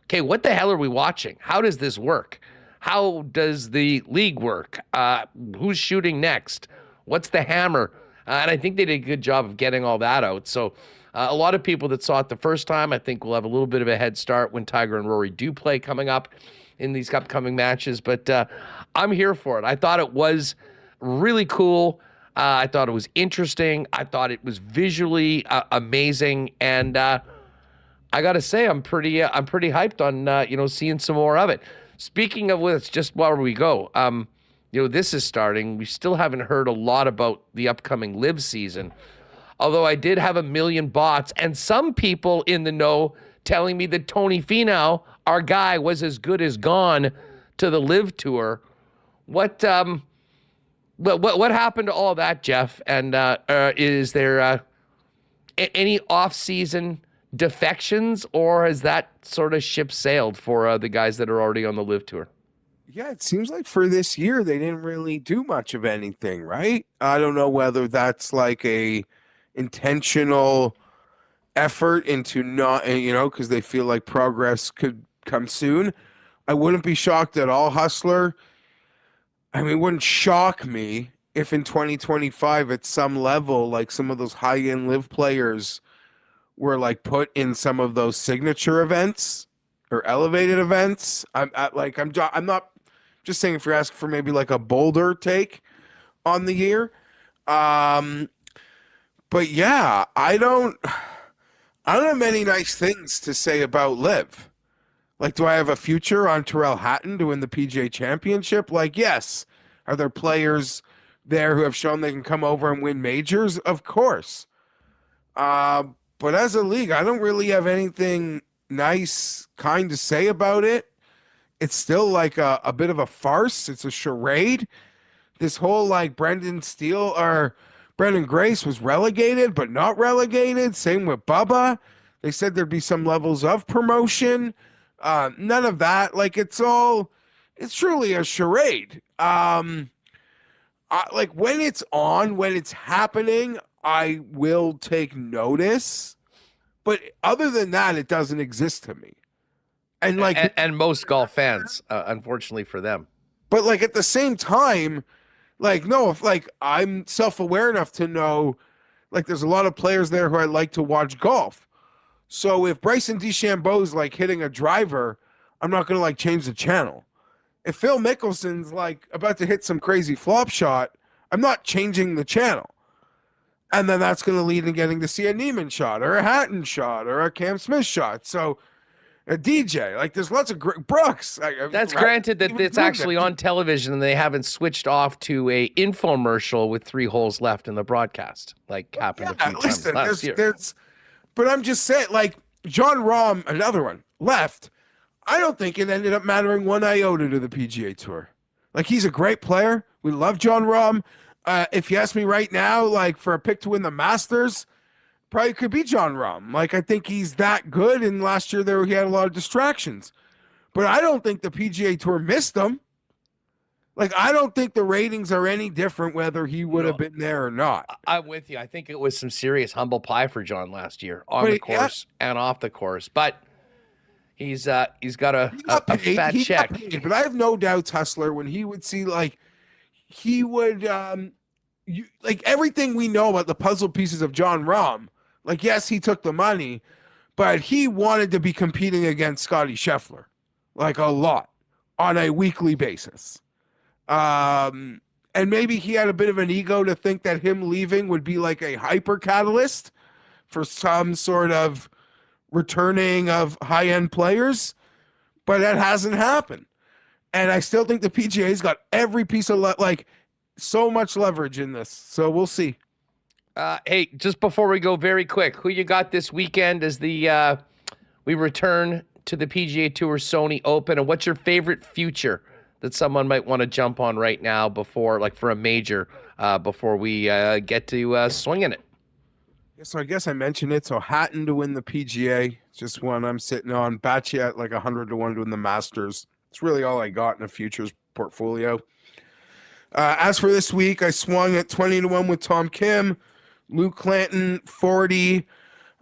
okay, what the hell are we watching? How does this work? How does the league work? Who's shooting next? What's the hammer? And I think they did a good job of getting all that out. So a lot of people that saw it the first time, I think will have a little bit of a head start when Tiger and Rory do play coming up in these upcoming matches, but I'm here for it. I thought it was really cool. I thought it was interesting. I thought it was visually amazing, and I got to say, I'm pretty hyped on seeing some more of it. Speaking of which, just while we go, this is starting. We still haven't heard a lot about the upcoming live season, although I did have a million bots and some people in the know telling me that Tony Finau, our guy, was as good as gone to the live tour. What happened to all that, Geoff? And is there any off-season defections, or has that sort of ship sailed for the guys that are already on the live tour? Yeah, it seems like for this year they didn't really do much of anything, right? I don't know whether that's like a intentional effort into not, because they feel like progress could come soon. I wouldn't be shocked at all, Hustler. I mean, it wouldn't shock me if in 2025 at some level, like some of those high-end live players were like put in some of those signature events or elevated events. I'm not just saying if you're asking for maybe like a bolder take on the year. But yeah, I don't have many nice things to say about live. Like, do I have a future on Tyrrell Hatton to win the PGA Championship? Like, yes. Are there players there who have shown they can come over and win majors? Of course. But as a league, I don't really have anything nice kind to say about it. It's still like a bit of a farce. It's a charade. This whole like Brendan Grace was relegated, but not relegated. Same with Bubba. They said there'd be some levels of promotion. None of that. Like it's truly a charade. Like when it's on, when it's happening, I will take notice. But other than that, it doesn't exist to me. And like, and most golf fans, unfortunately for them. But like at the same time, like no, if like I'm self-aware enough to know, like there's a lot of players there who I like to watch golf. So if Bryson DeChambeau's like hitting a driver, I'm not gonna like change the channel. If Phil Mickelson's like about to hit some crazy flop shot, I'm not changing the channel. And then that's gonna lead to getting to see a Neiman shot or a Hatton shot or a Cam Smith shot. So DJ. Like there's lots of Brooks. That's granted that it's actually on television and they haven't switched off to a infomercial with 3 holes left in the broadcast, like happened a few times last year. But I'm just saying, like John Rahm, another one, left. I don't think it ended up mattering one iota to the PGA Tour. Like he's a great player. We love John Rahm. If you ask me right now, like for a pick to win the Masters, probably could be John Rahm. Like I think he's that good. And last year he had a lot of distractions. But I don't think the PGA Tour missed him. Like I don't think the ratings are any different whether he would have been there or not. I'm with you. I think it was some serious humble pie for John last year on the course and off the course. But he's got a fat check. But I have no doubts, Hustler, when he would see like he would like everything we know about the puzzle pieces of John Rahm. Like yes, he took the money, but he wanted to be competing against Scottie Scheffler, like a lot on a weekly basis. And maybe he had a bit of an ego to think that him leaving would be like a hyper catalyst for some sort of returning of high-end players, but that hasn't happened. And I still think the PGA's got every piece of so much leverage in this. So we'll see. Hey, just before we go, very quick, who you got this weekend as we return to the PGA Tour Sony Open, and what's your favorite future that someone might want to jump on right now before, like for a major, before we get to swinging it? Yeah, so I guess I mentioned it. So Hatton to win the PGA, just one I'm sitting on. Batchy at like 100 to 1 to win the Masters. It's really all I got in a futures portfolio. As for this week, I swung at 20 to 1 with Tom Kim, Luke Clanton 40,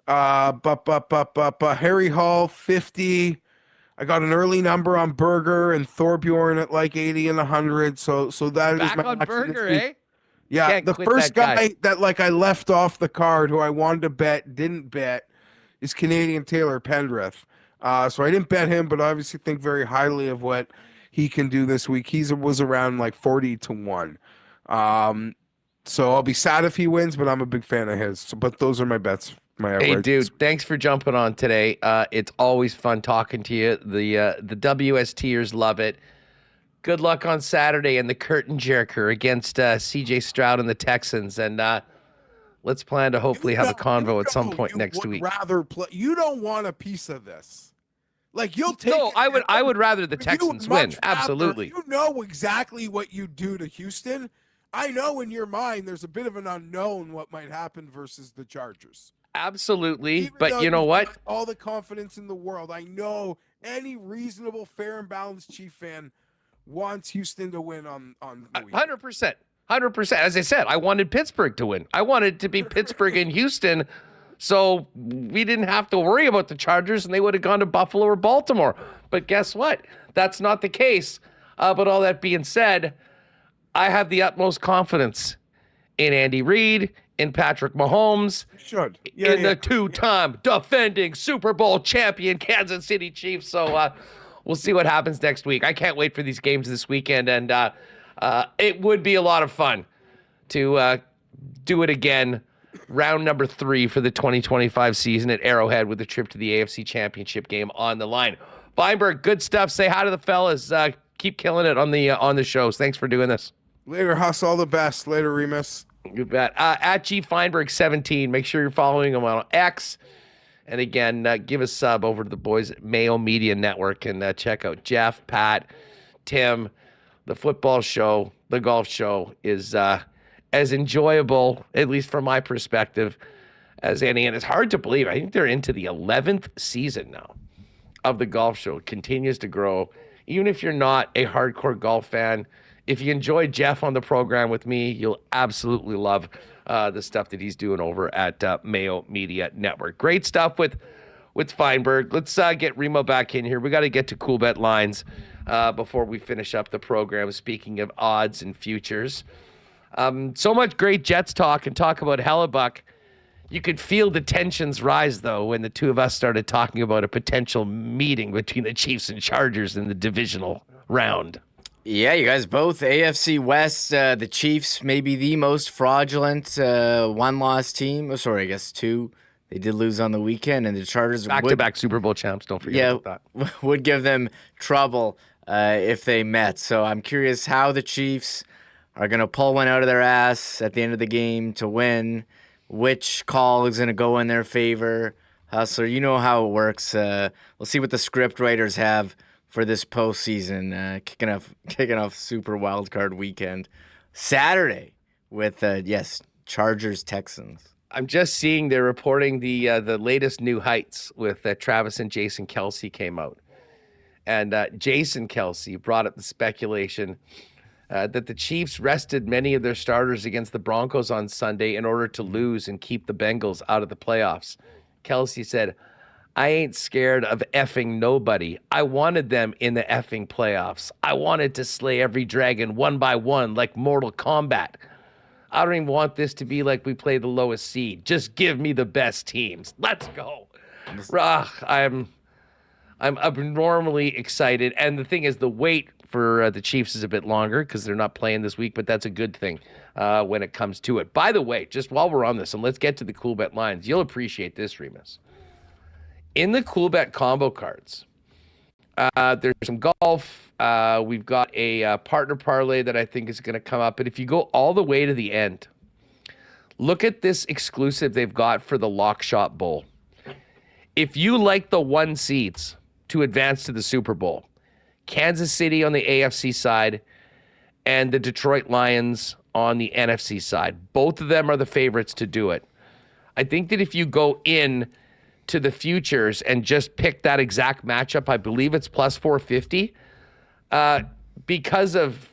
Harry Hall 50. I got an early number on Berger and Thorbjorn at like 80 and 100. So that is my on Berger, eh? Yeah, Can't the quit first that guy that like I left off the card who I wanted to bet, didn't bet, is Canadian Taylor Pendrith. So I didn't bet him, but I obviously think very highly of what he can do this week. He was around like 40 to 1. So I'll be sad if he wins, but I'm a big fan of his. So, but those are my bets. Hey, dude, thanks for jumping on today. It's always fun talking to you. The WSTers love it. Good luck on Saturday in the curtain jerker against CJ Stroud and the Texans. And let's plan to hopefully have a convo at some point next week. You don't want a piece of this. Like you'll take. No, I would rather the Texans win. Absolutely. You know exactly what you do to Houston. I know in your mind there's a bit of an unknown what might happen versus the Chargers. Absolutely. Even but you know what? All the confidence in the world. I know any reasonable, fair and balanced Chief fan wants Houston to win on the week. 100%. 100%. As I said, I wanted Pittsburgh to win. I wanted to be Pittsburgh and Houston, so we didn't have to worry about the Chargers, and they would have gone to Buffalo or Baltimore. But guess what? That's not the case. But all that being said, I have the utmost confidence in Andy Reid, in Patrick Mahomes, in the two-time defending Super Bowl champion Kansas City Chiefs. So we'll see what happens next week. I can't wait for these games this weekend, and it would be a lot of fun to do it again, round number 3 for the 2025 season at Arrowhead with a trip to the AFC Championship game on the line. Fienberg, good stuff. Say hi to the fellas. Keep killing it on the shows. Thanks for doing this. Later, Huss. All the best. Later, Remis. You bet. At G Fienberg 17. Make sure you're following him on X. And again, give a sub over to the boys at Mayo Media Network and check out Jeff, Pat, Tim. The football show, the golf show is as enjoyable, at least from my perspective, as any. And it's hard to believe. I think they're into the 11th season now of the golf show. It continues to grow. Even if you're not a hardcore golf fan, if you enjoy Jeff on the program with me, you'll absolutely love the stuff that he's doing over at Mayo Media Network. Great stuff with Fienberg. Let's get Remo back in here. We got to get to Coolbet Lines before we finish up the program. Speaking of odds and futures, so much great Jets talk and talk about Hellebuyck. You could feel the tensions rise, though, when the two of us started talking about a potential meeting between the Chiefs and Chargers in the divisional round. Yeah, you guys both AFC West. The Chiefs may be the most fraudulent one-loss team. Oh, sorry, I guess two They did lose on the weekend, and the Chargers back-to-back Super Bowl champs. Don't forget about that. Would give them trouble if they met. So I'm curious how the Chiefs are going to pull one out of their ass at the end of the game to win. Which call is going to go in their favor? Hustler, you know how it works. We'll see what the script writers have for this postseason. Kicking off Super Wildcard Weekend Saturday with Chargers Texans. I'm just seeing they're reporting the latest new heights with Travis and Jason Kelce came out. And Jason Kelce brought up the speculation that the Chiefs rested many of their starters against the Broncos on Sunday in order to lose and keep the Bengals out of the playoffs. Kelce said, I ain't scared of effing nobody. I wanted them in the effing playoffs. I wanted to slay every dragon one by one like Mortal Kombat. I don't even want this to be like we play the lowest seed. Just give me the best teams. Let's go. I'm abnormally excited. And the thing is, the wait for the Chiefs is a bit longer because they're not playing this week, but that's a good thing when it comes to it. By the way, just while we're on this, and let's get to the Coolbet lines, you'll appreciate this, Remis. In the Coolbet combo cards, there's some golf. We've got a partner parlay that I think is going to come up. But if you go all the way to the end, look at this exclusive they've got for the Lock Shot Bowl. If you like the 1 seeds to advance to the Super Bowl, Kansas City on the AFC side and the Detroit Lions on the NFC side, both of them are the favorites to do it. I think that if you go in to the futures and just pick that exact matchup, I believe it's plus 450. Because of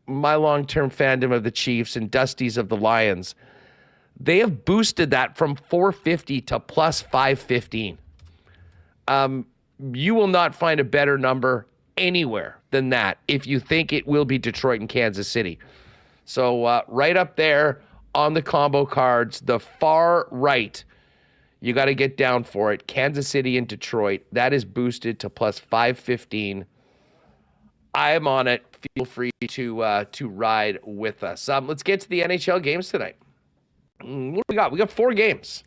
my long-term fandom of the Chiefs and Dusty's of the Lions, they have boosted that from 450 to plus 515. You will not find a better number anywhere than that if you think it will be Detroit and Kansas City. So right up there on the combo cards, the far right, you got to get down for it. Kansas City and Detroit, that is boosted to plus 515. I am on it. Feel free to ride with us. Let's get to the NHL games tonight. What do we got? We got 4 games.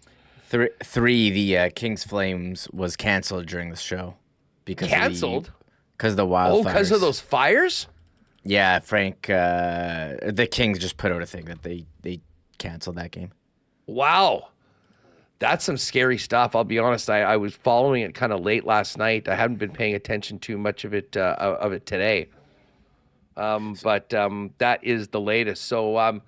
Three. The Kings Flames was canceled during the show because because of the wildfires. Oh, because of those fires? Yeah, Frank. The Kings just put out a thing that they canceled that game. Wow. That's some scary stuff. I'll be honest. I was following it kind of late last night. I haven't been paying attention to much of it today. But that is the latest. So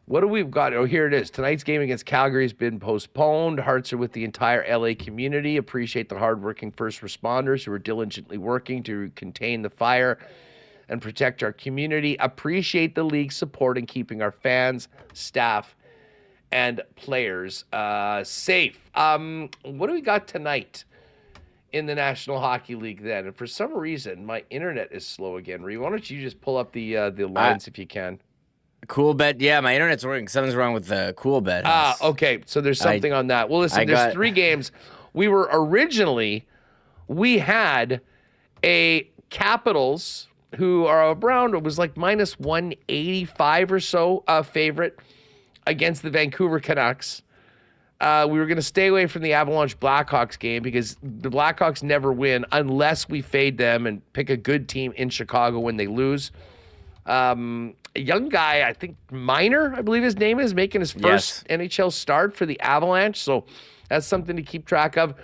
what do we've got? Oh, here it is. Tonight's game against Calgary has been postponed. Hearts are with the entire LA community. Appreciate the hardworking first responders who are diligently working to contain the fire and protect our community. Appreciate the league's support in keeping our fans, staff, and players safe. What do we got tonight in the National Hockey League then? And for some reason, my internet is slow again. Ree, why don't you just pull up the lines if you can? Coolbet, yeah, my internet's working. Something's wrong with the Coolbet. Okay, so there's something on that. Well, listen, there's 3 games. We had a Capitals who are around, it was like minus 185 or so favorite against the Vancouver Canucks. We were going to stay away from the Avalanche Blackhawks game because the Blackhawks never win unless we fade them and pick a good team in Chicago when they lose. A young guy, I think Miner, I believe his name is, making his first NHL start for the Avalanche. So that's something to keep track of.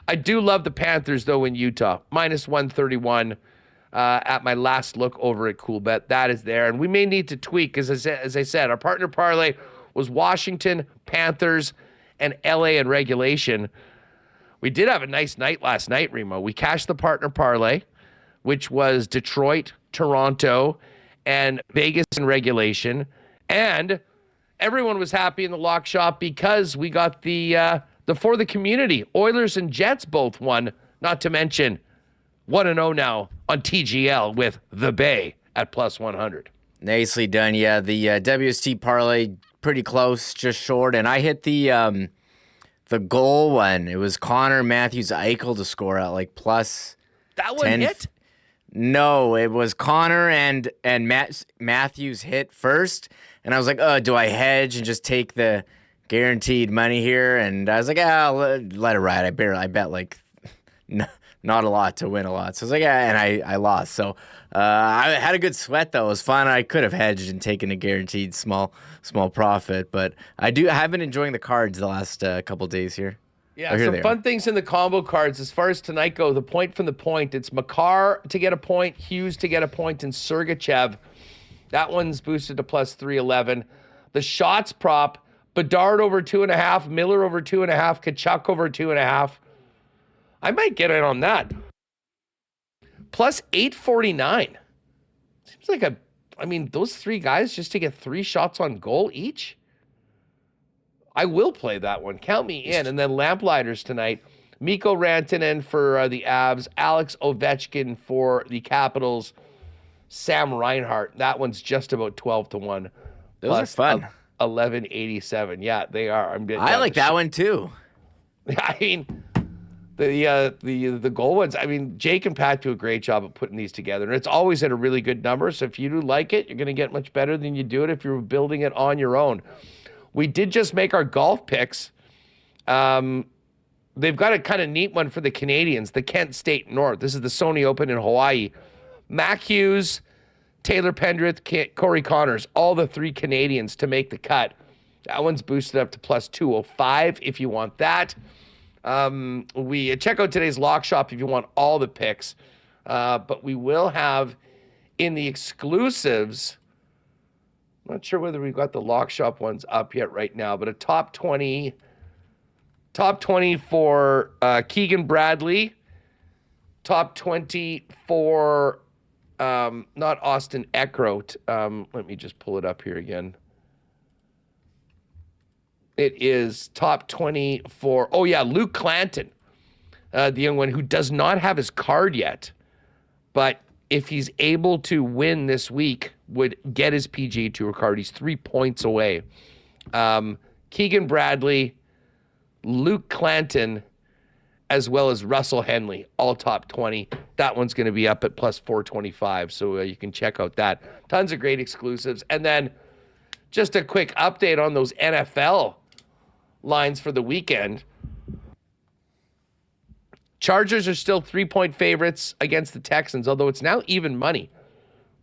I do love the Panthers, though, in Utah. Minus 131 at my last look over at Coolbet. That is there. And we may need to tweak, as I said, our partner parlay was Washington, Panthers, and LA in regulation. We did have a nice night last night, Remo. We cashed the partner parlay, which was Detroit, Toronto, and Vegas in regulation. And everyone was happy in the lock shop because we got the for the community. Oilers and Jets both won, not to mention 1-0 now on TGL with the Bay at plus 100. Nicely done. Yeah, the WST parlay pretty close, just short, and I hit the goal one. It was Connor Matthews Eichel to score at like plus. That one hit? No, it was Connor and Matthews hit first, and I was like, oh, do I hedge and just take the guaranteed money here, and I was like, let it ride. I bet like not a lot to win a lot. So I was like, and I lost. So I had a good sweat though. It was fun. I could have hedged and taken a guaranteed small profit, but have been enjoying the cards the last couple days here. Yeah, some fun things in the combo cards. As far as tonight go, the point from the point, it's Makar to get a point, Hughes to get a point, and Sergachev. That one's boosted to plus 311. The shots prop, Bedard over 2.5, Miller over 2.5, Kachuk over 2.5. I might get in on that. Plus 849. Seems like those three guys just to get 3 shots on goal each. I will play that one. Count me in. And then Lamplighters tonight. Mikko Rantanen for the Avs. Alex Ovechkin for the Capitals. Sam Reinhart. That one's just about 12-1. Those are fun. 1187. Yeah, they are. I like that one too. I mean, the goal ones. I mean, Jake and Pat do a great job of putting these together, and it's always at a really good number. So if you do like it, you're going to get much better than you do it if you're building it on your own. We did just make our golf picks. They've got a kind of neat one for the Canadians, the Kent State North. This is the Sony Open in Hawaii. Mac Hughes, Taylor Pendrith, Corey Connors, all the 3 Canadians to make the cut. That one's boosted up to plus 205 if you want that. We check out today's lock shop if you want all the picks. But we will have in the exclusives, I'm not sure whether we've got the lock shop ones up yet right now, but a top 20 for Keegan Bradley, top 20 for not Austin Eckroat. Let me just pull it up here again. It is top 20 for, Luke Clanton, the young one who does not have his card yet, but if he's able to win this week, would get his PGA Tour card. He's 3 points away. Keegan Bradley, Luke Clanton, as well as Russell Henley, all top 20. That one's going to be up at plus 425, so you can check out that. Tons of great exclusives. And then just a quick update on those NFL lines for the weekend. Chargers are still 3-point favorites against the Texans, although it's now even money.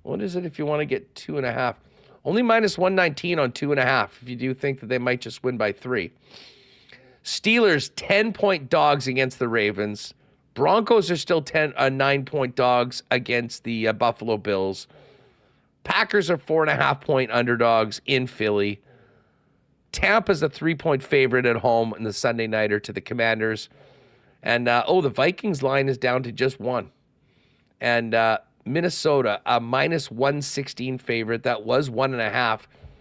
What is it if you want to get 2.5? Only minus 119 on 2.5 if you do think that they might just win by 3. Steelers 10-point dogs against the Ravens. Broncos are still 9-point dogs against the Buffalo Bills. Packers are 4.5-point underdogs in Philly. Tampa's a 3-point favorite at home in the Sunday nighter to the Commanders. And, the Vikings line is down to just 1. And Minnesota, a minus 116 favorite. That was 1.5.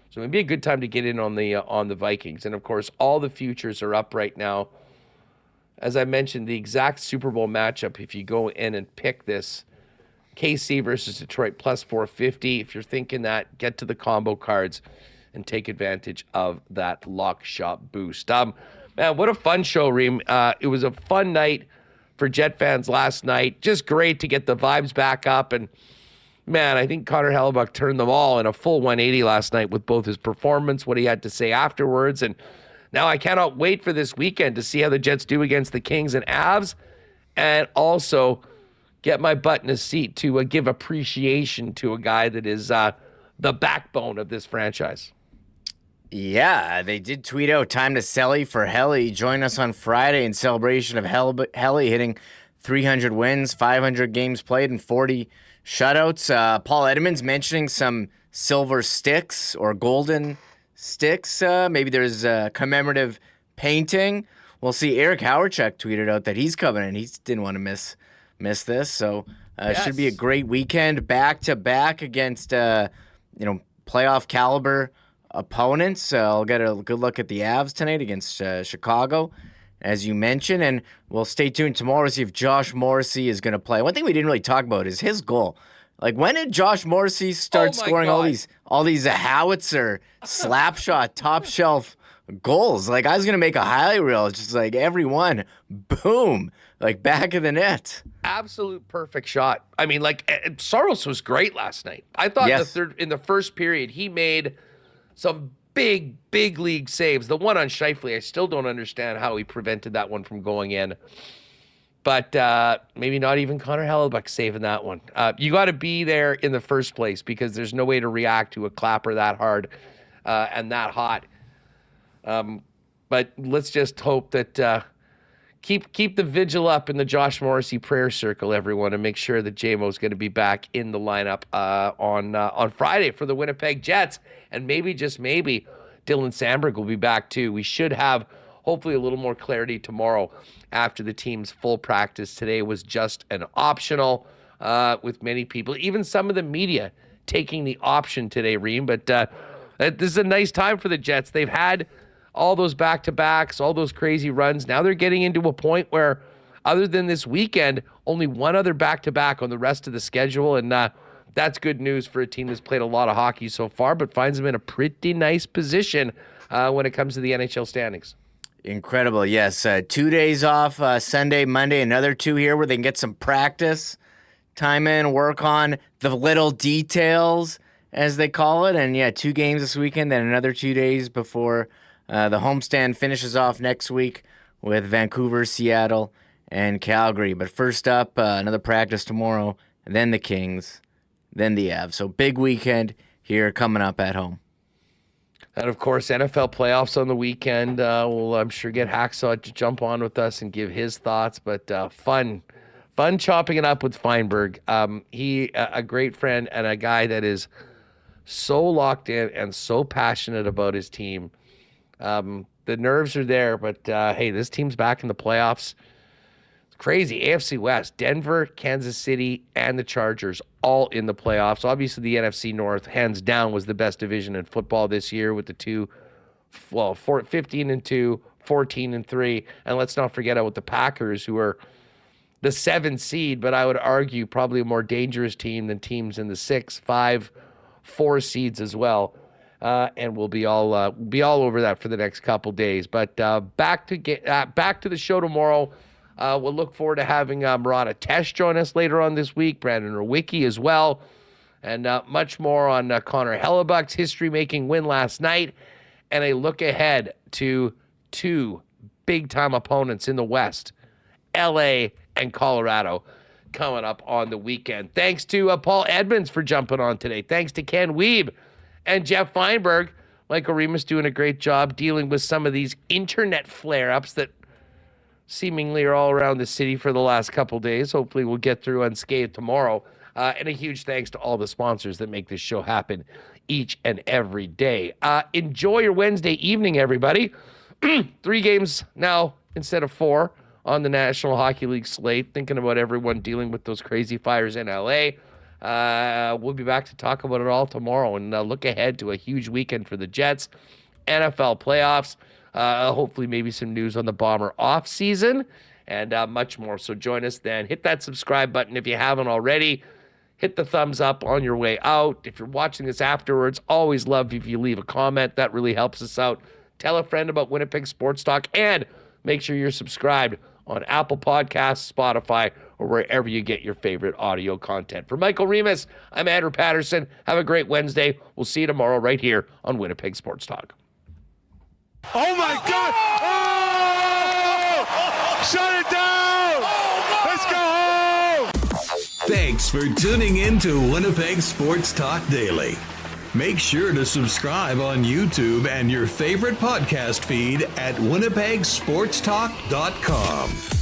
So it'd be a good time to get in on the Vikings. And, of course, all the futures are up right now. As I mentioned, the exact Super Bowl matchup, if you go in and pick this, KC versus Detroit, plus 450. If you're thinking that, get to the combo cards and take advantage of that lock shop boost. Man, what a fun show, Reem. It was a fun night for Jet fans last night. Just great to get the vibes back up. And, man, I think Connor Hellebuyck turned them all in a full 180 last night with both his performance, what he had to say afterwards. And now I cannot wait for this weekend to see how the Jets do against the Kings and Avs, and also get my butt in a seat to give appreciation to a guy that is the backbone of this franchise. Yeah, they did tweet out time to Selly for Helly. Join us on Friday in celebration of Helly hitting 300 wins, 500 games played, and 40 shutouts. Paul Edmonds mentioning some silver sticks or golden sticks. Maybe there's a commemorative painting. We'll see. Eric Howardchuk tweeted out that he's coming in. He didn't want to miss this. So it should be a great weekend. Back-to-back against playoff caliber opponents. I'll get a good look at the Avs tonight against Chicago, as you mentioned, and we'll stay tuned tomorrow to see if Josh Morrissey is going to play. One thing we didn't really talk about is his goal. Like, when did Josh Morrissey start scoring all these howitzer, slap shot, top shelf goals? Like, I was going to make a highlight reel. It's just like every one, boom, like back of the net. Absolute perfect shot. I mean, like, Soros was great last night. I thought in the first period he made some big league saves. The one on Scheifele, I still don't understand how he prevented that one from going in. But maybe not even Connor Hellebuyck saving that one. You got to be there in the first place because there's no way to react to a clapper that hard and that hot. But let's just hope that keep the vigil up in the Josh Morrissey prayer circle, everyone, and make sure that JMO's going to be back in the lineup on Friday for the Winnipeg Jets. And maybe, just maybe, Dylan Samberg will be back too. We should have hopefully a little more clarity tomorrow after the team's full practice. Today was just an optional with many people, even some of the media taking the option today, Reem. But this is a nice time for the Jets. They've had all those back-to-backs, all those crazy runs. Now they're getting into a point where, other than this weekend, only one other back-to-back on the rest of the schedule. And that's good news for a team that's played a lot of hockey so far, but finds them in a pretty nice position when it comes to the NHL standings. Incredible, yes. 2 days off, Sunday, Monday, another 2 here where they can get some practice time in, work on the little details, as they call it. And, 2 games this weekend, then another 2 days before the homestand finishes off next week with Vancouver, Seattle, and Calgary. But first up, another practice tomorrow, and then the Kings, then the Avs. So big weekend here coming up at home. And, of course, NFL playoffs on the weekend. We'll, I'm sure, get Hacksaw to jump on with us and give his thoughts. But fun chopping it up with Fienberg. He, a great friend and a guy that is so locked in and so passionate about his team. The nerves are there, but, hey, this team's back in the playoffs. It's crazy. AFC West, Denver, Kansas City, and the Chargers all in the playoffs. Obviously, the NFC North, hands down, was the best division in football this year with the 15-2, 14-3. And let's not forget about the Packers, who are the 7th seed, but I would argue probably a more dangerous team than teams in the 6, 5, 4 seeds as well. And we'll be all over that for the next couple days. But back to the show tomorrow. We'll look forward to having Murata Tesh join us later on this week, Brandon Rowicki as well, and much more on Connor Hellebuyck's history-making win last night, and a look ahead to 2 big-time opponents in the West, L.A. and Colorado, coming up on the weekend. Thanks to Paul Edmonds for jumping on today. Thanks to Ken Wiebe and Geoff Fienberg. Michael Remis doing a great job dealing with some of these internet flare-ups that seemingly are all around the city for the last couple days. Hopefully we'll get through unscathed tomorrow. And a huge thanks to all the sponsors that make this show happen each and every day. Enjoy your Wednesday evening, everybody. 3 games now instead of 4 on the National Hockey League slate. Thinking about everyone dealing with those crazy fires in LA. We'll be back to talk about it all tomorrow and look ahead to a huge weekend for the Jets, NFL playoffs, hopefully maybe some news on the Bomber off season, and much more. So join us then. Hit that subscribe button if you haven't already. Hit the thumbs up on your way out. If you're watching this afterwards, always love if you leave a comment. That really helps us out. Tell a friend about Winnipeg Sports Talk, and make sure you're subscribed on Apple Podcasts, Spotify, or wherever you get your favorite audio content. For Michael Remis, I'm Andrew Paterson. Have a great Wednesday. We'll see you tomorrow right here on Winnipeg Sports Talk. Oh, my God! Oh! Shut it down! Let's go home! Thanks for tuning in to Winnipeg Sports Talk Daily. Make sure to subscribe on YouTube and your favorite podcast feed at winnipegsportstalk.com.